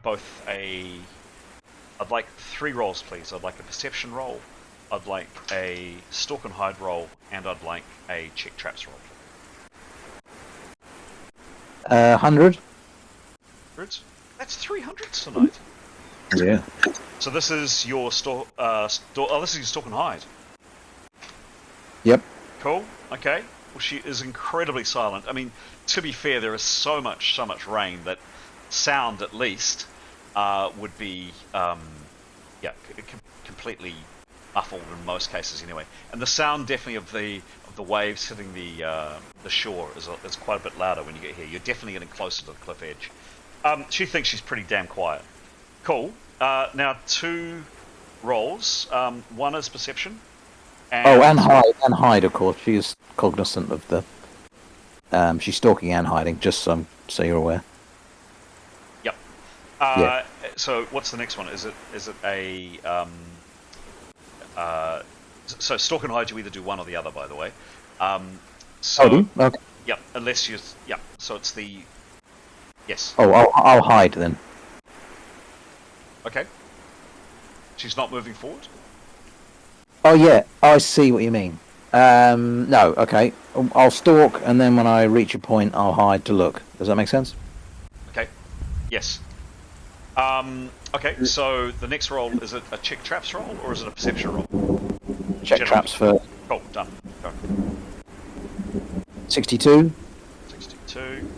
like 3 rolls, please. I'd like a perception roll, I'd like a stalk and hide roll, and I'd like a check traps roll. 100. That's 300s tonight. Yeah. So this is your this is your stalk and hide. Yep. Cool. Okay. Well, she is incredibly silent. I mean, to be fair, there is so much rain that sound, at least, would be completely muffled in most cases, anyway. And the sound definitely of the waves hitting the shore is quite a bit louder when you get here. You're definitely getting closer to the cliff edge. She thinks she's pretty damn quiet. Cool. Now, 2 rolls. One is perception. And hide, of course. She is cognizant of the. She's stalking and hiding, just so you're aware. Yep. Yeah. So, what's the next one? Is it a so stalk and hide? You either do one or the other, by the way. Okay. Yep. Unless you. Yep. So it's the. Yes. Oh, I'll hide then. Okay. She's not moving forward? Oh, yeah. I see what you mean. No, okay. I'll stalk, and then when I reach a point, I'll hide to look. Does that make sense? Okay. Yes. Okay, so the next roll, is it a check traps roll, or is it a perception roll? Check traps for... Cool, done. Go. 62. 62.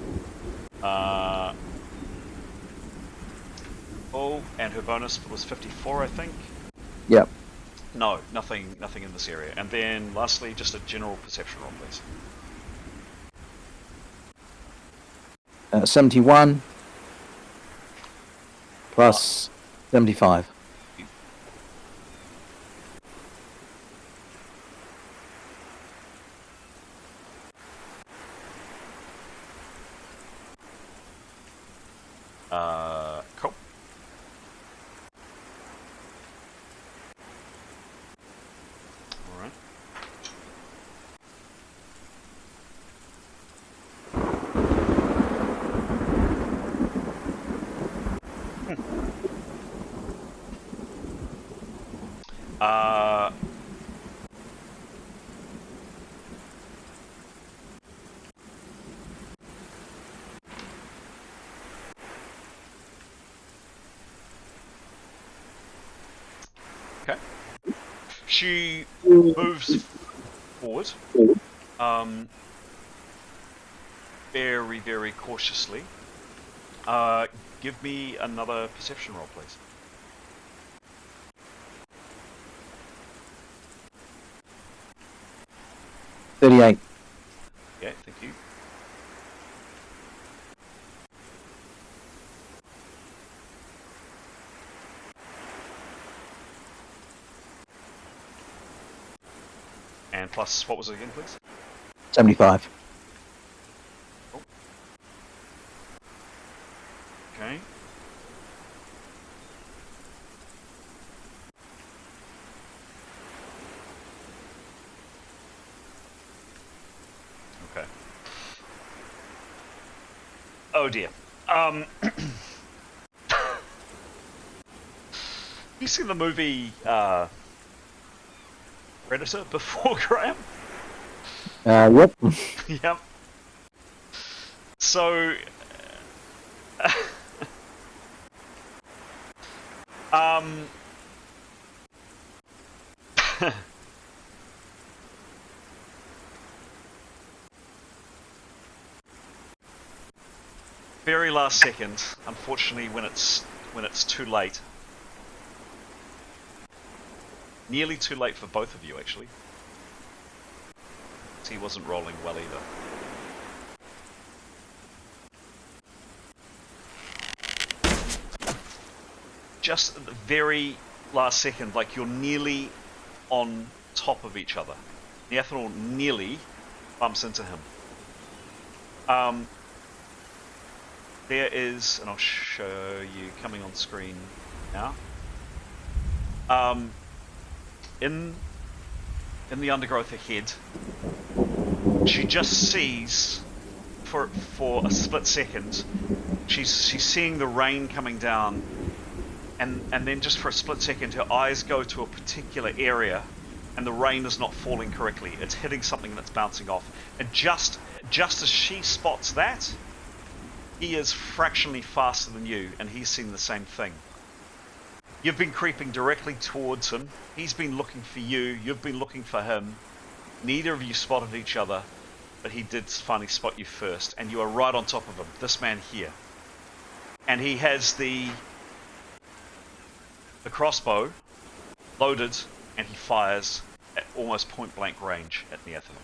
Oh, and her bonus was 54, I think. Yep. No, nothing in this area. And then lastly, just a general perception roll, please. 71 plus 75. Cool. All right. Okay. She moves forward, very, very cautiously. Give me another perception roll, please. $38. Yeah, thank you. And plus, what was it again, please? 75. Cool. Okay. Okay. Oh dear. You seen the movie Predator before, Graham? Yep. Yep. So, very last second, unfortunately, when it's too late. Nearly too late for both of you, actually. He wasn't rolling well either. Just at the very last second, like you're nearly on top of each other. Neathanol nearly bumps into him. There is, and I'll show you coming on screen now. In the undergrowth ahead, she just sees, for a split second, she's seeing the rain coming down, and then just for a split second, her eyes go to a particular area, and the rain is not falling correctly. It's hitting something that's bouncing off, and just as she spots that, he is fractionally faster than you, and he's seen the same thing. You've been creeping directly towards him. He's been looking for you. You've been looking for him. Neither of you spotted each other, but he did finally spot you first, and you are right on top of him. This man here. And he has the crossbow loaded, and he fires at almost point-blank range at Neathanol.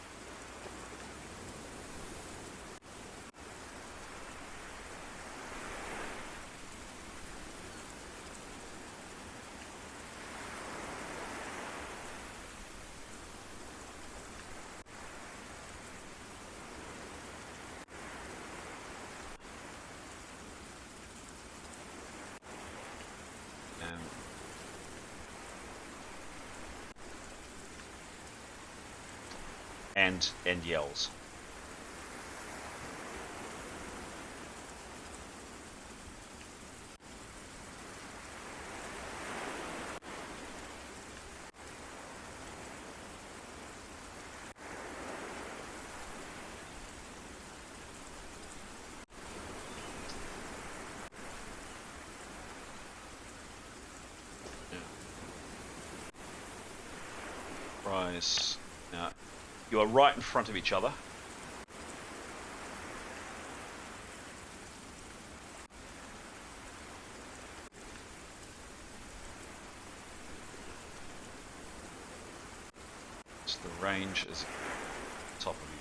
and yells. Rise. Now, you are right in front of each other. So the range is top of you.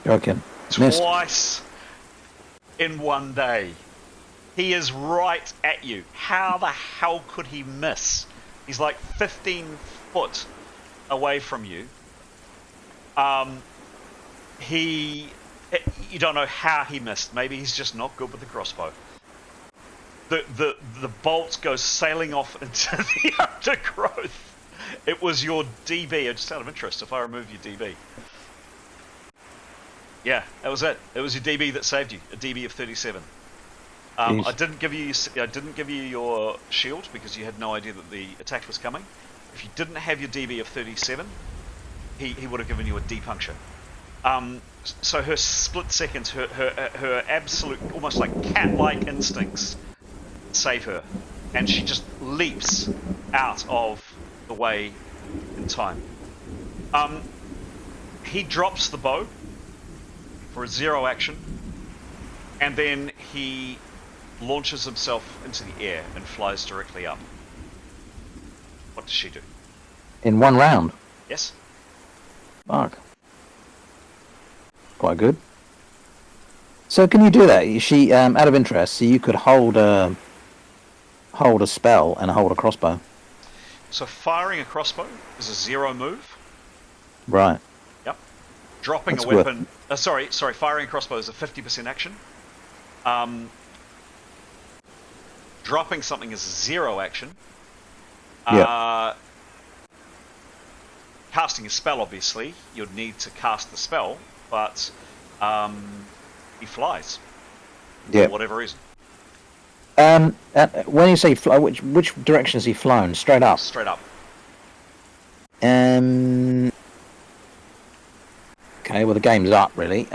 Joking. Missed. Twice in one day. He is right at you. How the hell could he miss? He's like 15 foot away from you. You don't know how he missed. Maybe he's just not good with the crossbow. The bolts go sailing off into the undergrowth. It was your DB. Just out of interest, if I remove your DB. Yeah, that was it. It was your DB that saved you. A DB of 37. I didn't give you your shield because you had no idea that the attack was coming. If you didn't have your DB of 37, he would have given you a D-puncture. So her split seconds, her absolute, almost like cat-like instincts save her, and she just leaps out of the way in time. He drops the bow for a 0 action, and then he launches himself into the air and flies directly up. What does she do? In one round? Yes. Fuck. Quite good. So can you do that? She, out of interest, so you could hold a spell and hold a crossbow. So firing a crossbow is a 0 move. Right. Yep. Dropping That's a weapon. Sorry. Firing a crossbow is a 50% action. Dropping something is a 0 action. Yeah. Casting a spell, obviously, you'd need to cast the spell, but he flies. Yeah. For whatever reason. When you say fly, which direction has he flown? Straight up. Straight up. Okay, well the game's up really.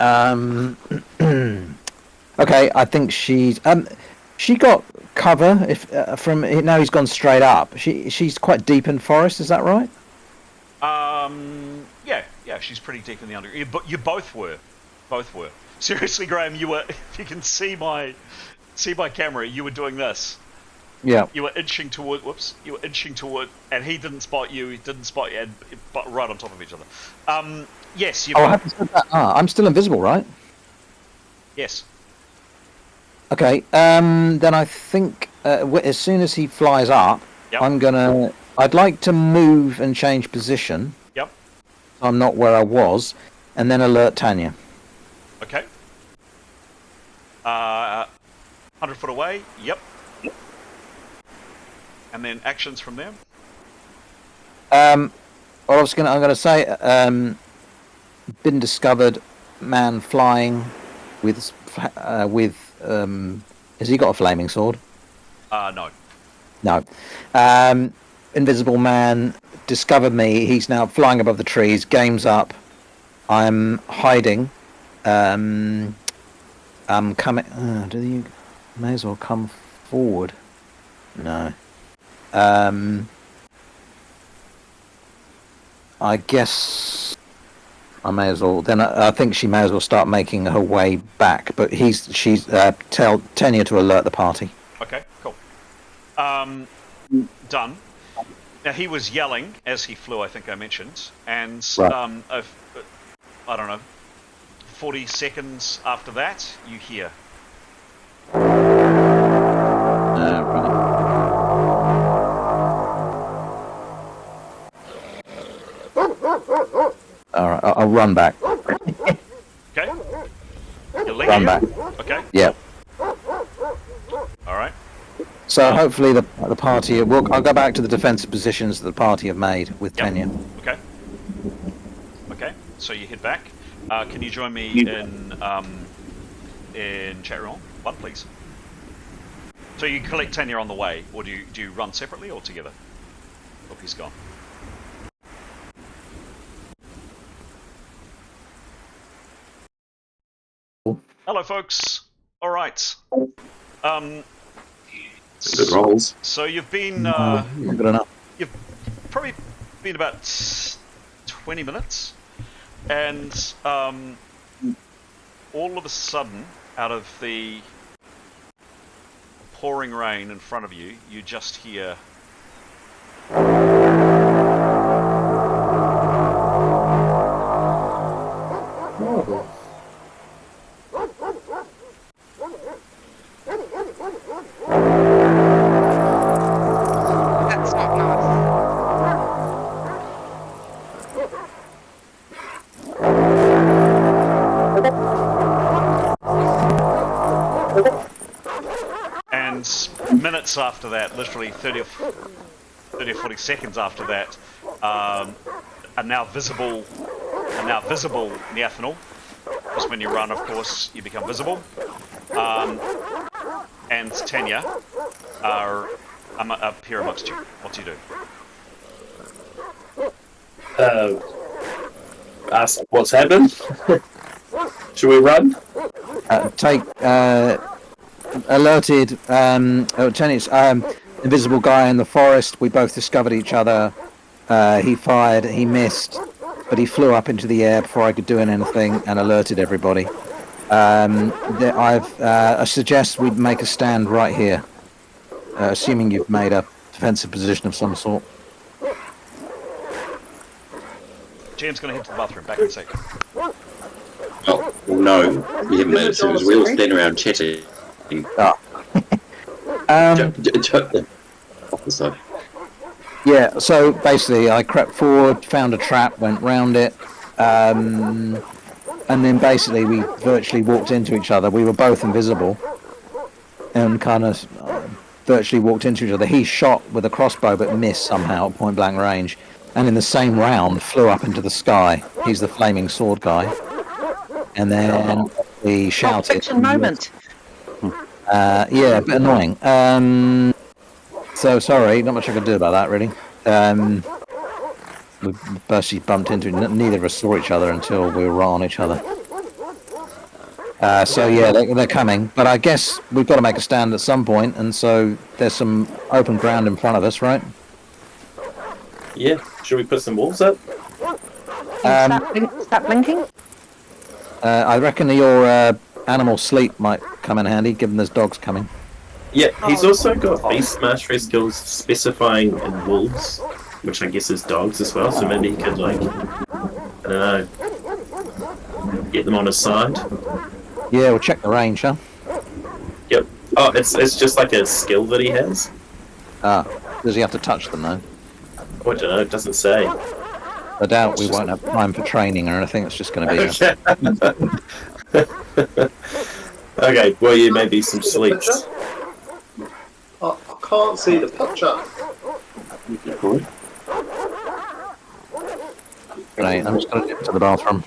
Okay, I think she got cover if from now he's gone straight up. She's quite deep in forest, is that right? Yeah, she's pretty deep in the under. But you both were. Seriously, Graham, you were. If you can see my camera, you were doing this. Yeah. You were inching toward. Whoops. You were inching toward, and he didn't spot you. He didn't spot you, but right on top of each other. Yes. You. I haven't said that. I'm still invisible, right? Yes. Okay. Then I think as soon as he flies up, yep. I'd like to move and change position. Yep. I'm not where I was, and then alert Tanya. Okay. 100 foot away. Yep. And then actions from there. Well, I'm gonna say, been discovered, man flying with. Has he got a flaming sword? No. No. Invisible man discovered me. He's now flying above the trees. Game's up. I'm hiding. I'm coming. Do you? May as well come forward. No. I guess I may as well. Then I think she may as well start making her way back. But she's tell Tanya to alert the party. Okay, cool. Done. Now he was yelling as he flew. I think I mentioned, and right. I don't know, 40 seconds after that, you hear. All right, I'll run back. Okay. You're leaving. Run back. Okay. Yeah. All right. So hopefully the party. I'll go back to the defensive positions that the party have made with Tanya. Okay. Okay. So you head back. Can you join me in chat room 1, please? So you collect Tanya on the way, or do you run separately or together? Look, he's gone. Hello, folks. All right. Good rolls. So you've been good enough. You've probably been about 20 minutes, and all of a sudden, out of the pouring rain in front of you, you just hear. That's not nice. And minutes after that, literally 30 or 40 seconds after that, are now visible Neathanal. Because when you run, of course, you become visible. And Tanya are up here amongst you. What do you do? Ask what's happened. Should we run? Alerted. Tanya's invisible guy in the forest. We both discovered each other. He fired. He missed, but he flew up into the air before I could do anything and alerted everybody. I suggest we make a stand right here, assuming you've made a defensive position of some sort. GM's going to head to the bathroom. Back in a sec. Oh, well, no, we haven't made it serious. We're all standing around chatting. Off the side. Yeah, so basically I crept forward, found a trap, went round it, and then basically we virtually walked into each other. We were both invisible and kind of virtually walked into each other. He shot with a crossbow but missed somehow at point blank range, and in the same round flew up into the sky. He's the flaming sword guy. And then he shouted. Fiction moment. Yeah, a bit annoying. So sorry, not much I can do about that really. We basically bumped into, neither of us saw each other until we were on each other. So yeah, they're coming, but I guess we've got to make a stand at some point, and so there's some open ground in front of us, right? Yeah, should we put some walls up? Start blinking. I reckon your animal sleep might come in handy, given there's dogs coming. Yeah, he's also got beast mastery skills specifying in wolves, which I guess is dogs as well, so maybe he could, like, I don't know, get them on his side. Yeah, we'll check the range, huh? Yep. Oh, it's just like a skill that he has. Ah, does he have to touch them though? Oh, I don't know, it doesn't say. I doubt we won't have time for training or anything, it's just going to be... Okay, well, yeah, maybe some sleeps. I can't see the picture. Right, I'm just going to get to the bathroom.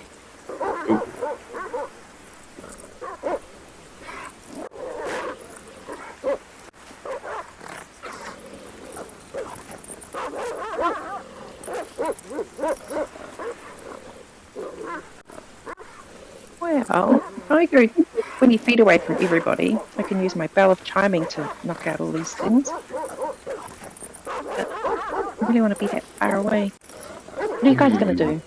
Well, I go 20 feet away from everybody. I can use my bell of chiming to knock out all these things. But I really want to be that far away. What are you guys going to do?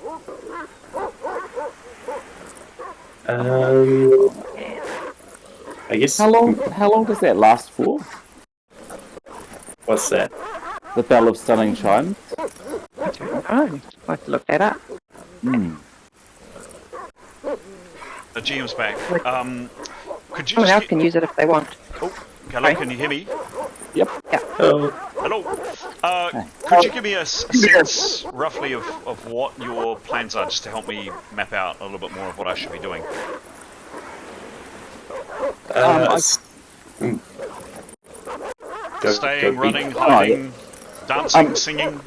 I guess. How long does that last for? What's that? The Bell of Stunning Chimes? I don't know. I'll have to look that up. GM's back. Could you Someone just else can use it if they want. Oh, hello, can you hear me? Yep. Yeah. Hello. Could you give me a sense, roughly, of what your plans are, just to help me map out a little bit more of what I should be doing? Staying, running, hiding, dancing, singing.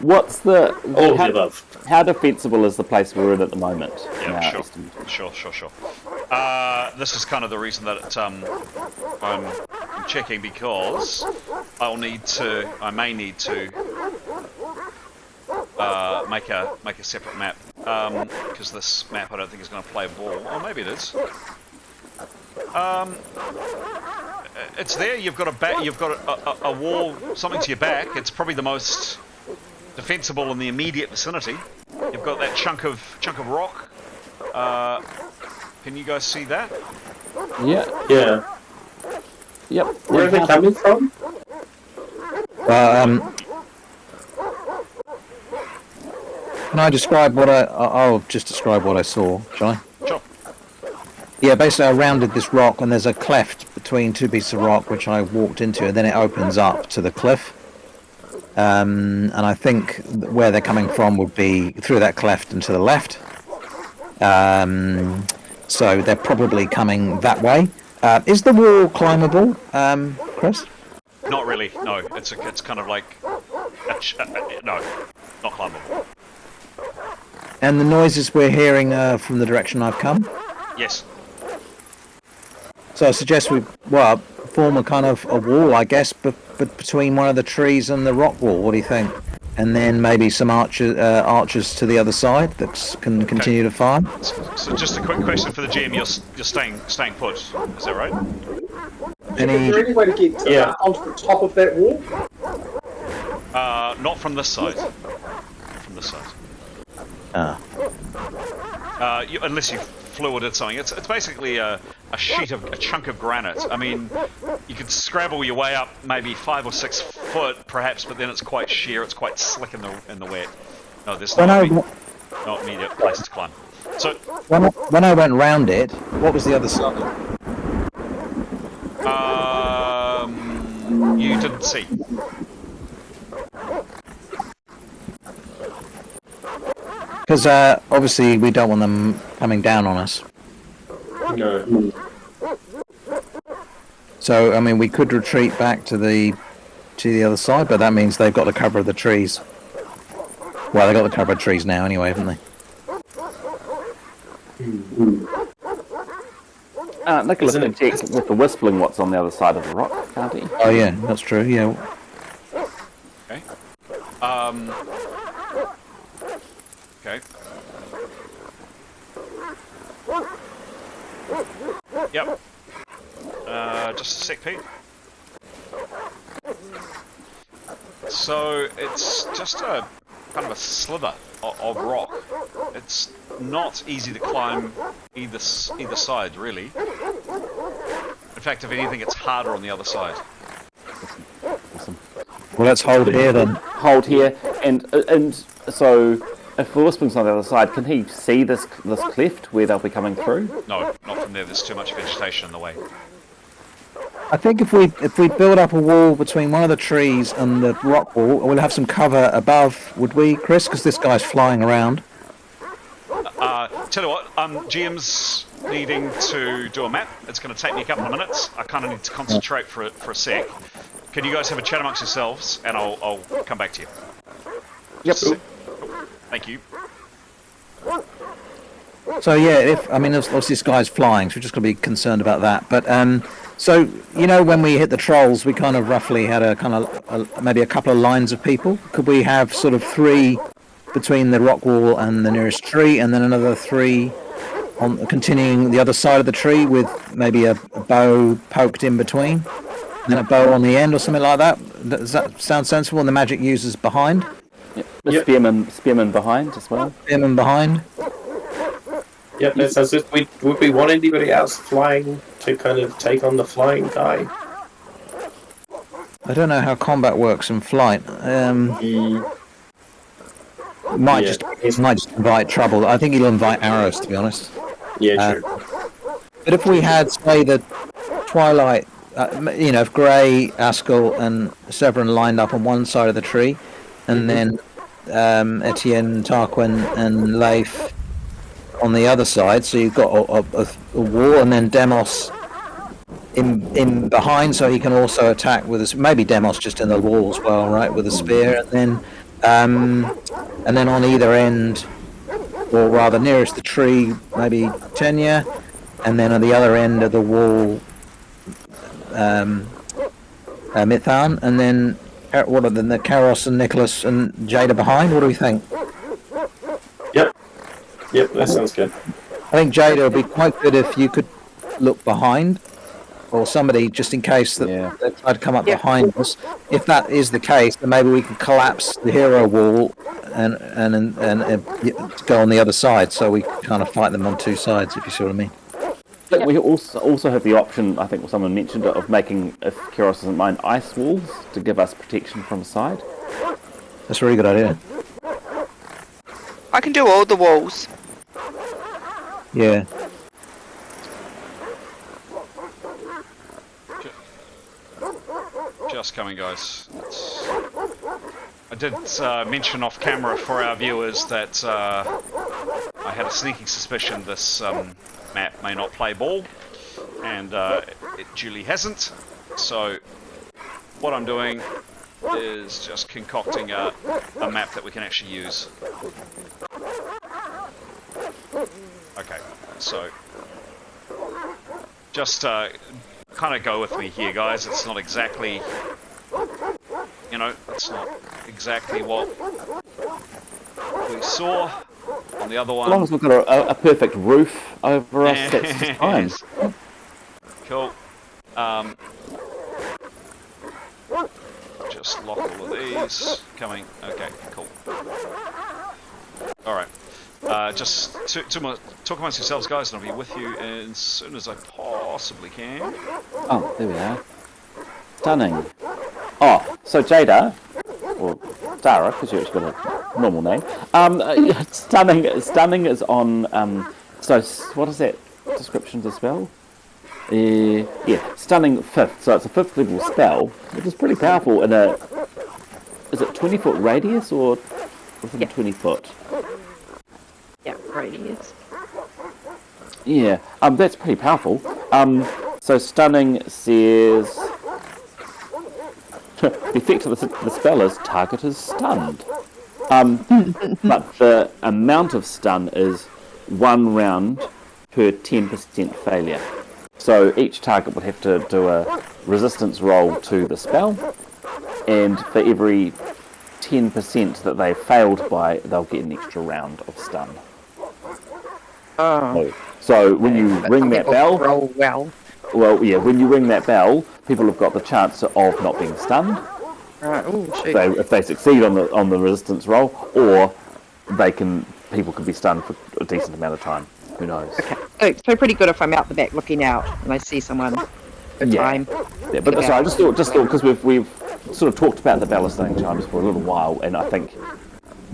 What's the All of the above. How defensible is the place we're in at the moment? Yeah, sure. This is kind of the reason that I'm checking, because I may need to make a separate map, because this map I don't think is going to play ball. Oh, maybe it is. It's there. You've got a wall, something to your back. It's probably the most defensible in the immediate vicinity. You've got that chunk of rock. Can you guys see that? Yeah. Yep. Where are they coming from? Can I describe what I'll just describe what I saw, shall I? Sure. Yeah, basically I rounded this rock and there's a cleft between two pieces of rock which I walked into, and then it opens up to the cliff. And I think where they're coming from would be through that cleft and to the left. So they're probably coming that way. Is the wall climbable, Chris? Not really. No, it's kind of like no, not climbable. And the noises we're hearing from the direction I've come? Yes. So I suggest we form a kind of a wall, I guess, but between one of the trees and the rock wall. What do you think? And then maybe some archers to the other side that can continue to fire. So just a quick question for the GM: you're staying put, is that right? Is there any way to get onto the top of that wall? Not from this side. From this side. Unless you flew or did something. It's basically a chunk of granite. I mean, you could scrabble your way up maybe 5 or 6 foot, perhaps, but then it's quite sheer. It's quite slick in the wet. No, there's not immediate place to climb. So when I went round it, what was the other side? You didn't see. Because obviously we don't want them coming down on us. No. So I mean, we could retreat back to the other side, but that means they've got the cover of the trees. Well, they've got the cover of trees now, anyway, haven't they? Nicholas can check with the whistling what's on the other side of the rock, can't he? Oh yeah, that's true. Yeah. Okay. Okay. Yep. Just a sec, Pete. So it's just a kind of a sliver of rock. It's not easy to climb either side, really. In fact, if anything, it's harder on the other side. Awesome. Well, let's hold here then. Hold here, and so if the whistling's on the other side, can he see this cleft where they'll be coming through? No, not from there. There's too much vegetation in the way. I think if we build up a wall between one of the trees and the rock wall, we'll have some cover above, would we, Chris? Because this guy's flying around. Tell you what, GM's needing to do a map. It's going to take me a couple of minutes. I kind of need to concentrate for a sec. Can you guys have a chat amongst yourselves, and I'll come back to you. Yep. Thank you. So yeah, obviously this guy's flying, so we're just going to be concerned about that. But so you know, when we hit the trolls, we kind of roughly had maybe a couple of lines of people. Could we have sort of 3 between the rock wall and the nearest tree, and then another 3 on continuing the other side of the tree with maybe a bow poked in between, and then a bow on the end or something like that? Does that sound sensible? And the magic users behind? Yep. The spearman behind as well. Spearman behind. Yep, that sounds good. Would we want anybody else flying to kind of take on the flying guy? I don't know how combat works in flight. Might just invite trouble. I think he'll invite arrows, to be honest. Yeah, true. But if we had, say, the Twilight, if Gray, Askell, and Severin lined up on one side of the tree, and then Etienne, Tarquin, and Leif on the other side, so you've got a wall, and then Demos in behind, so he can also attack with his, maybe Demos just in the wall as well, right, with a spear, and then on either end, or rather nearest the tree, maybe Tenya, and then on the other end of the wall, Mithan, and then what are the Karos and Nicholas and Jada behind? What do we think? Yep, that sounds good. I think Jada would be quite good if you could look behind, or somebody, just in case that they try to come up behind us. If that is the case, then maybe we can collapse the hero wall and go on the other side, so we kind of fight them on two sides, if you see what I mean. But we also have the option, I think someone mentioned it, of making, if Keros doesn't mind, ice walls to give us protection from the side. That's a really good idea. I can do all the walls. Yeah. Just coming, guys. I did mention off camera for our viewers that I had a sneaking suspicion this map may not play ball, and it duly hasn't. So what I'm doing is just concocting a map that we can actually use. Okay, so just kind of go with me here, guys. It's not exactly, it's not exactly what we saw on the other one. As long as we've got a perfect roof over us, that's just fine. Cool. Just lock all of these. Coming. Okay, cool. Alright. Just talk amongst yourselves, guys, and I'll be with you as soon as I possibly can. Oh, there we are. Stunning. Oh, so Jada, or Dara, because you've got a normal name. Stunning is on. So what is that description of the spell? Yeah, stunning 5th. So it's a 5th level spell, which is pretty powerful in a. Is it 20-foot radius or within 20 foot? Yeah, radius. Yeah, that's pretty powerful. So stunning says the effect of the spell is target is stunned. But the amount of stun is 1 round per 10% failure. So each target would have to do a resistance roll to the spell, and for every 10% that they failed by, they'll get an extra round of stun. Oh. So when you ring that bell, roll well. Well, yeah, when you ring that bell, people have got the chance of not being stunned. Right. Oh, shoot. If they succeed on the resistance roll, or people could be stunned for a decent amount of time. Who knows? Okay. So pretty good if I'm out the back looking out and I see someone. Good time. Yeah, but so I just thought because we've sort of talked about the ballasting chimes for a little while, and I think.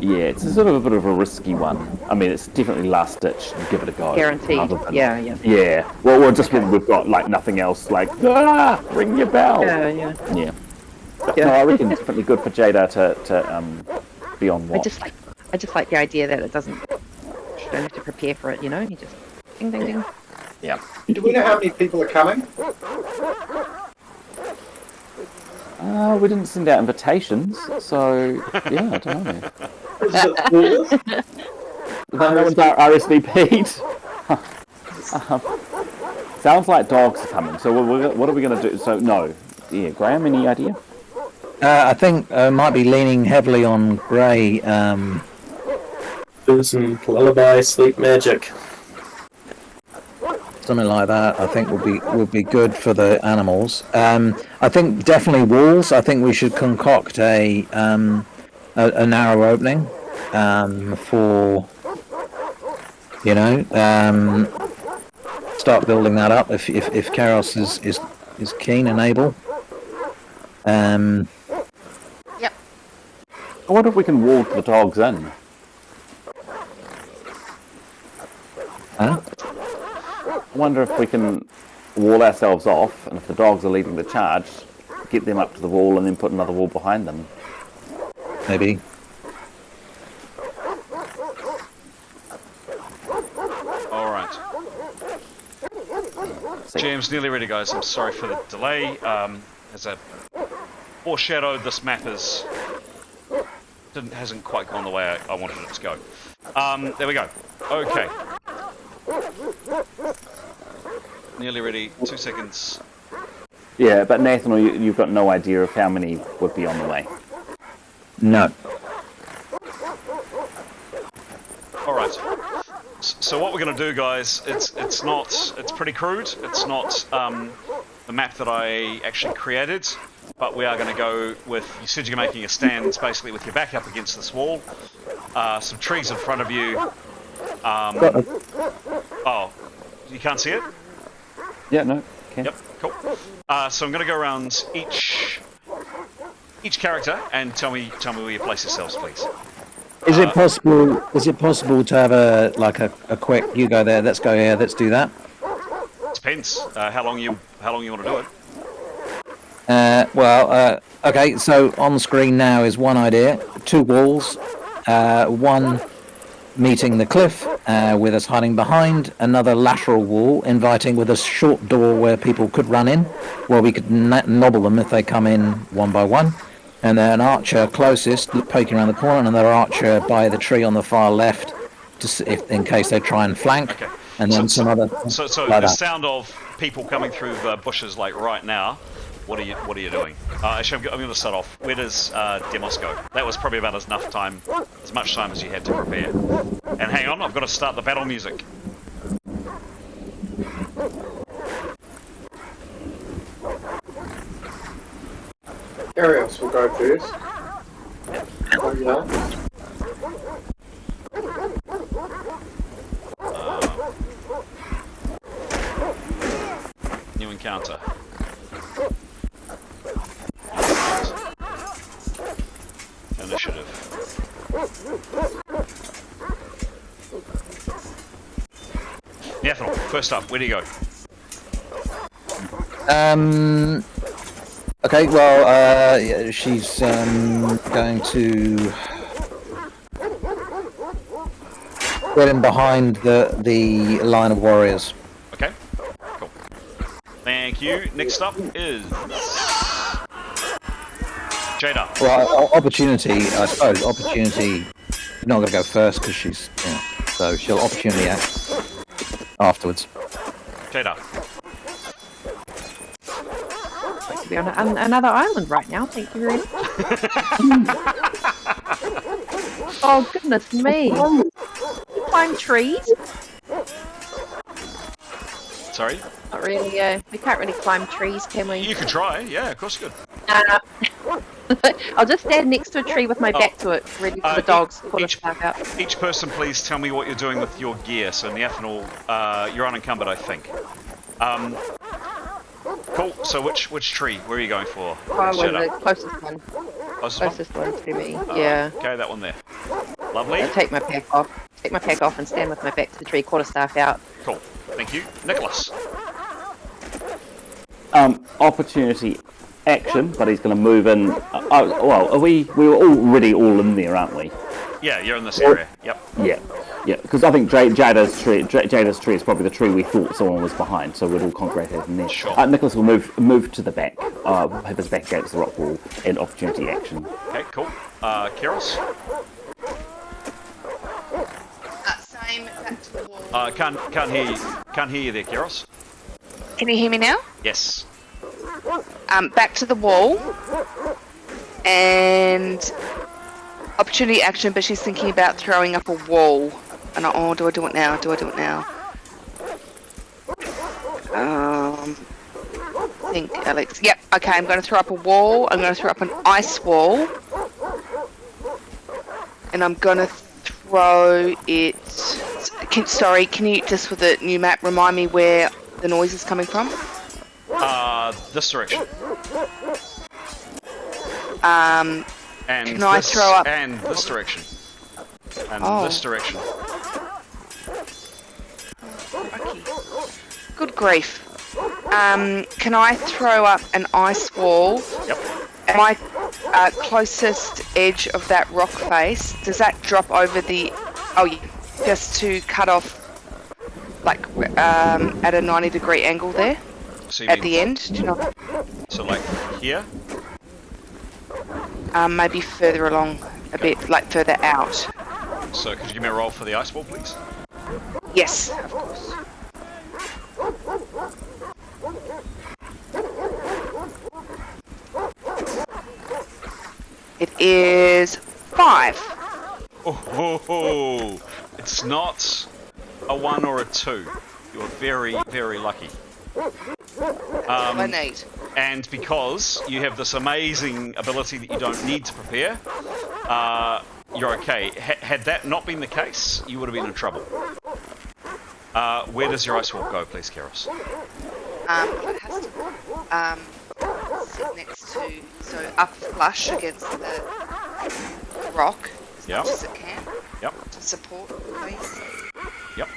Yeah, it's a sort of a bit of a risky one. I mean, it's definitely last ditch. Give it a go. Guaranteed. Yeah. Yeah. Well, just when we've got like nothing else, like ring your bell. Yeah. But, no, I reckon it's definitely good for Jada to be on watch. I just like the idea that you don't have to prepare for it. You just ding ding ding. Yeah. Do we know how many people are coming? We didn't send out invitations, so yeah, I don't know. No one's RSVP'd. Sounds like dogs are coming. So what are we going to do? So no, yeah, Graham, any idea? I think I might be leaning heavily on Gray. Do some lullaby, sleep magic. Something like that, I think would be good for the animals. I think definitely walls. I think we should concoct a narrow opening for start building that up if Karos is keen and able. Yep. I wonder if we can wall the dogs in. Huh? wonder if we can wall ourselves off, and if the dogs are leading the charge, get them up to the wall and then put another wall behind them. Maybe. All right. GM's nearly ready, guys. I'm sorry for the delay. As I foreshadowed, this map hasn't quite gone the way I wanted it to go. There we go. Okay. Nearly ready. 2 seconds. Yeah, but Nathaniel, you've got no idea of how many would be on the way. No. All right. So what we're going to do, guys, it's pretty crude. It's not the map that I actually created, but we are going to go with, you said you're making a stand basically with your back up against this wall, some trees in front of you. Oh, you can't see it? Yeah, no. Okay. Yep, cool. So I'm going to go around each character and tell me where you place yourselves, please. Is it possible? Is it possible to have a quick? You go there. Let's go here. Let's do that. Depends how long you want to do it. Okay. So on the screen now is one idea: 2 walls, one meeting the cliff with us hiding behind, another lateral wall inviting with a short door where people could run in, where we could nobble them if they come in one by one. And then an archer closest, poking around the corner, and another archer by the tree on the far left, in case they try and flank. Okay. And then So like the that. sound of people coming through the bushes like right now. What are you doing? Actually, I'm going to start off. Where does Demos go? That was probably about as much time as you had to prepare. And hang on, I've got to start the battle music. Arios will go first. Oh, yeah. New encounter. Initiative. Nathaniel, first up, where do you go? Okay, well, she's going to get in behind the line of warriors. Okay, cool. Thank you. Next up is Jada. Well, opportunity, I suppose. Opportunity. Not going to go first because she's, so she'll opportunity act afterwards. Jada. To be on another island right now. Thank you very much. Oh goodness me! Climb trees? Sorry? Not really. We can't really climb trees, can we? You could try. Yeah, of course you could. I'll just stand next to a tree with my back to it, ready for the dogs to pull us back out. Each person, please tell me what you're doing with your gear. So, Nathaniel, you're unencumbered, I think. Cool. So, which tree? Where are you going for? The closest one. Closest one to me. Yeah. Okay, that one there. Lovely. I'll take my pack off. Take my pack off and stand with my back to the tree, quarterstaff out. Cool. Thank you, Nicholas. Opportunity action, but he's going to move in. Well, we were already all in there, aren't we? Yeah, you're in this area. Yep. Yeah, because I think Jada's tree is probably the tree we thought someone was behind, so we'd all congregate in there. Sure. Nicholas will move to the back, have his back against the rock wall, and opportunity action. Okay, cool. Keros? Same, back to the wall. Can't hear you there, Keros. Can you hear me now? Yes. Back to the wall. And opportunity action, but she's thinking about throwing up a wall. And do I do it now? I think Alex. Yep. Okay. I'm going to throw up a wall. I'm going to throw up an ice wall. And I'm going to throw it. Can you just with the new map remind me where the noise is coming from? This direction. And can I throw up? And this direction. And this direction. Okay. Good grief. Can I throw up an ice wall? Yep. At my closest edge of that rock face, does that drop over the... Oh, yeah. Just to cut off, like, at a 90-degree angle there? So at the end? Do you know? So, like, here? Maybe further along a bit, like further out. So, could you give me a roll for the ice wall, please? Yes, of course. It is 5. Oh, it's not a 1 or a 2. You're very, very lucky. I need. And because you have this amazing ability that you don't need to prepare, you're okay. Had that not been the case, you would have been in trouble. Where does your ice wall go, please, Keros? It has to sit next to, so up flush against the rock as much as it can. Yep. To support, please. Yep.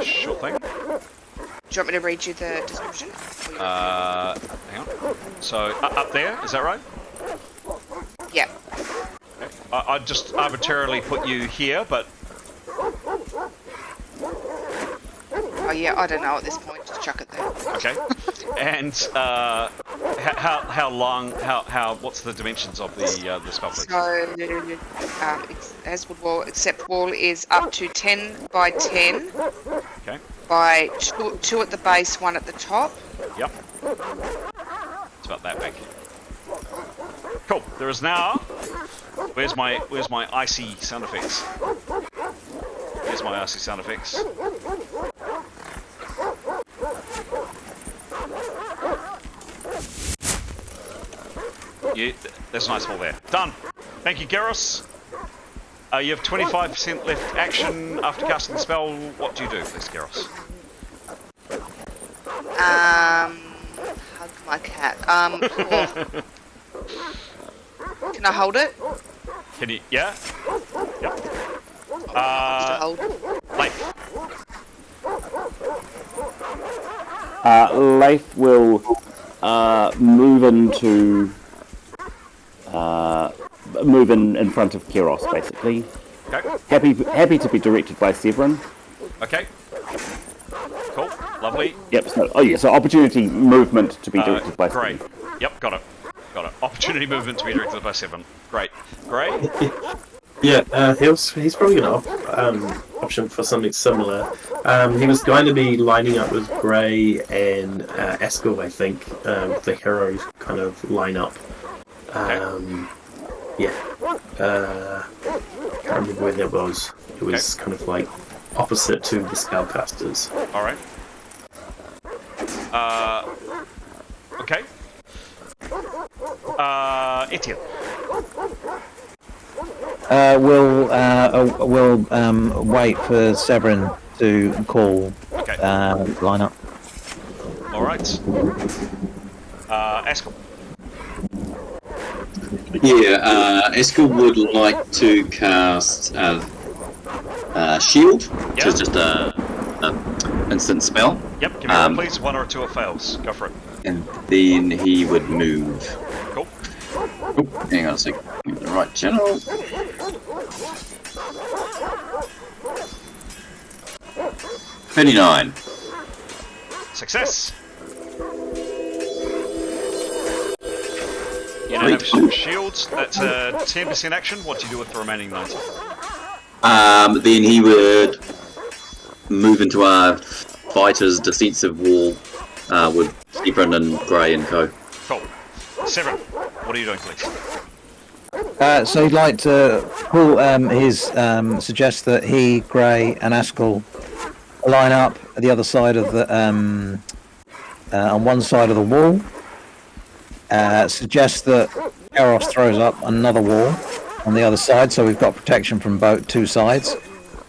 Sure thing. Do you want me to read you the description? Hang on. So, up there, is that right? Yeah. Okay. I'd just arbitrarily put you here, but... Oh yeah, I don't know at this point, just chuck it there. Okay. And, how long, what's the dimensions of the spell, please? So, as wood wall, except wall is up to 10 by 10. Okay. By 2 at the base, 1 at the top. Yep. It's about that big. Cool. There is now. Where's my icy sound effects? Here's my icy sound effects. Yeah, there's a nice wall there. Done. Thank you, Keros. You have 25% left action after casting the spell. What do you do, please, Keros? Hug my cat. Can I hold it? Can you? Yeah. Yep. Hold. Leif. Leif will move into move in front of Keros, basically. Okay. Happy to be directed by Severin. Okay. Cool. Lovely. Yep. So opportunity movement to be directed by Great. Severin. Yep. Got it. Opportunity movement to be directed by Severin. Great. Gray. Yeah, he's probably going to option for something similar. He was going to be lining up with Gray and Eskel, I think, the hero kind of line up. Yeah. Can't remember where that was. It was kind of like opposite to the spellcasters. All right. Okay. Etienne. We'll wait for Severin to call line up. All right. Eskel. Yeah, Eskel would like to cast Shield, which is just a instant spell. Yep, give me one, please. 1 or 2 it fails. Go for it. And then he would move. Cool. Oh, hang on a second. The right channel. 39. Success. You don't have shields. That's a 10% action. What do you do with the remaining 90? Then he would move into our fighter's defensive wall with Severin and Grey and co. Cool. Severin, what are you doing, please? So he'd like to pull suggest that he, Grey, and Eskel line up at the other side of the on one side of the wall. Suggest that Keros throws up another wall on the other side, so we've got protection from both 2 sides.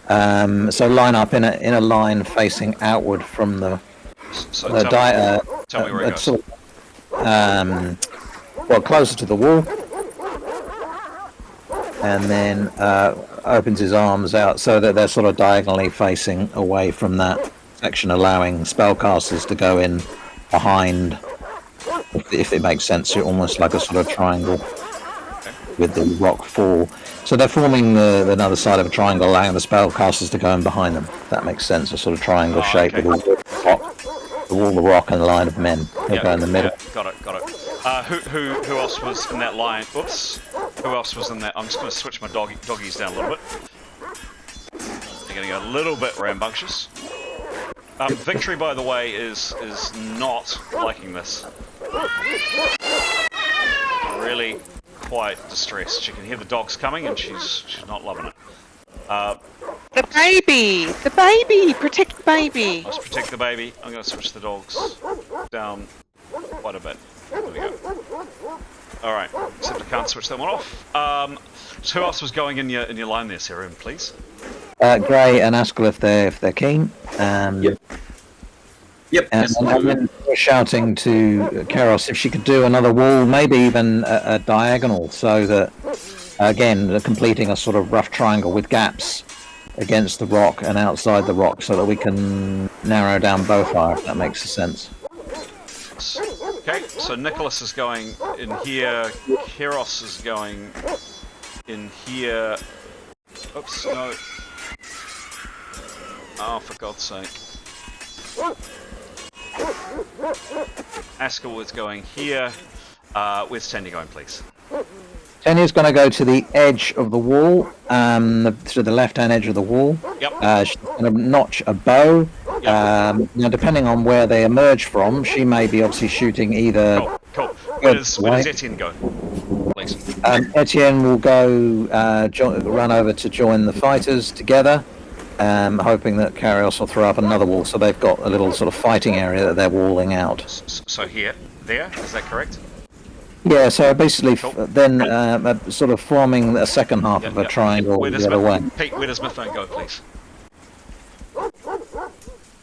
So line up in a line facing outward from the. So tell me where it goes. Well, closer to the wall, and then opens his arms out so that they're sort of diagonally facing away from that section allowing spellcasters to go in behind, if it makes sense, almost like a sort of triangle with the rock fall. So they're forming another side of a triangle, allowing the spellcasters to go in behind them. If that makes sense, a sort of triangle shape with all the rock and a line of men. They'll go in the middle. Got it. Who else was in that line? Oops. Who else was in that? I'm just going to switch my doggies down a little bit. They're going to go a little bit rambunctious. Victory, by the way, is not liking this. Really quite distressed. She can hear the dogs coming, and she's not loving it. The baby! Protect the baby! Let's protect the baby. I'm going to switch the dogs down quite a bit. There we go. Alright, except I can't switch that one off. So who else was going in your line there, Sarah, please? Gray and Askell if they're keen. Yep. And then we're shouting to Keros if she could do another wall, maybe even a diagonal, so that, again, they're completing a sort of rough triangle with gaps against the rock and outside the rock, so that we can narrow down bowfire, if that makes sense. Okay, so Nicholas is going in here, Keros is going in here. Oops, no. Oh, for God's sake. Askell is going here. Where's Tandy going, please? Tanya's going to go to the edge of the wall, to the left-hand edge of the wall. Yep. She's going to notch a bow. Now, depending on where they emerge from, she may be obviously shooting either... Cool. Where does Etienne go, please? Etienne will go run over to join the fighters together, hoping that Karios will throw up another wall, so they've got a little sort of fighting area that they're walling out. So there, is that correct? Yeah, so basically then sort of forming a second half of a triangle the other way. Pete, where does Mithane go, please?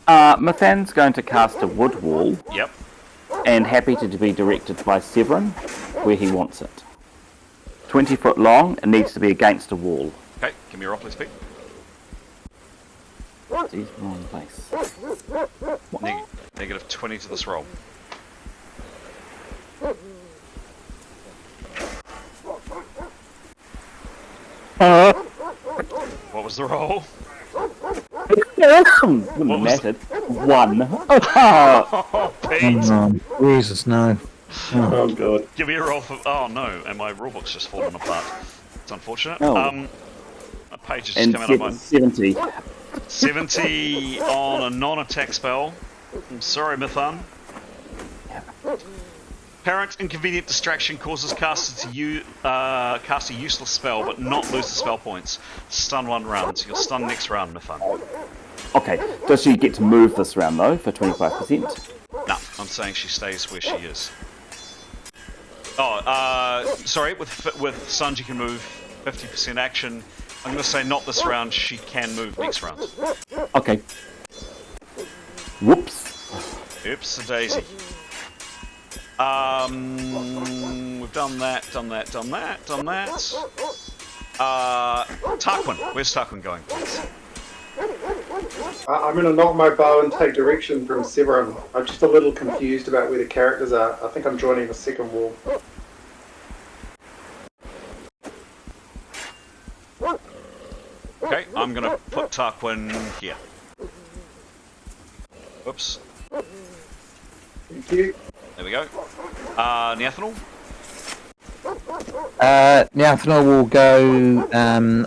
Mithan's going to cast a wood wall. Yep. And happy to be directed by Severin where he wants it. 20 foot long, it needs to be against a wall. Okay, give me a roll, please, Pete. He's wrong place. Negative 20 to this roll. What was the roll? Wouldn't have mattered. 1. Oh, Pete! Jesus, no. Oh, God. Give me a roll for... Oh, no, and my rulebook's just fallen apart. It's unfortunate. Oh. My page has just come out of my... 70. 70 on a non-attack spell. I'm sorry, Mithan. Apparent inconvenient distraction causes caster to cast a useless spell, but not lose the spell points. Stun one round, so you'll stun next round, Mithan. Okay, does she get to move this round though, for 25%? No, I'm saying she stays where she is. Oh, sorry, with Sunj you can move 50% action. I'm going to say not this round, she can move next round. Okay. Whoops. Oops, a daisy. We've done that. Tarquin, where's Tarquin going, please? I'm going to knock my bow and take direction from Severin. I'm just a little confused about where the characters are. I think I'm joining the second wall. Okay, I'm going to put Tarquin here. Oops. Thank you. There we go. Neathanel? Neathanel will go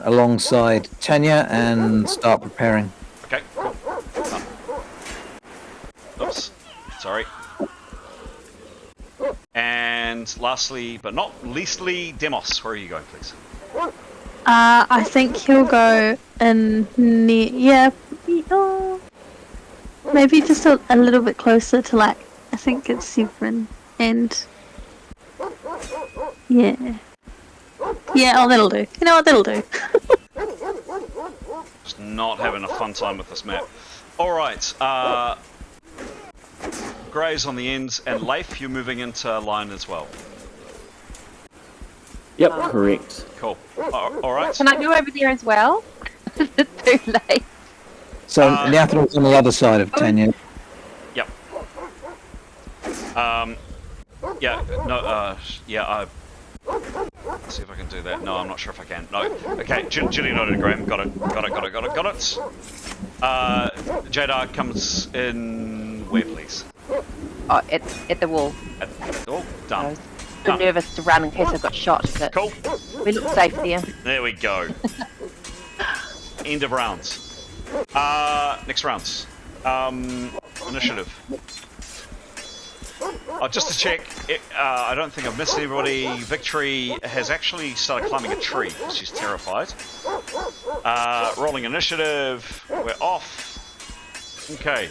alongside Tanya and start preparing. Okay, cool. Done. Oops. Sorry. And lastly, but not leastly, Demos, where are you going, please? I think he'll go in near, maybe just a little bit closer to, like, I think it's Severin, and yeah, oh, that'll do. You know what, that'll do. Just not having a fun time with this map. Alright, Grey's on the ends, and Leif, you're moving into line as well. Yep, correct. Cool. Alright. Can I go over there as well? Too late. So Neathral's on the other side of Tanya. Yep. Yeah. No. Yeah. Let's see if I can do that. No, I'm not sure if I can. No. Okay. Gillian noted, Graham. Got it. Got it. Jadar comes in where, please? Oh, at the wall. At the door. Done. I was too nervous to run in case I got shot, but cool. We look safe there. There we go. End of rounds. Next rounds. Initiative. Just to check, I don't think I've missed anybody. Victory has actually started climbing a tree. She's terrified. Rolling initiative. We're off. Okay.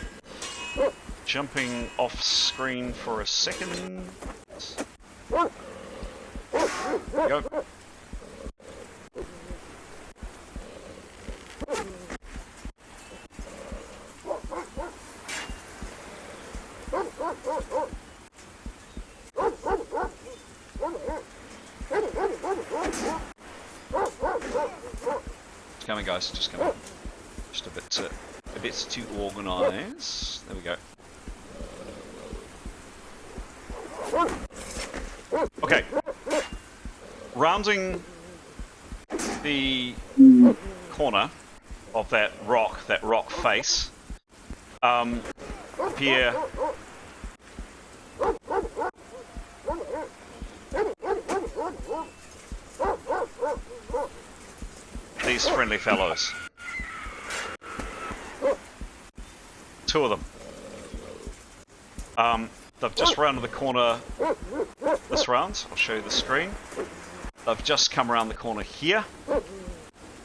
Jumping off screen for a second. Go. It's coming, guys. Just coming. Just a bit to organise. There we go. Okay. Rounding the corner of that rock face, appear these friendly fellows. Two of them. They've just rounded the corner this round. I'll show you the screen. They've just come around the corner here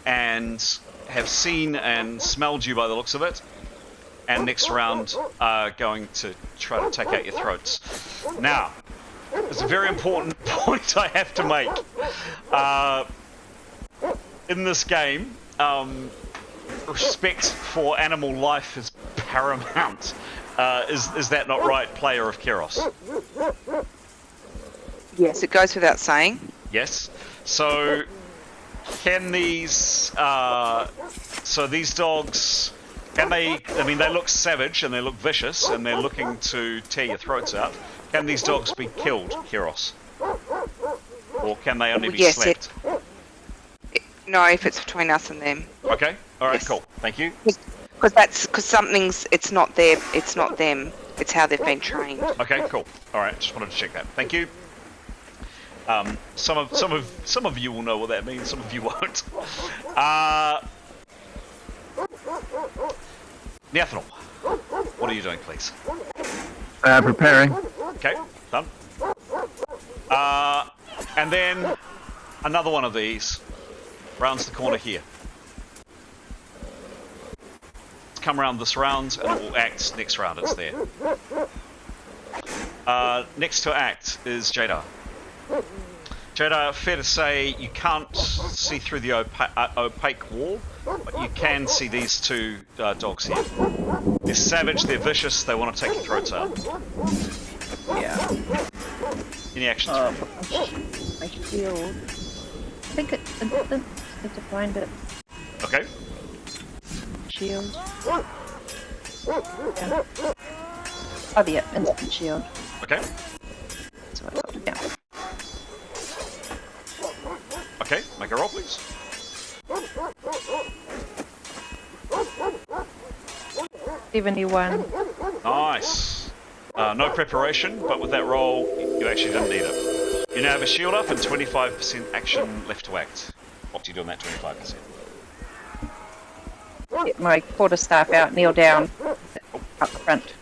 and have seen and smelled you by the looks of it. And next round are going to try to take out your throats. Now, there's a very important point I have to make. In this game, respect for animal life is paramount. Is that not right, player of Keros? Yes, it goes without saying. Yes. So, can these... so these dogs... Can they... I mean, they look savage and they look vicious and they're looking to tear your throats out. Can these dogs be killed, Keros? Or can they only be slept? No, if it's between us and them. Okay. All right. Yes. Cool. Thank you. Because something's. It's not them. It's how they've been trained. Okay. Cool. All right. Just wanted to check that. Thank you. Some of you will know what that means. Some of you won't. Neathril, what are you doing, please? Preparing. Okay. Done. And then another one of these rounds the corner here. It's come around this round and it will act next round. It's there. Next to act is Jadar. Jadar, fair to say you can't see through the opaque wall, but you can see these two dogs here. They're savage, they're vicious, they want to take your throats out. Yeah. Any actions? My shield. I think it's instant to find it. Okay. Shield. Yeah. Oh, yeah, instant shield. Okay. So I got, yeah. Okay, make a roll, please. 71. Nice. No preparation, but with that roll, you actually didn't need it. You now have a shield up and 25% action left to act. What do you do on that 25%? Get my quarterstaff out, kneel down, up the front.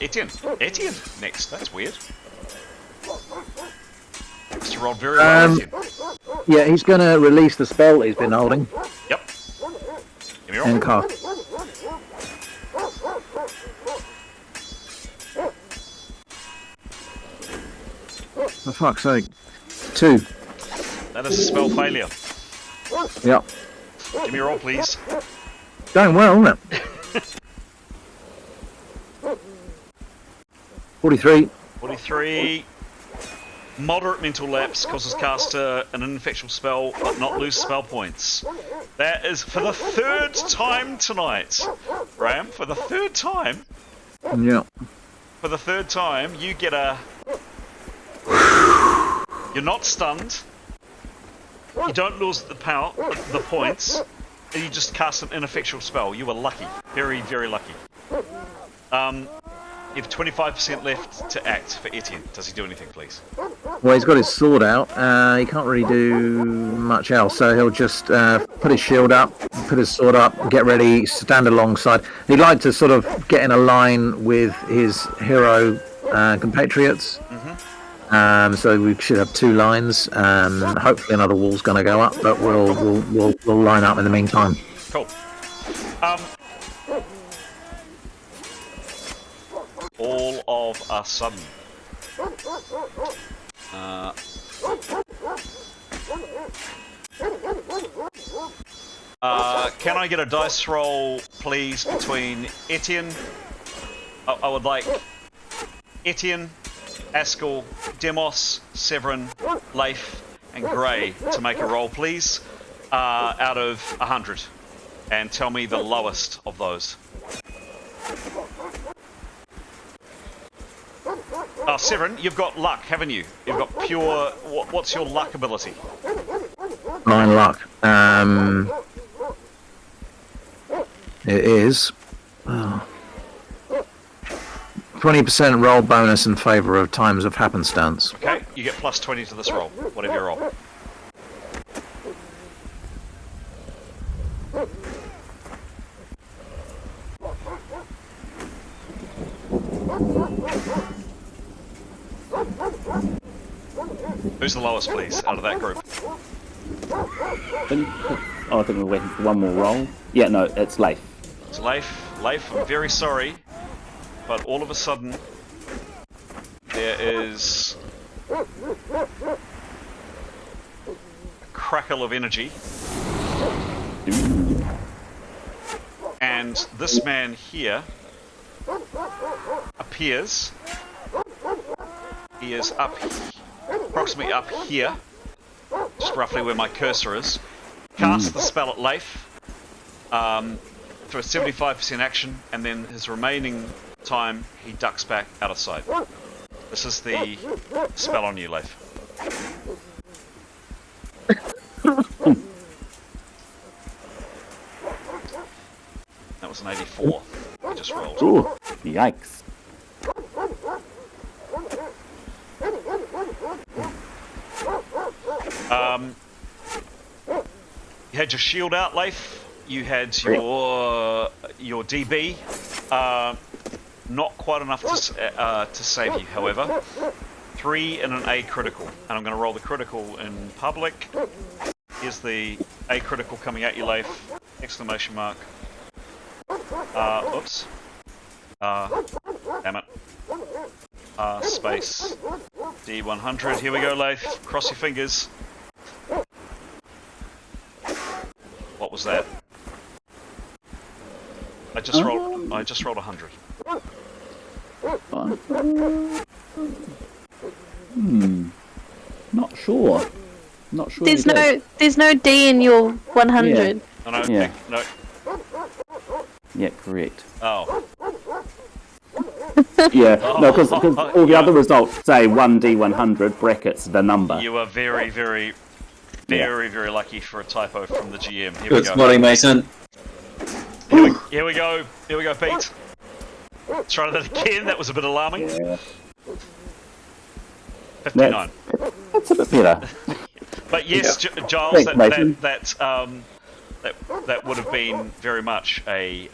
Etienne. Etienne next. That's weird. Mr. Rod very well, Etienne. Yeah, he's going to release the spell he's been holding. Yep. Give me a roll. And cast. For fuck's sake. 2. That is a spell failure. Yep. Give me a roll, please. Going well, isn't it? 43. 43. Moderate mental lapse causes caster an ineffectual spell but not lose spell points. That is for the third time tonight. Ram, for the third time. Yeah. For the third time, you get a... You're not stunned. You don't lose the points. And you just cast an ineffectual spell. You were lucky. Very, very lucky. You have 25% left to act for Etienne. Does he do anything, please? Well, he's got his sword out. He can't really do much else, so he'll just put his shield up, put his sword up, get ready, stand alongside. He'd like to sort of get in a line with his hero compatriots. So we should have 2 lines. Hopefully another wall's going to go up, but we'll line up in the meantime. Cool. All of a sudden, can I get a dice roll, please, between Etienne? I would like Etienne, Askell, Demos, Severin, Leif, and Grey to make a roll, please, out of 100, and tell me the lowest of those. Severin, you've got luck, haven't you? You've got pure... What's your luck ability? 9 luck. It is 20% roll bonus in favour of times of happenstance. Okay, you get plus 20 to this roll, whatever you roll. Who's the lowest, please, out of that group? I think we're waiting for one more roll. Yeah, no, it's Leif. It's Leif. Leif, I'm very sorry, but all of a sudden there is a crackle of energy, and this man here appears. He is approximately up here, just roughly where my cursor is. Casts the spell at Leif for a 75% action, and then his remaining time he ducks back out of sight. This is the spell on you, Leif. That was an 84. I just rolled. Ooh, yikes. You had your shield out, Leif. You had your DB. Not quite enough to save you, however. 3 and an A critical, and I'm going to roll the critical in public. Here's the A critical coming at you, Leif. Exclamation mark. Oops. Damn it. Space. D100. Here we go, Leif. Cross your fingers. What was that? I just rolled 100. Not sure. Not sure. There's no D in your 100. Yeah. No, yeah. No. Yeah, correct. Oh. Yeah, no, because all the other results say 1D100 brackets the number. You are very, very, very lucky for a typo from the GM. Here we Good go. spotting, Mason. Here we go. Here we go, Pete. Let's try that again. That was a bit alarming. Yeah. 59. That's a bit better. But yes, Giles, Thanks, Mason. that would have been very much a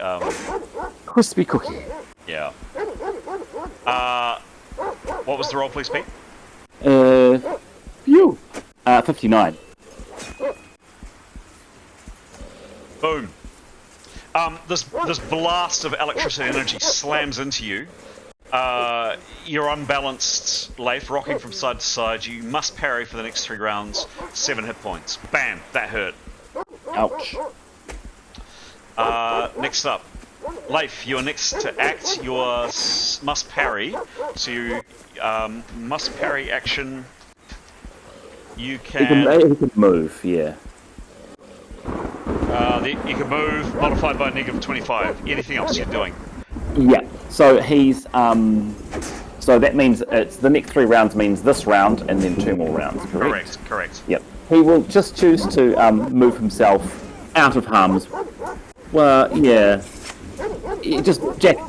crispy cookie. Yeah. What was the roll, please, Pete? 59. Boom. This blast of electricity energy slams into you. You're unbalanced, Leif, rocking from side to side. You must parry for the next 3 rounds. 7 hit points. Bam! That hurt. Ouch. Next up, Leif, you are next to act. You must parry. So you must parry action You He can. can move, yeah. You can move, modified by -25. Anything else you're doing? Yeah. So he's so that means it's the next 3 rounds means this round and then 2 more rounds, correct? Correct. Yep. He will just choose to move himself out of harm's. Well, yeah. He just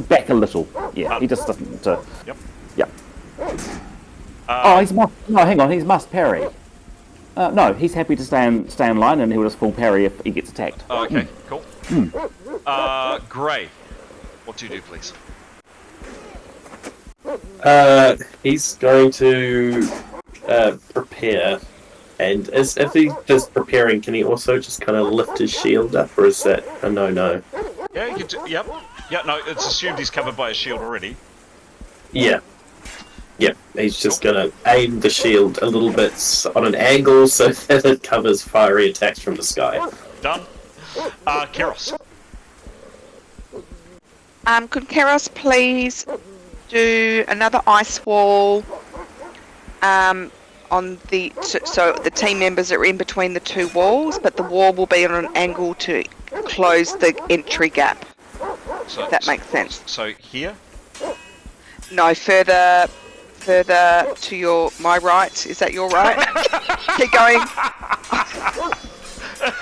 back a little. Yeah. He just doesn't. Yep. Yep. Oh, he's must. No, hang on. He's must parry. No, he's happy to stay in line, and he'll just full parry if he gets attacked. Oh, okay, cool. Gray, what do you do, please? He's going to prepare, and if he does preparing, can he also just kind of lift his shield up, or is that a no? Yeah, you can do, yep. Yeah, no, it's assumed he's covered by a shield already. Yeah. Yep, he's just going to aim the shield a little bit on an angle so that it covers fiery attacks from the sky. Done. Keros. Could Keros please do another ice wall on the... So the team members are in between the 2 walls, but the wall will be on an angle to close the entry gap. So, if that makes sense. So here? No, further to my right. Is that your right? Keep going.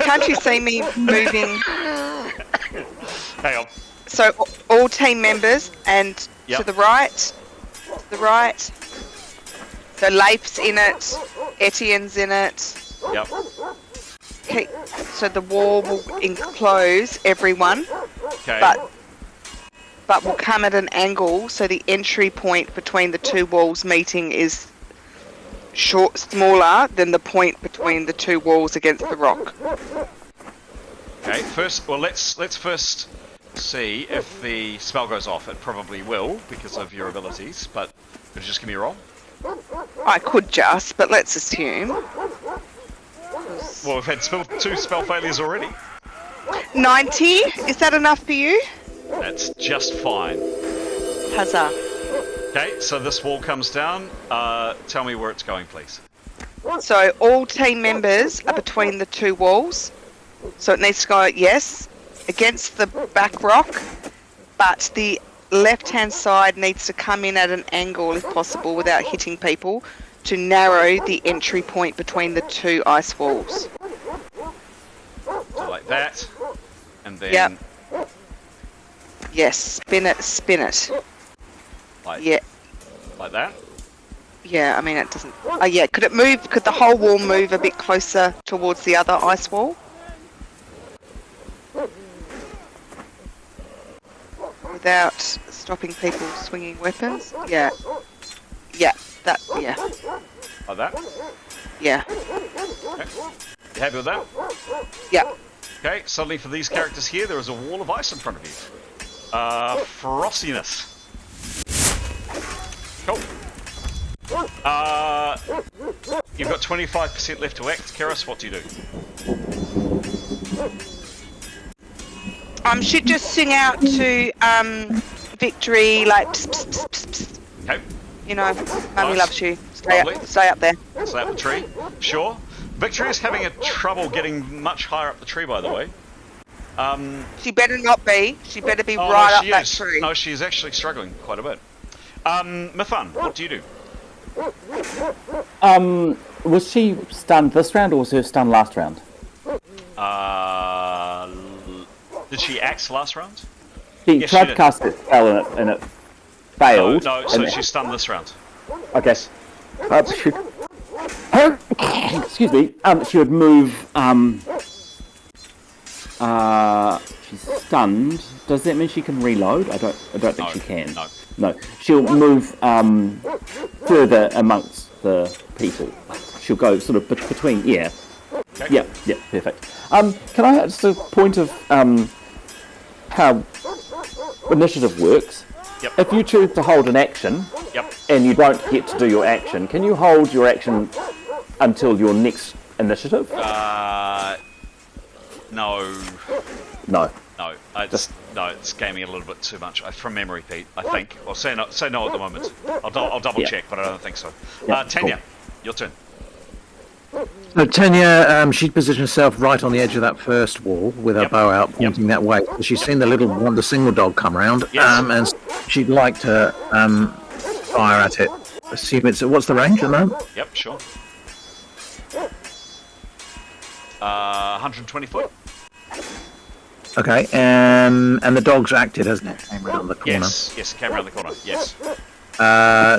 Can't you see me moving? Hang on. So all team members and to the right. So Leif's in it, Etienne's in it. Yep. Okay, so the wall will enclose everyone. Okay. But will come at an angle, so the entry point between the 2 walls meeting is smaller than the point between the 2 walls against the rock. Okay. Let's first see if the spell goes off. It probably will because of your abilities, but could you just give me a roll? I could just, but let's assume. Well, we've had 2 spell failures already. 90? Is that enough for you? That's just fine. Huzzah. Okay, so this wall comes down. Tell me where it's going, please. So all team members are between the 2 walls. So it needs to go, yes, against the back rock, but the left-hand side needs to come in at an angle, if possible, without hitting people, to narrow the entry point between the 2 ice walls. So like that, and then... Yep. Yes, spin it. Like, yeah. Like that? Yeah, I mean, it doesn't... Oh, yeah, could the whole wall move a bit closer towards the other ice wall? Without stopping people swinging weapons? Yeah. Yeah, yeah. Like that? Yeah. Okay. You happy with that? Yeah. Okay, suddenly for these characters here, there is a wall of ice in front of you. Frostiness. Cool. You've got 25% left to act. Keros, what do you do? Should just sing out to victory, like pss, pss, pss, pss, pss. Okay. You know, Mummy loves you. Stay up there. Stay up the tree. Sure. Victory is having trouble getting much higher up the tree, by the way. She better not be. She better be right up that tree. No, she is actually struggling quite a bit. Mifun, what do you do? Was she stunned this round, or was her stun last round? Did she axe last round? She tried to cast it spell and it failed. No, so she's stunned this round. Okay. Excuse me. She would move. She's stunned. Does that mean she can reload? I don't think she can. No. She'll move further amongst the people. She'll go sort of between. Yeah. Okay. Yeah. Perfect. Can I just a point of how initiative works? Yep. If you choose to hold an action, and you don't get to do your action, can you hold your action until your next initiative? No. No. No. It's gaming a little bit too much. From memory, Pete, I think. Well, say no at the moment. I'll double check, but I don't think so. Yeah, Tanya, cool. your turn. So Tanya, she'd positioned herself right on the edge of that first wall with her bow out, pointing that way. She's seen the single dog come round, and she'd like to fire at it. Assume it's what's the range at the moment? Yep, sure. 120 foot. Okay, and the dog's acted, hasn't it? Came round the corner. Yes, came around the corner. Yes.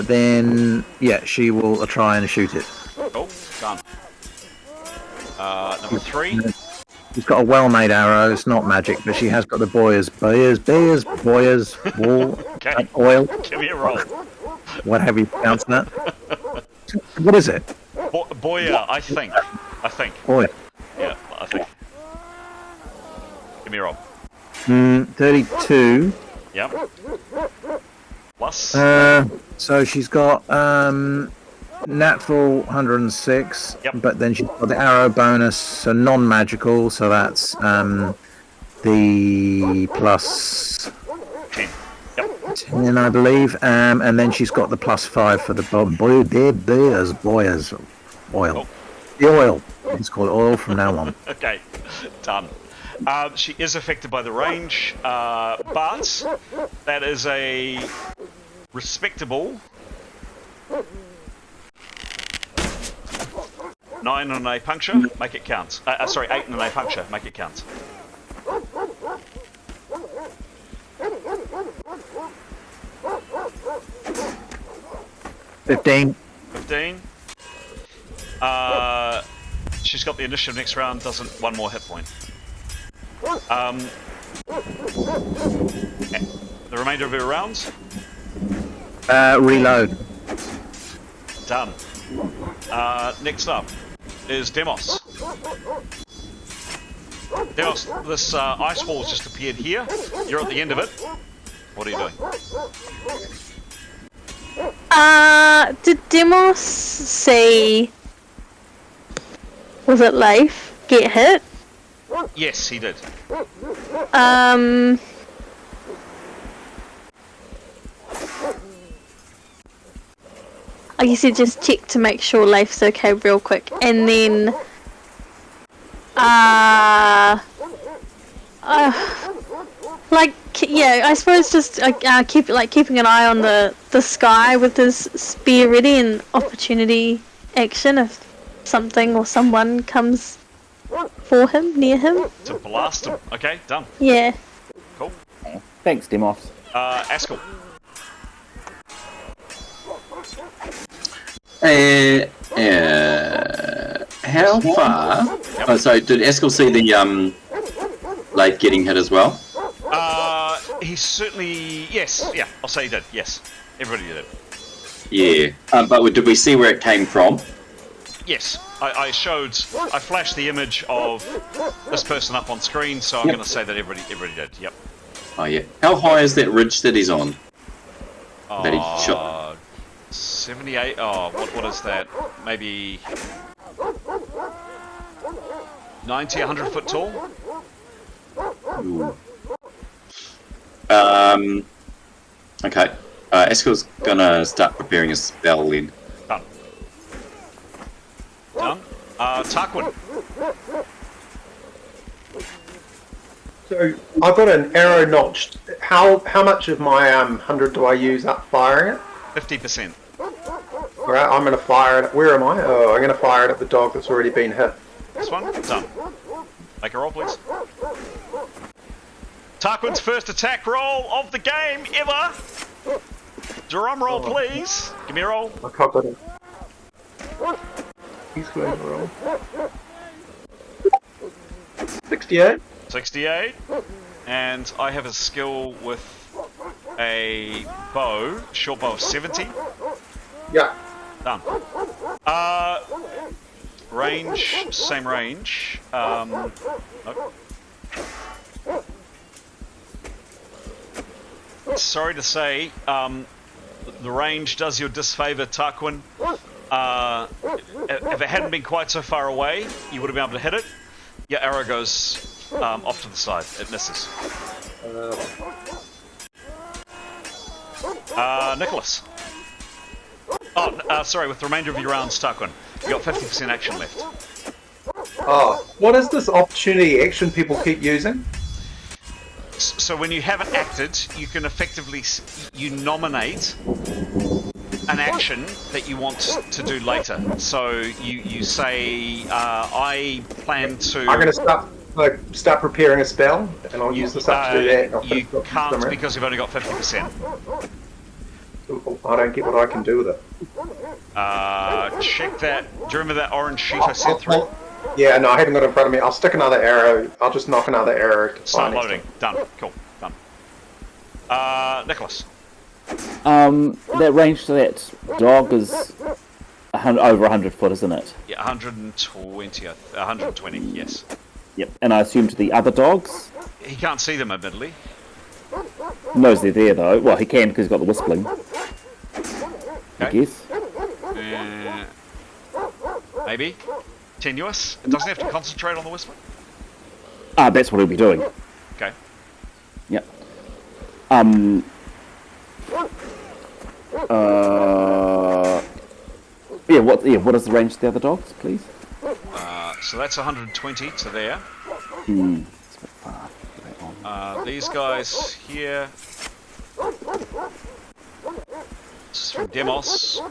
Then she will try and shoot it. Oh, done. Number 3. She's got a well-made arrow. It's not magic, but she has got the boyers, wall, oil. Give me a roll. What have you pronounced that? What is it? Boyer, I think. Boyer. Yeah, I think. Give me a roll. 32. Yep. Plus. So she's got natural 106, but then she's got the arrow bonus, so non-magical, so that's the plus 10. 10, I believe, and then she's got the plus 5 for the boyers, oil. The oil. Let's call it oil from now on. Okay, done. She is affected by the range, but that is a respectable 9 and a puncture, make it count. 8 and a puncture, make it count. $15. She's got the initiative next round, doesn't one more hit point. The remainder of her rounds? Reload. Done. Next up is Demos. Demos, this ice wall has just appeared here. You're at the end of it. What are you doing? Did Demos see... Was it Leif get hit? Yes, he did. I guess you just check to make sure Leif's okay real quick, and then I suppose just keeping an eye on the sky with his spear ready and opportunity action if something or someone comes for him, near him. To blast him. Okay, done. Yeah. Cool. Thanks, Demos. Askell. How far? Oh, so did Askell see the Leif getting hit as well? He certainly... Yes, yeah, I'll say he did, yes. Everybody did. Yeah, but did we see where it came from? Yes, I flashed the image of this person up on screen, so I'm going to say that everybody did, yep. Oh yeah. How high is that ridge that he's on? That he shot? 78, what is that? Maybe 90, 100 foot tall? Ooh. Okay. Askell's gonna start preparing a spell then. Done. Tarquin. So I've got an arrow notched. How much of my 100 do I use up firing it? 50%. Alright, I'm going to fire it. Where am I? Oh, I'm going to fire it at the dog that's already been hit. This one? Done. Make a roll, please. Tarquin's first attack roll of the game ever. Drum roll, please. Give me a roll. I covered it. He's going to roll. 68. 68. And I have a skill with a bow, short bow of 70. Yeah. Done. Range, same range. Nope. Sorry to say, the range does you a disfavor, Tarquin. If it hadn't been quite so far away, you would have been able to hit it. Your arrow goes off to the side. It misses. Nicholas. Oh, sorry, with the remainder of your rounds, Tarquin. You got 50% action left. Oh, what is this opportunity action people keep using? So when you haven't acted, you can effectively you nominate an action that you want to do later. So you say, I plan to. I'm going to start preparing a spell, and I'll use this up to do that. You can't because you've only got 50%. I don't get what I can do with it. Check that. Do you remember that orange sheet I sent through? Yeah, no, I haven't got it in front of me. I'll stick another arrow. I'll just knock another arrow. Start loading. Done. Cool. Done. Nicholas. That range to that dog is over 100 foot, isn't it? Yeah, 120, yes. Yep, and I assume to the other dogs? He can't see them, admittedly. Knows they're there, though. Well, he can because he's got the whistling. I guess. Maybe. Tenuous. It doesn't have to concentrate on the whistling. That's what he'll be doing. Okay. Yep. What is the range to the other dogs, please? So that's 120 to there. It's a bit far. These guys here. This is from Demos.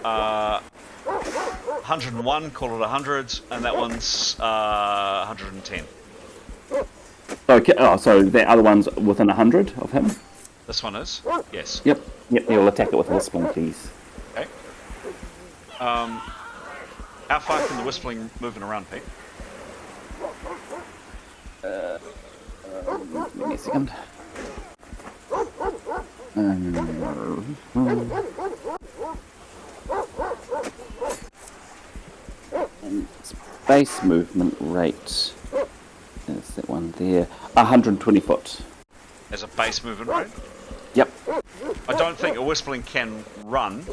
101, call it 100, and that one's 110. Okay. Oh, so the other one's within 100 of him? This one is? Yes. Yep. He'll attack it with whistling, please. Okay. How far can the whistling moving around, Pete? Give me a second. And space movement rate. There's that one there. 120 foot. As a base movement rate? Yep. I don't think a whistling can run.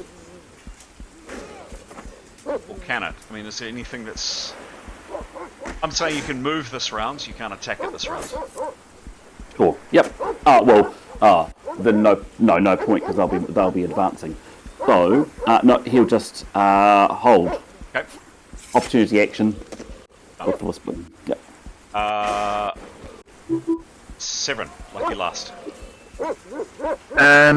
Or can it? I mean, is there anything that's... I'm saying you can move this round, so you can't attack it this round. Sure. Yep. Then no point because they'll be advancing. So no, he'll just hold. Okay. Opportunity action with the whistling. Yep. 7, like your last. I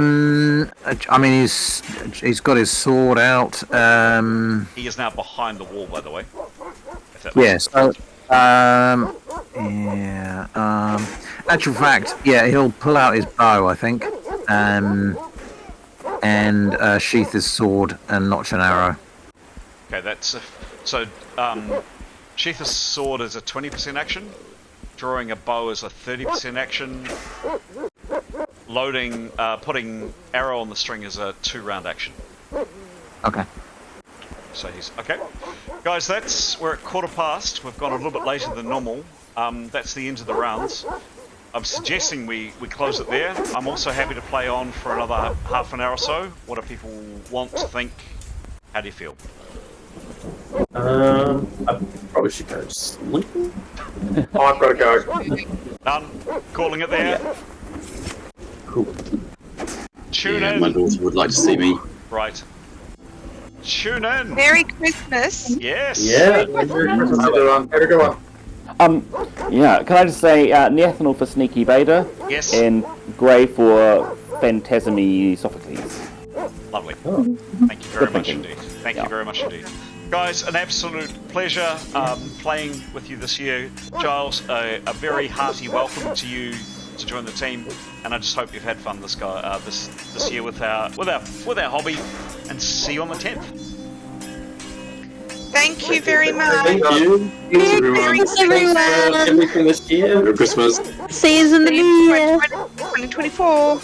mean, he's got his sword out. He is now behind the wall, by the way. Yes. Actual fact, yeah, he'll pull out his bow, I think, and sheath his sword and notch an arrow. Okay, that's sheath his sword is a 20% action. Drawing a bow is a 30% action. Loading, putting arrow on the string is a 2-round action. Okay. So he's okay, guys. We're at 1:15. We've gone a little bit later than normal. That's the end of the rounds. I'm suggesting we close it there. I'm also happy to play on for another half an hour or so. What do people want to think? How do you feel? I probably should go to sleep. I've got to go. Done. Calling it there. Cool. Tune Yeah, in. my daughter would like to see me. Right. Tune in. Merry Christmas. Yes. Yeah. Merry Christmas, everyone. Have a good one. Yeah, can I just say Neathanel for Sneaky Beta? Yes. And Grey for Phantasmy Sophocles. Lovely. Thank you very much indeed. Thank you very much indeed. Guys, an absolute pleasure playing with you this year. Giles, a very hearty welcome to you to join the team, and I just hope you've had fun this year with our hobby, and see you on the 10th. Thank you very much. Thank you. Thanks, everyone. Thanks, everyone. Thanks for everything this year. Merry Christmas. See you in the new year. 2024.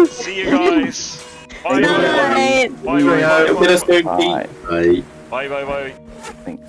See you guys. Bye. Good night. Bye. Get us soon, Bye. Pete. Bye. Bye. Thanks.